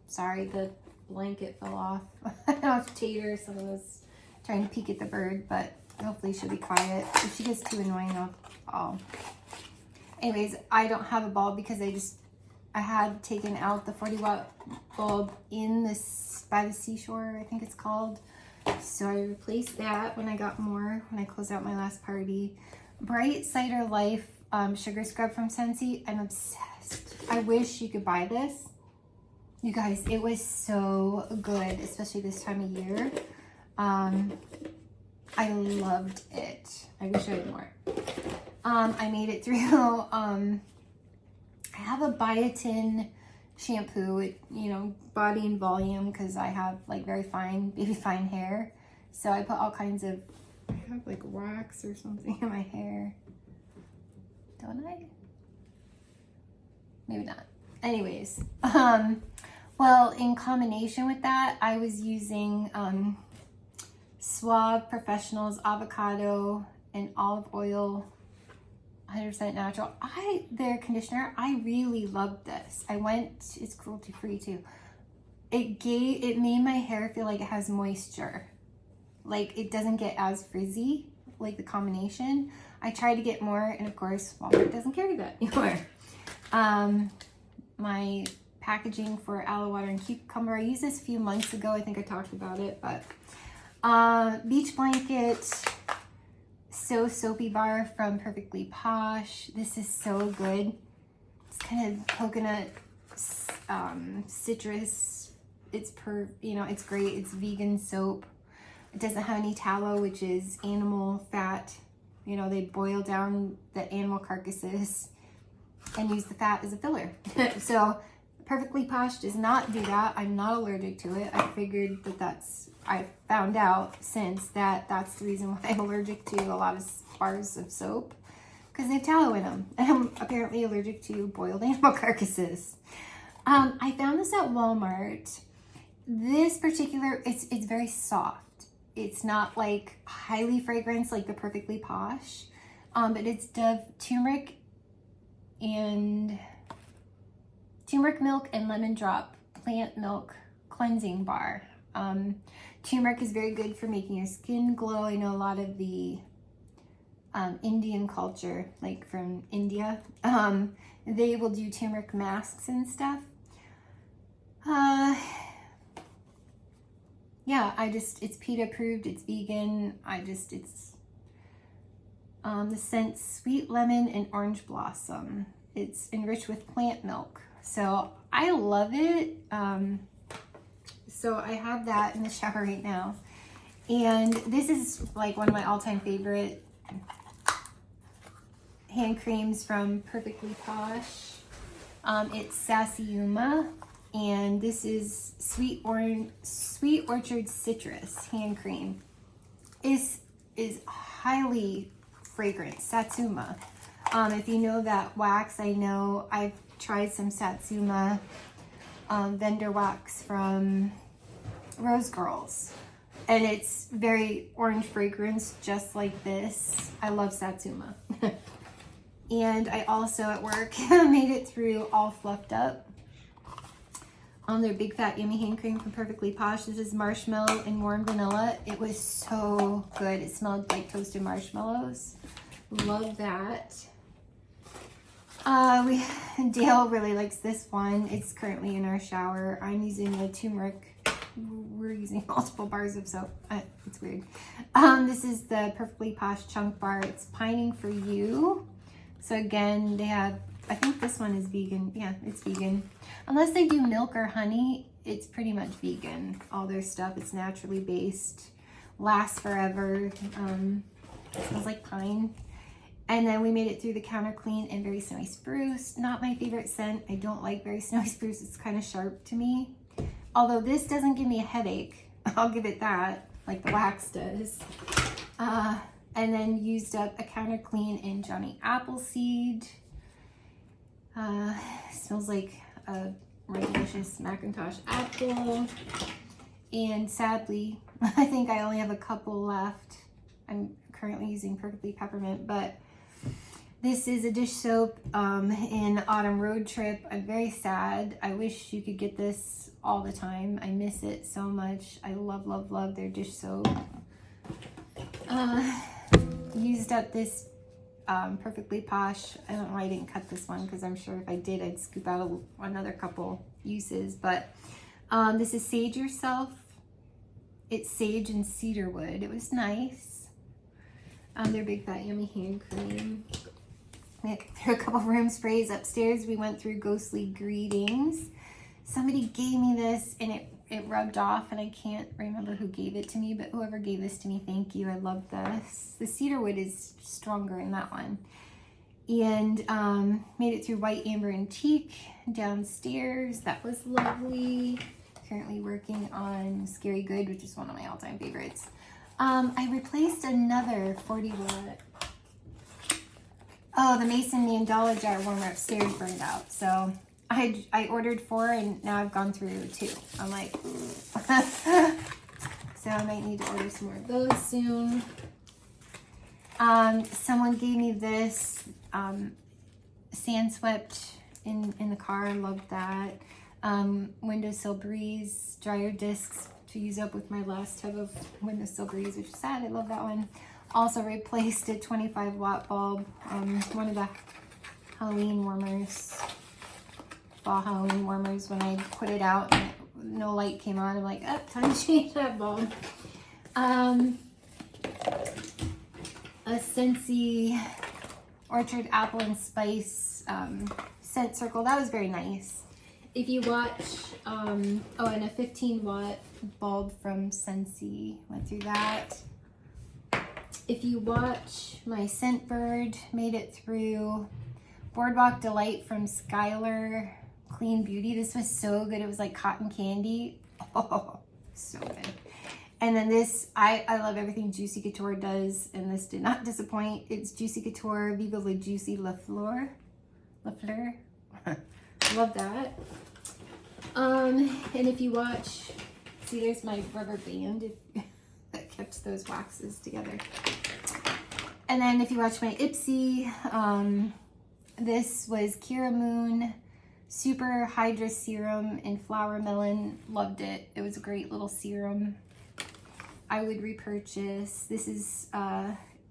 sorry, the blanket fell off. I have Tater, so I was trying to peek at the bird, but hopefully she'll be quiet. If she gets too annoying, I'll... Anyways, I don't have a bulb because I had taken out the 40-watt bulb in this, by the seashore, I think it's called. So I replaced that when I got more, when I closed out my last party. Bright Cider Life sugar scrub from Scentsy. I'm obsessed. I wish you could buy this. You guys, it was so good, especially this time of year. I loved it. I wish I had more. I made it through, I have a biotin shampoo with, you know, body and volume, because I have like very fine, baby fine hair. So I put all kinds of, I have like wax or something in my hair. Don't I? Maybe not. Anyways, well, in combination with that, I was using Suave Professionals avocado and olive oil, 100% natural. Their conditioner, I really loved this. It's cruelty free too. It made my hair feel like it has moisture. Like it doesn't get as frizzy like the combination. I tried to get more, and of course Walmart doesn't carry that anymore. My packaging for aloe water and cucumber, I used this a few months ago. I think I talked about it, but beach blanket, So Soapy Bar from Perfectly Posh. This is so good. It's kind of coconut, citrus. It's it's great. It's vegan soap. It doesn't have any tallow, which is animal fat. You know, they boil down the animal carcasses and use the fat as a filler. So Perfectly Posh does not do that. I'm not allergic to it. I figured I found out since that's the reason why I'm allergic to a lot of bars of soap, because they have tallow in them. And I'm apparently allergic to boiled animal carcasses. I found this at Walmart. This particular, it's very soft. It's not like highly fragranced like the Perfectly Posh, but it's Dove turmeric milk and lemon drop plant milk cleansing bar. Turmeric is very good for making your skin glow. I know a lot of the Indian culture, like from India, they will do turmeric masks and stuff. Yeah, it's PETA approved, it's vegan. It's the scent Sweet Lemon and Orange Blossom. It's enriched with plant milk. So I love it. So I have that in the shower right now. And this is like one of my all-time favorite hand creams from Perfectly Posh. It's Sassy-Uma, and this is Sweet Orchard Citrus hand cream. Is highly fragrant, Satsuma. If you know that wax, I know I've tried some Satsuma vendor wax from Rose Girls, and it's very orange fragrance, just like this. I love Satsuma. And I also at work made it through All Fluffed Up on their Big Fat Yummy Hand Cream from Perfectly Posh. This is marshmallow and warm vanilla. It was so good. It smelled like toasted marshmallows. Love that. Dale really likes this one. It's currently in our shower. I'm using the turmeric. We're using multiple bars of soap. It's weird. This is the Perfectly Posh chunk bar. It's Pining for You. So again, they have, I think this one is vegan. Yeah, it's vegan. Unless they do milk or honey, it's pretty much vegan. All their stuff, it's naturally based. Lasts forever. Smells like pine. And then we made it through the Counter Clean and Very Snowy Spruce. Not my favorite scent. I don't like Very Snowy Spruce. It's kind of sharp to me. Although this doesn't give me a headache. I'll give it that, like the wax does. And then used up a Counter Clean in Johnny Appleseed. Smells like a delicious Macintosh apple. And sadly, I think I only have a couple left. I'm currently using Perfectly Peppermint, but this is a dish soap in Autumn Road Trip. I'm very sad. I wish you could get this all the time. I miss it so much. I love, love, love their dish soap. Used up this Perfectly Posh. I don't know why I didn't cut this one, because I'm sure if I did, I'd scoop out another couple uses. But this is Sage Yourself. It's sage and cedarwood. It was nice. Their Big Fat Yummy Hand Cream. We threw a couple room sprays upstairs. We went through Ghostly Greetings. Somebody gave me this and it rubbed off, and I can't remember who gave it to me, but whoever gave this to me, thank you. I love this. The cedarwood is stronger in that one. And made it through White Amber Antique downstairs. That was lovely. Currently working on Scary Good, which is one of my all-time favorites. I replaced another 40 watt. Oh, the Mason Mandala jar warmer upstairs burned out. So I ordered 4 and now I've gone through 2. I'm like, ooh. So I might need to order some more of those soon. Someone gave me this sand swept in the car. I love that. Windowsill Breeze dryer discs to use up with my last tub of Windowsill Breeze, which is sad. I love that one. Also replaced a 25 watt bulb, one of the Halloween warmers, fall Halloween warmers. When I put it out and no light came on, I'm like, oh, time to change that bulb. A Scentsy Orchard Apple and Spice scent circle. That was very nice. If you watch, and a 15 watt bulb from Scentsy, went through that. If you watch my Scent Bird, made it through Boardwalk Delight from Skylar Clean Beauty. This was so good. It was like cotton candy. Oh, so good. And then this, I love everything Juicy Couture does, and this did not disappoint. It's Juicy Couture Viva La Juicy La Fleur. Love that. And if you watch, see, there's my rubber band that kept those waxes together. And then if you watch my Ipsy, this was Kira Moon Super Hydra Serum in Flower Melon. Loved it. It was a great little serum. I would repurchase. This is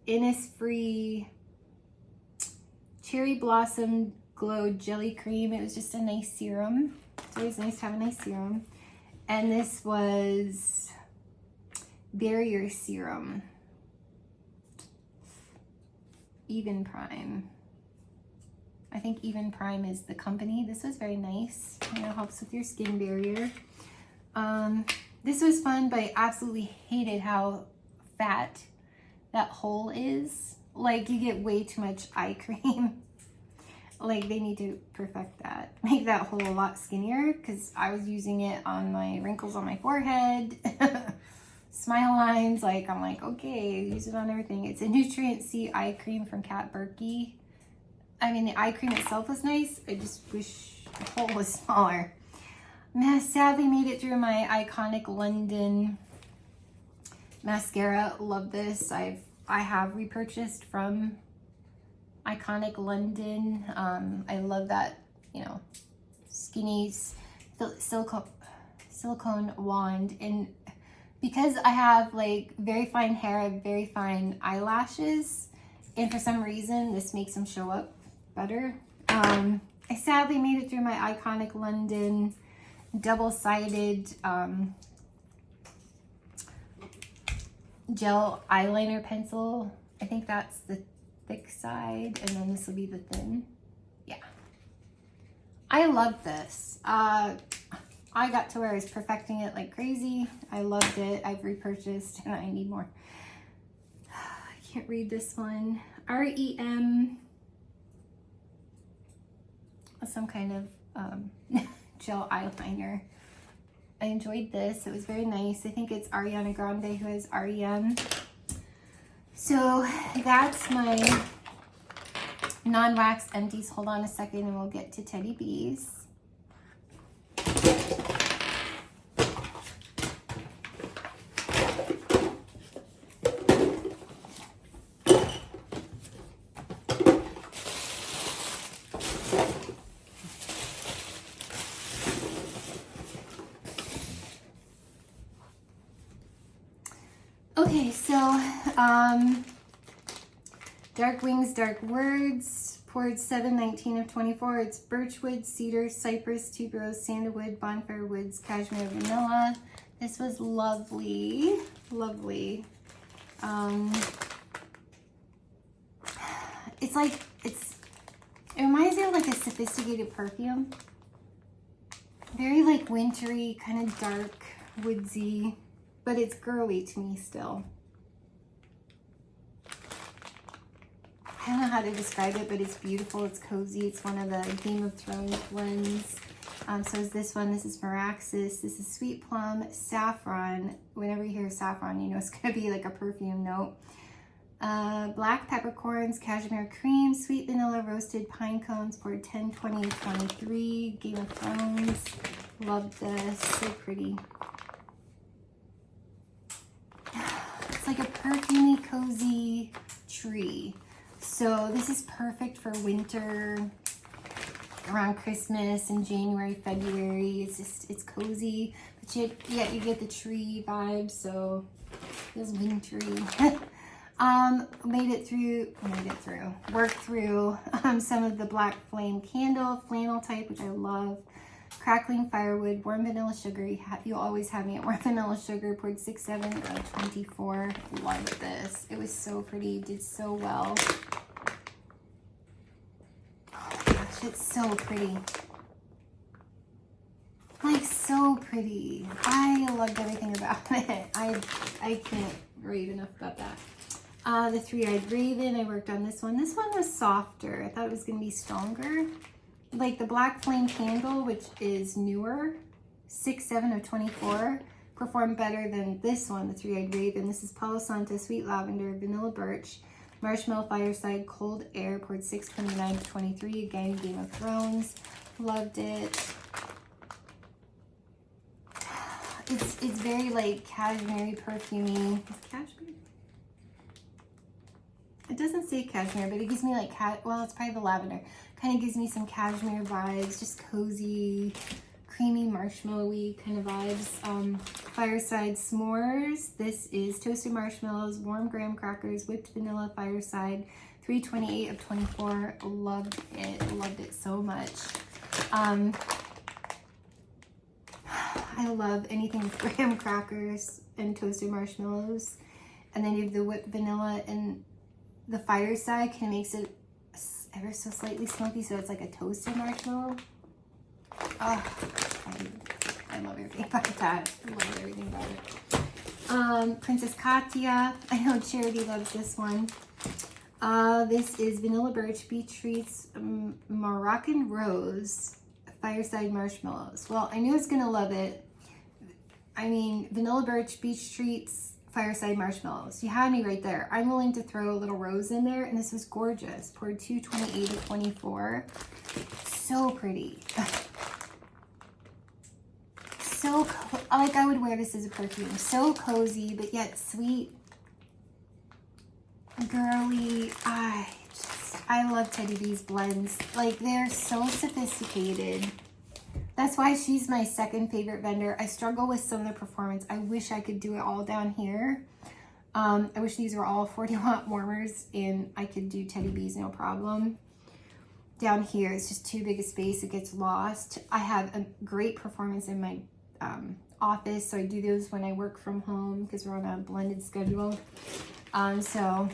Innisfree Cherry Blossom Glow Jelly Cream. It was just a nice serum. It's always nice to have a nice serum. And this was Barrier Serum. Even Prime. I think Even Prime is the company. This was very nice. You know, helps with your skin barrier. This was fun, but I absolutely hated how fat that hole is. Like, you get way too much eye cream. Like, they need to perfect that. Make that hole a lot skinnier, because I was using it on my wrinkles on my forehead. Smile lines. Like, I'm like, okay, use it on everything. It's a Nutrient C eye cream from Kat Berkey. I mean, the eye cream itself was nice. I just wish the hole was smaller. Sadly made it through my Iconic London mascara. Love this. I have repurchased from Iconic London. I love that, you know, skinny silicone wand. And because I have like very fine hair, I have very fine eyelashes, and for some reason this makes them show up better. I sadly made it through my Iconic London double-sided gel eyeliner pencil. I think that's the thick side, and then this will be the thin. Yeah, I love this. I got to where I was perfecting it like crazy. I loved it. I've repurchased and I need more. I can't read this one. REM, some kind of gel eyeliner. I enjoyed this. It was very nice. I think it's Ariana Grande who has REM. So that's my non-wax empties. Hold on a second and we'll get to Teddy B's. Okay, so Dark Wings, Dark Words, poured 7/19 of 24. It's birchwood, cedar, cypress, tuberose, sandalwood, bonfire woods, cashmere, vanilla. This was lovely, lovely. It's like, it reminds me of like a sophisticated perfume. Very like wintry, kind of dark, woodsy, but it's girly to me still. I don't know how to describe it, but it's beautiful. It's cozy. It's one of the Game of Thrones blends. So is this one. This is Meraxis. This is Sweet Plum, Saffron. Whenever you hear saffron, you know it's going to be like a perfume note. Black peppercorns, cashmere cream, sweet vanilla, roasted pine cones, poured 10, 20, 23. Game of Thrones. Love this. So pretty. It's like a perfumey, cozy tree. So this is perfect for winter, around Christmas and January, February. It's cozy, but yet you get the tree vibe, so it feels wintry. Worked through some of the Black Flame Candle, flannel type, which I love. Crackling Firewood, Warm Vanilla Sugar. You always have me at Warm Vanilla Sugar. Poured 6, 7 of 24. Loved this. It was so pretty. Did so well. Oh my gosh, it's so pretty. Like, so pretty. I loved everything about it. I can't rave enough about that. The Three-Eyed Raven. I worked on this one. This one was softer. I thought it was going to be stronger. Like the Black Flame Candle, which is newer, 6, 7 of 24, performed better than this one, the Three-Eyed Raven. This is Palo Santo, Sweet Lavender, Vanilla Birch, Marshmallow Fireside, Cold Air, poured 6, 29 of 23. Again, Game of Thrones. Loved it. It's very like cashmere perfumey. Is it cashmere? It doesn't say cashmere, but it gives me like, well, it's probably the lavender. Kind of gives me some cashmere vibes, just cozy, creamy, marshmallowy kind of vibes. Fireside S'mores. This is toasted marshmallows, warm graham crackers, whipped vanilla, Fireside, 328 of 24. Loved it so much. I love anything with graham crackers and toasted marshmallows. And then you have the whipped vanilla, and the Fireside kind of makes it ever so slightly smoky, so it's like a toasted marshmallow. Oh, I love everything about that. I love everything about it. Princess Katya. I know Charity loves this one. This is Vanilla Birch Beach Treats Moroccan Rose Fireside Marshmallows. Well, I knew I was going to love it. I mean, Vanilla Birch Beach Treats Fireside Marshmallows. You had me right there. I'm willing to throw a little rose in there, and this was gorgeous. Poured 228 to 24. So pretty. So, like, I would wear this as a perfume. So cozy, but yet sweet. Girly. I love Teddy B's blends. Like, they're so sophisticated. That's why she's my second favorite vendor. I struggle with some of the performance. I wish I could do it all down here. I wish these were all 40-watt warmers and I could do Teddy B's no problem. Down here, it's just too big a space. It gets lost. I have a great performance in my office, so I do those when I work from home because we're on a blended schedule. So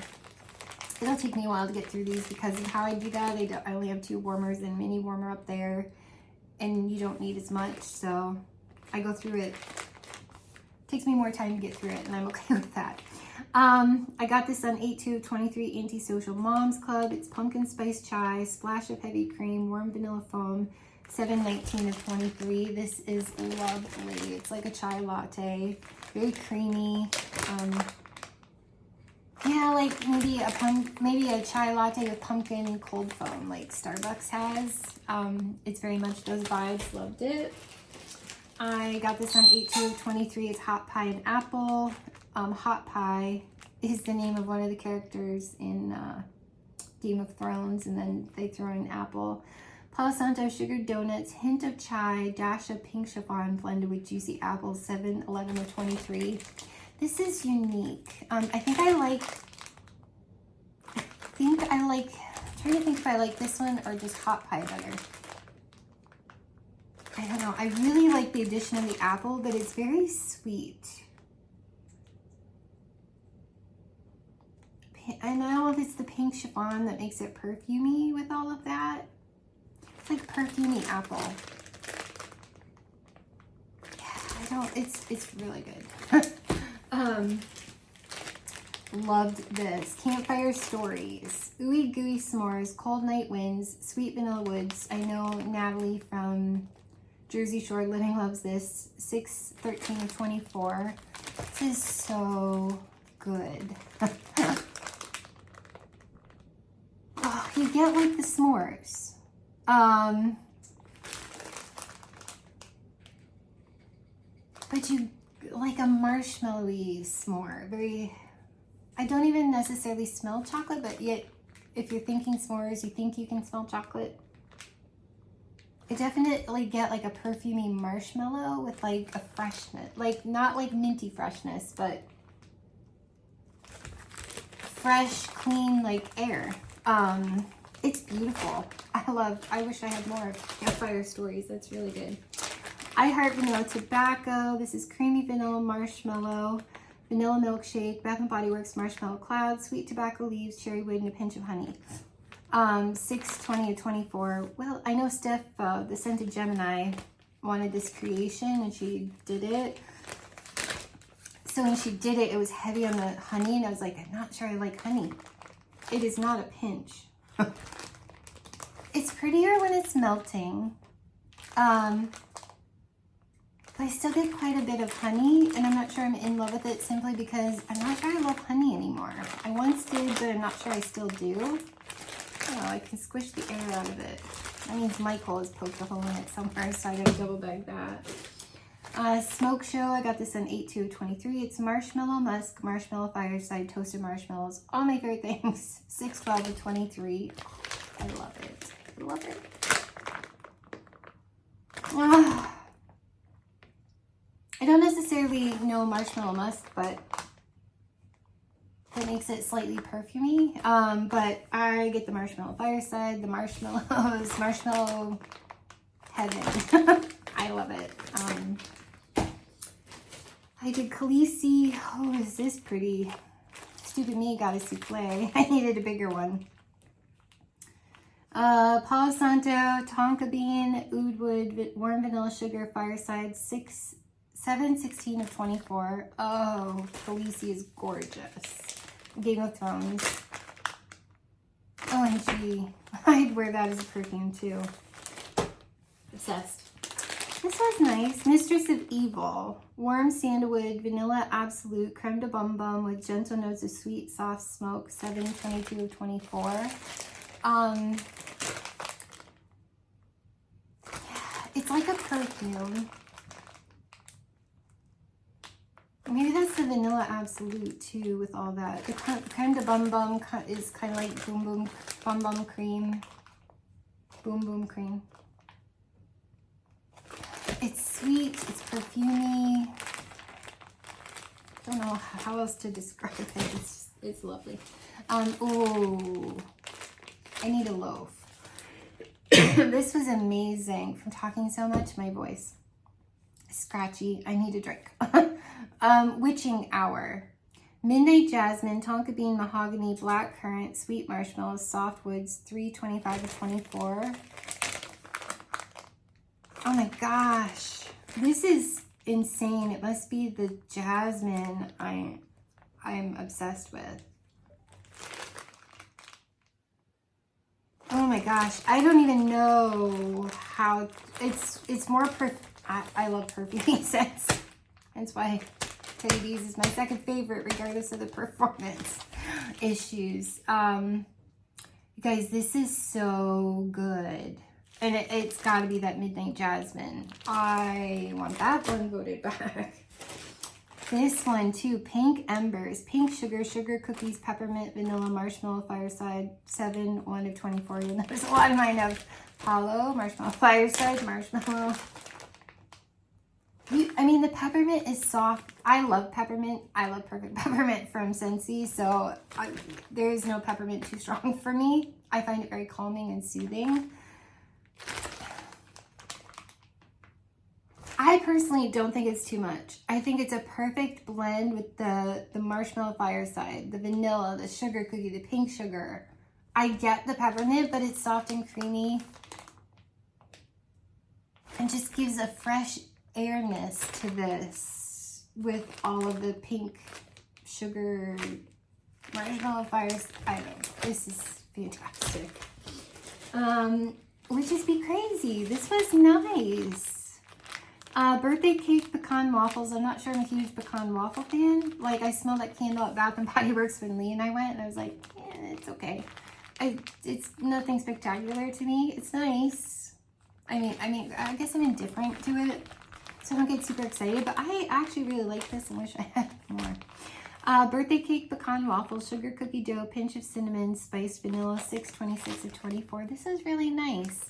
it'll take me a while to get through these because of how I do that. I only have 2 warmers and a mini warmer up there, and you don't need as much, so I go through it. Takes me more time to get through it, and I'm okay with that. I got this on 8/2/23 Antisocial Moms Club. It's pumpkin spice chai, splash of heavy cream, warm vanilla foam, 7/19 of 23. This is lovely. It's like a chai latte, very creamy. Yeah, like maybe a chai latte with pumpkin cold foam, like Starbucks has. It's very much those vibes. Loved it. I got this on 8/2/23. It's hot pie and apple. Hot pie is the name of one of the characters in Game of Thrones, and then they throw in apple. Palo Santo sugared donuts, hint of chai, dash of pink chiffon blended with juicy apples, 7/11 of 23. This is unique. I'm trying to think if I like this one or just hot pie better. I don't know. I really like the addition of the apple, but it's very sweet. And I don't know if it's the pink chiffon that makes it perfumey with all of that. It's like perfumey apple. Yeah, it's really good. Loved this. Campfire Stories. Ooey gooey s'mores, cold night winds, sweet vanilla woods. I know Natalie from Jersey Shore Living loves this. 6/13 of 24. This is so good. Oh, you get like the s'mores. But you like a marshmallowy s'more. I don't even necessarily smell chocolate, but yet if you're thinking s'mores, you think you can smell chocolate. I definitely get like a perfumey marshmallow with like a freshness, like not like minty freshness, but fresh, clean, like air. It's beautiful. I wish I had more Campfire Stories. That's really good. I Heart Vanilla Tobacco. This is creamy vanilla marshmallow, vanilla milkshake, Bath and Body Works marshmallow cloud, sweet tobacco leaves, cherry wood, and a pinch of honey. 6/20 of 24. Well, I know Steph, the Scented Gemini, wanted this creation and she did it. So when she did it, it was heavy on the honey, and I was like, I'm not sure I like honey. It is not a pinch. It's prettier when it's melting. But I still get quite a bit of honey, and I'm not sure I'm in love with it simply because I'm not sure I love honey anymore. I once did, but I'm not sure I still do. Oh, I can squish the air out of it. That means Michael has poked a hole in it somewhere, so I gotta double bag that. Smoke Show, I got this on 8/2/23. It's marshmallow musk, marshmallow fireside, toasted marshmallows. All my favorite things. 6/12 of 23. I love it. I love it. I don't necessarily know marshmallow musk, but that makes it slightly perfumey. But I get the marshmallow fireside, the marshmallows, marshmallow heaven. I love it. I did Khaleesi. Oh, is this pretty? Stupid me got a souffle. I needed a bigger one. Palo Santo, tonka bean, oud wood, warm vanilla sugar, fireside, 7/16 of 24. Oh, Khaleesi is gorgeous. Game of Thrones. OMG. I'd wear that as a perfume too. Obsessed. This was nice. Mistress of Evil. Warm sandalwood, vanilla absolute, creme de bum bum with gentle notes of sweet, soft smoke. 7/22 of 24. It's like a perfume. Maybe that's the vanilla absolute too with all that. The creme de bum bum is kind of like boom boom bum bum cream. Boom boom cream. It's sweet, it's perfumey. I don't know how else to describe it. It's lovely. Oh, I need a loaf. This was amazing. From talking so much, my voice is scratchy. I need a drink. Witching Hour. Midnight Jasmine, tonka bean, mahogany, black currant, sweet marshmallows, soft woods, 3/25 to 24. Oh my gosh. This is insane. It must be the jasmine I'm obsessed with. Oh my gosh, I don't even know how, it's more, I love perfumey scents. That's why Teddy Bees is my second favorite, regardless of the performance issues. You guys, this is so good. And it's gotta be that Midnight Jasmine. I want that one voted back. This one too, Pink Embers, pink sugar, sugar cookies, peppermint, vanilla, marshmallow, fireside, 7/1 of 24. You'll notice a lot of mine have Palo, marshmallow, fireside, marshmallow. I mean, the peppermint is soft. I love peppermint. I love perfect peppermint from Scentsy. So there is no peppermint too strong for me. I find it very calming and soothing. I personally don't think it's too much. I think it's a perfect blend with the marshmallow fireside, the vanilla, the sugar cookie, the pink sugar. I get the peppermint, but it's soft and creamy. And just gives a fresh airness to this with all of the pink sugar, marshmallow fires. I don't know. This is fantastic. Would just be crazy. This was nice. Birthday cake pecan waffles. I'm not sure I'm a huge pecan waffle fan. Like, I smelled that candle at Bath & Body Works when Lee and I went, and I was like, yeah, it's okay. It's nothing spectacular to me. It's nice. I mean, I guess I'm indifferent to it, so I don't get super excited, but I actually really like this and wish I had more. Birthday cake pecan waffles, sugar cookie dough, pinch of cinnamon, spiced vanilla, 6/26 of 24. This is really nice.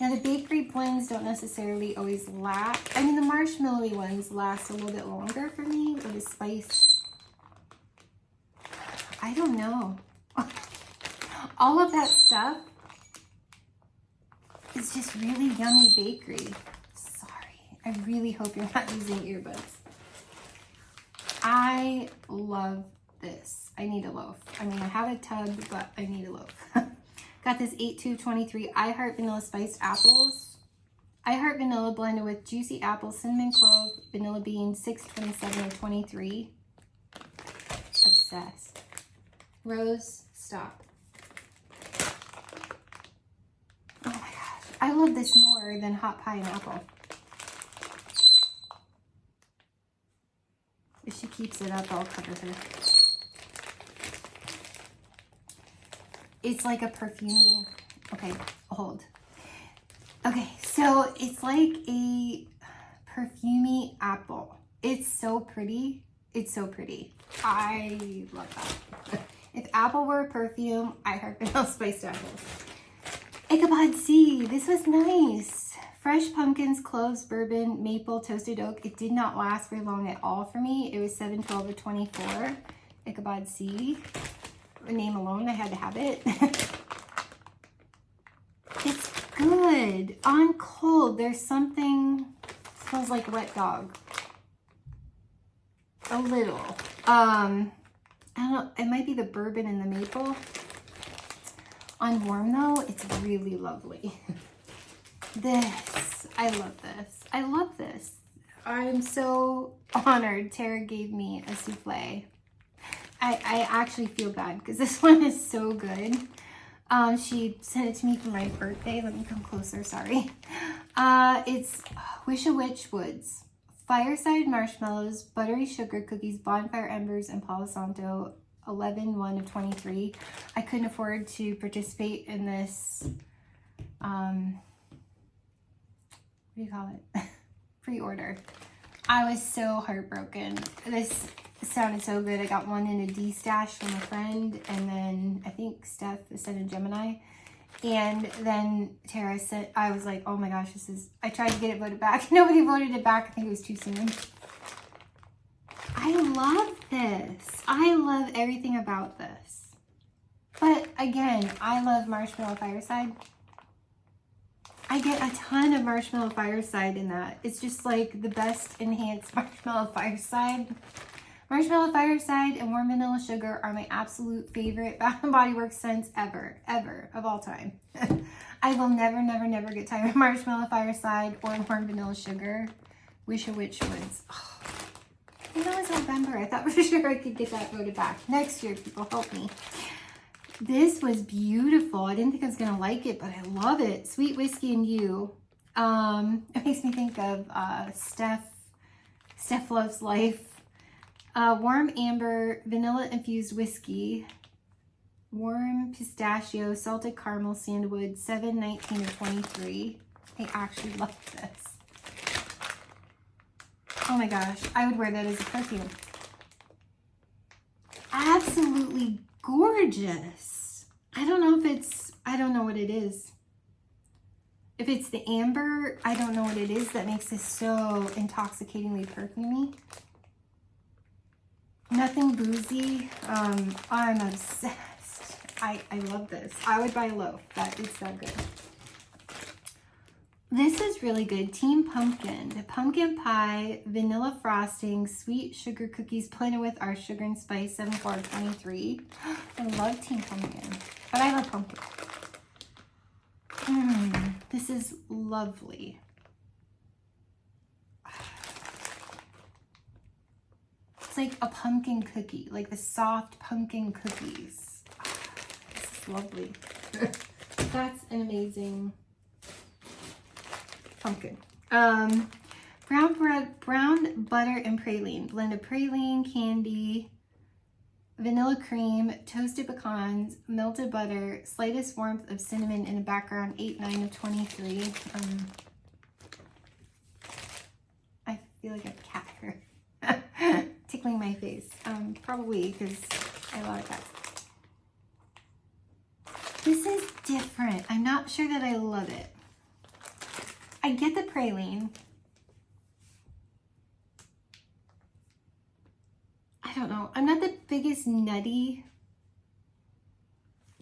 Now, the bakery blends don't necessarily always last. I mean, the marshmallowy ones last a little bit longer for me, or the spice. I don't know. All of that stuff is just really yummy bakery. Sorry. I really hope you're not using earbuds. I love this. I need a loaf. I mean, I have a tub, but I need a loaf. Got this 8/2/23 I Heart Vanilla Spiced Apples. I Heart Vanilla blended with juicy apple, cinnamon clove, vanilla bean, 6/27 of 23. Obsessed. Rose, stop. Oh my gosh. I love this more than hot pineapple. If she keeps it up, I'll cover her. It's like a perfumey. Okay, hold. Okay, so it's like a perfumey apple. It's so pretty. It's so pretty. I love that. If apple were a perfume, I heart vanilla spiced apples. Ichabod Sea. This was nice. Fresh pumpkins, cloves, bourbon, maple, toasted oak. It did not last very long at all for me. It was 7/12 of 24. Ichabod Sea. Name alone, I had to have it. It's good. On cold, there's something, smells like wet dog. A little. I don't know, it might be the bourbon and the maple. On warm though, it's really lovely. This, I love this. I love this. I'm so honored Tara gave me a souffle. I actually feel bad because this one is so good. She sent it to me for my birthday. Let me come closer, sorry. It's Wish a Witch Woods. Fireside marshmallows, buttery sugar cookies, bonfire embers, and Palo Santo. 11/1 of 23. I couldn't afford to participate in this, what do you call it? Pre-order. I was so heartbroken. This sounded so good. I got one in a D stash from a friend, and then I think Steph sent a Gemini. And then Tara said, I was like, oh my gosh, I tried to get it voted back. Nobody voted it back. I think it was too soon. I love this. I love everything about this. But again, I love Marshmallow Fireside. I get a ton of Marshmallow Fireside in that. It's just like the best enhanced Marshmallow Fireside. Marshmallow Fireside and Warm Vanilla Sugar are my absolute favorite Bath & Body Works scents ever, of all time. I will never, never, never get tired of Marshmallow Fireside or Warm Vanilla Sugar. Wish a Witch Woods. Oh. I know it's November. I thought for sure I could get that voted back. Next year, people, help me. This was beautiful. I didn't think I was going to like it, but I love it. Sweet Whiskey and You. It makes me think of Steph Loves Life. Warm Amber, Vanilla Infused Whiskey. Warm Pistachio, Salted Caramel, Sandalwood, 7/19 of 23. I actually love this. Oh my gosh, I would wear that as a perfume. Absolutely gorgeous. I don't know what it is. If it's the amber, I don't know what it is that makes this so intoxicatingly perfumey. Nothing boozy. I'm obsessed. I love this. I would buy a loaf. It's that good. This is really good. Team Pumpkin. The pumpkin pie, vanilla frosting, sweet sugar cookies blended with our sugar and spice, 7/4/23. I love Team Pumpkin, but I love pumpkin. This is lovely. It's like a pumpkin cookie, like the soft pumpkin cookies. This is lovely. That's an amazing pumpkin. Brown butter and praline. Blend of praline, candy, vanilla cream, toasted pecans, melted butter, slightest warmth of cinnamon in the background, 8/9 of 23. I feel like a cat here. Tickling my face. Probably because I love cats. This is different. I'm not sure that I love it. I get the praline. I don't know. I'm not the biggest nutty.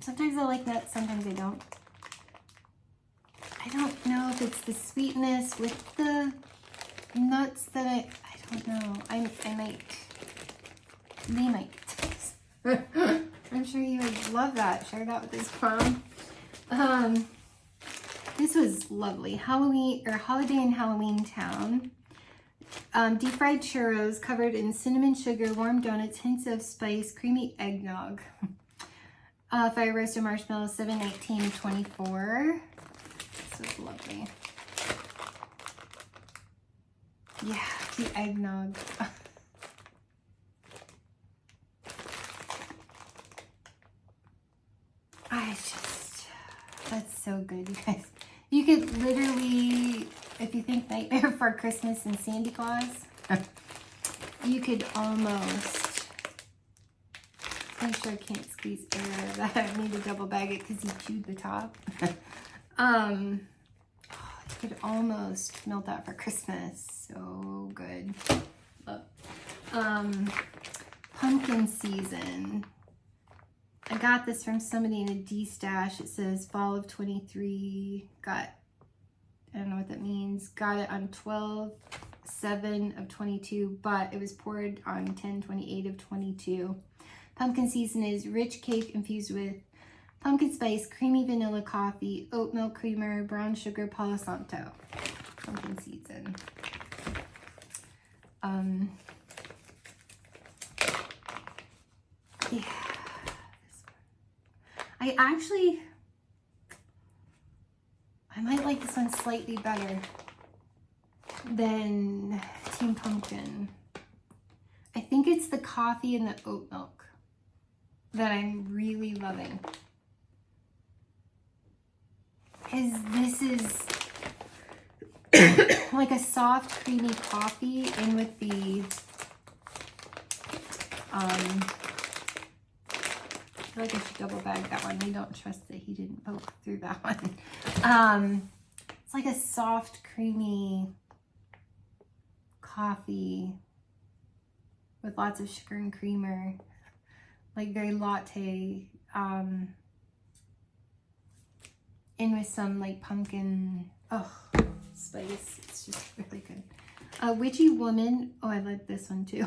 Sometimes I like nuts, sometimes I don't. I don't know if it's the sweetness with the nuts that I don't know. We might. I'm sure you would love that. Share that with this prom. This was lovely. Holiday in Halloween Town. Deep fried churros covered in cinnamon sugar, warm donuts, hints of spice, creamy eggnog. Fire roasted marshmallows, 7/19 of 24. This is lovely. Yeah, the eggnog. That's so good, you guys. You could literally, if you think Nightmare Before Christmas and Santa Claus, you could almost, I'm sure I can't squeeze air that I need to double bag it because he chewed the top. You could almost melt that for Christmas. So good. Pumpkin season. I got this from somebody in a D stash. It says fall of 23. I don't know what that means. Got it on 12/7 of 22, but it was poured on 10/28 of 22. Pumpkin season is rich cake infused with pumpkin spice, creamy vanilla coffee, oat milk creamer, brown sugar, Palo Santo. Pumpkin season. Yeah. I might like this one slightly better than Team Pumpkin. I think it's the coffee and the oat milk that I'm really loving. This is like a soft, creamy coffee in with the, I feel like I should double bag that one. We don't trust that he didn't poke through that one. It's like a soft, creamy coffee with lots of sugar and creamer, like very latte, in with some like pumpkin, spice. It's just really good. Witchy Woman. Oh, I like this one too.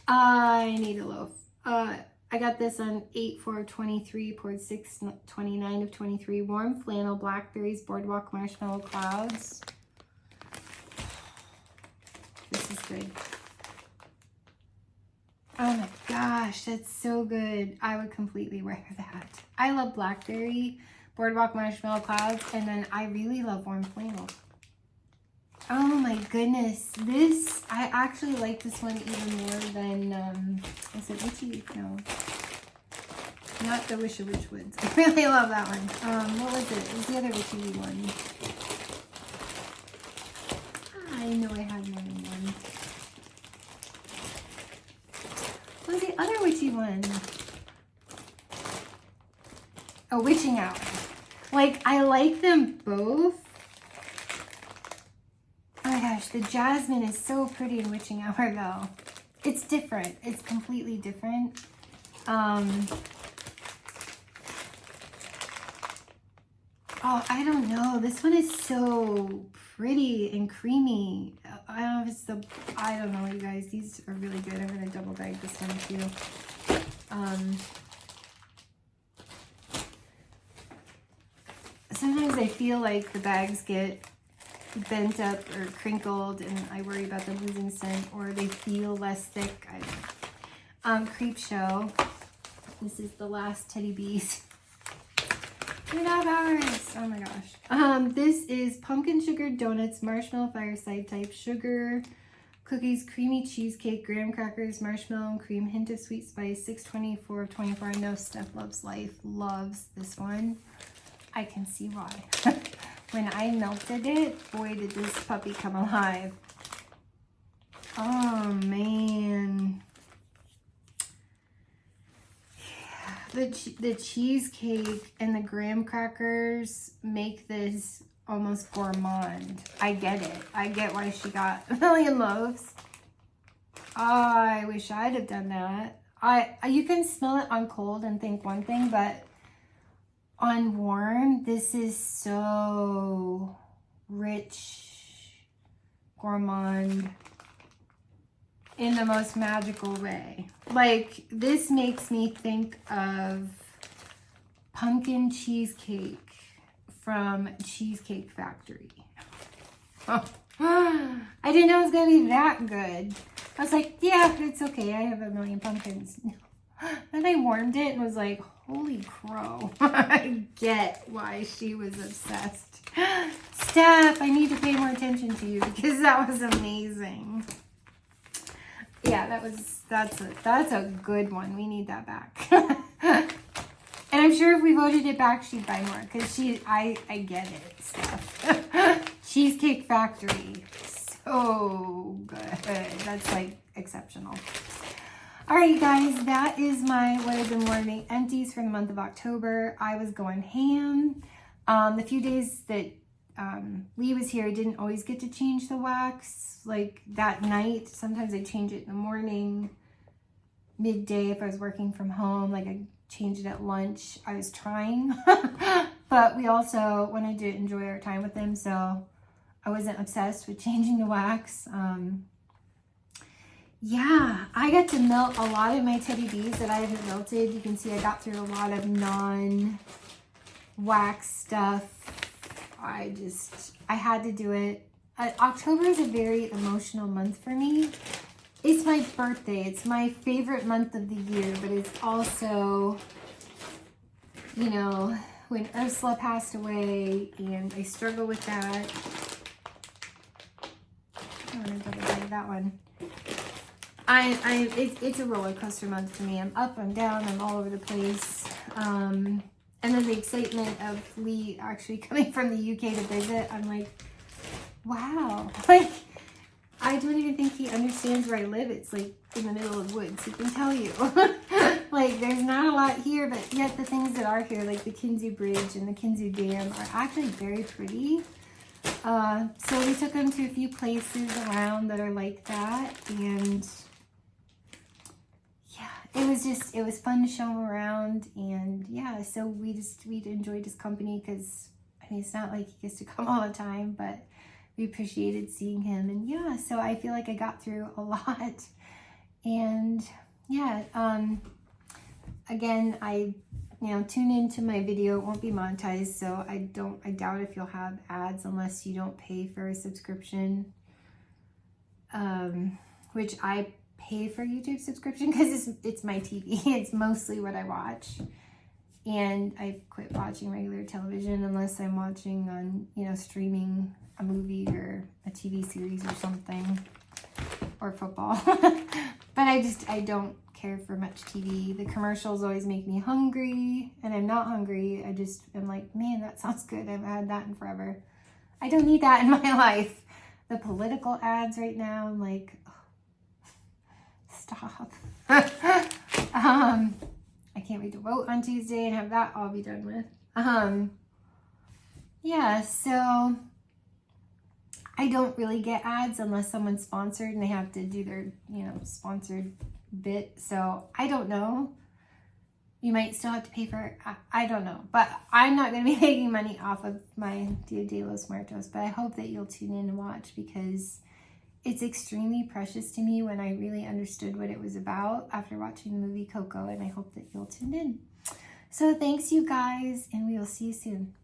I need a loaf. I got this on 8/4/23, poured 6/29 of 23. Warm flannel, blackberries, boardwalk marshmallow clouds. This is good. Oh my gosh, that's so good. I would completely wear that. I love blackberry, boardwalk marshmallow clouds, and then I really love warm flannel. Oh my goodness. I actually like this one even more than, is it Witchy? No. Not the Wish of Witch Woods. I really love that one. What was it? It was the other witchy one. I know I had more than one. What was the other witchy one? Oh, Witching Hour. Like, I like them both. Oh my gosh, the jasmine is so pretty in Witching Hour though. It's different. It's completely different. Oh, I don't know. This one is so pretty and creamy. I don't know if it's the, I don't know, you guys. These are really good. I'm going to double bag this one too. Sometimes I feel like the bags get bent up or crinkled and I worry about them losing scent, or they feel less thick. I don't know. Creep Show. This is the last Teddy Bees. 2.5 hours. Oh my gosh. This is pumpkin sugar donuts, marshmallow fireside type, sugar, cookies, creamy cheesecake, graham crackers, marshmallow and cream, hint of sweet spice, 6/24/24. I know Steph Loves Life loves this one. I can see why. When I melted it, boy, did this puppy come alive. Oh man. The cheesecake and the graham crackers make this almost gourmand. I get it. I get why she got a million loaves. I wish I'd have done that. You can smell it on cold and think one thing, but on warm, this is so rich, gourmand, in the most magical way. Like, this makes me think of pumpkin cheesecake from Cheesecake Factory. Oh, I didn't know it was gonna be that good. I was like, yeah, it's okay. I have a million pumpkins. Then I warmed it and was like, holy crow. I get why she was obsessed. Steph, I need to pay more attention to you because that was amazing. Yeah, that's a good one. We need that back. And I'm sure if we voted it back, she'd buy more because I get it, Steph. Cheesecake Factory. So good. That's like exceptional. All right, guys, that is my what I've been wearing empties for the month of October. I was going ham. The few days that Lee was here, I didn't always get to change the wax like that night. Sometimes I change it in the morning, midday if I was working from home. Like I changed it at lunch. I was trying, but we also wanted to enjoy our time with him, so I wasn't obsessed with changing the wax. yeah, I got to melt a lot of my Teddy B's that I haven't melted. You can see I got through a lot of non-wax stuff. I had to do it. October is a very emotional month for me. It's my birthday. It's my favorite month of the year, but it's also, you know, when Ursula passed away, and I struggle with that. I want to double check that one. It's a roller coaster month for me. I'm up, I'm down, I'm all over the place. And then the excitement of Lee actually coming from the UK to visit, I'm like, wow. Like, I don't even think he understands where I live. It's like in the middle of the woods, he can tell you. Like, there's not a lot here, but yet the things that are here, like the Kinzu Bridge and the Kinzu Dam, are actually very pretty. So we took him to a few places around that are like that, and yeah, it was fun to show him around. And yeah, so we enjoyed his company, because I mean, it's not like he gets to come all the time, but we appreciated seeing him. And yeah, so I feel like I got through a lot. And yeah, again, tune into my video. It won't be monetized, so I doubt if you'll have ads unless you don't pay for a subscription, which I pay for YouTube subscription because it's my TV. It's mostly what I watch, and I quit watching regular television unless I'm watching on, streaming a movie or a TV series or something, or football. But I don't care for much TV. The commercials always make me hungry, and I'm not hungry. I just am like, man, that sounds good. I haven't had that in forever. I don't need that in my life. The political ads right now, I'm like, oh, stop. I can't wait to vote on Tuesday and have that all be done with. Yeah, so I don't really get ads unless someone's sponsored and they have to do their, sponsored bit. So I don't know. You might still have to pay for it. I don't know. But I'm not going to be making money off of my Dia de los Muertos. But I hope that you'll tune in and watch, because it's extremely precious to me when I really understood what it was about after watching the movie Coco. And I hope that you'll tune in. So thanks, you guys, and we will see you soon.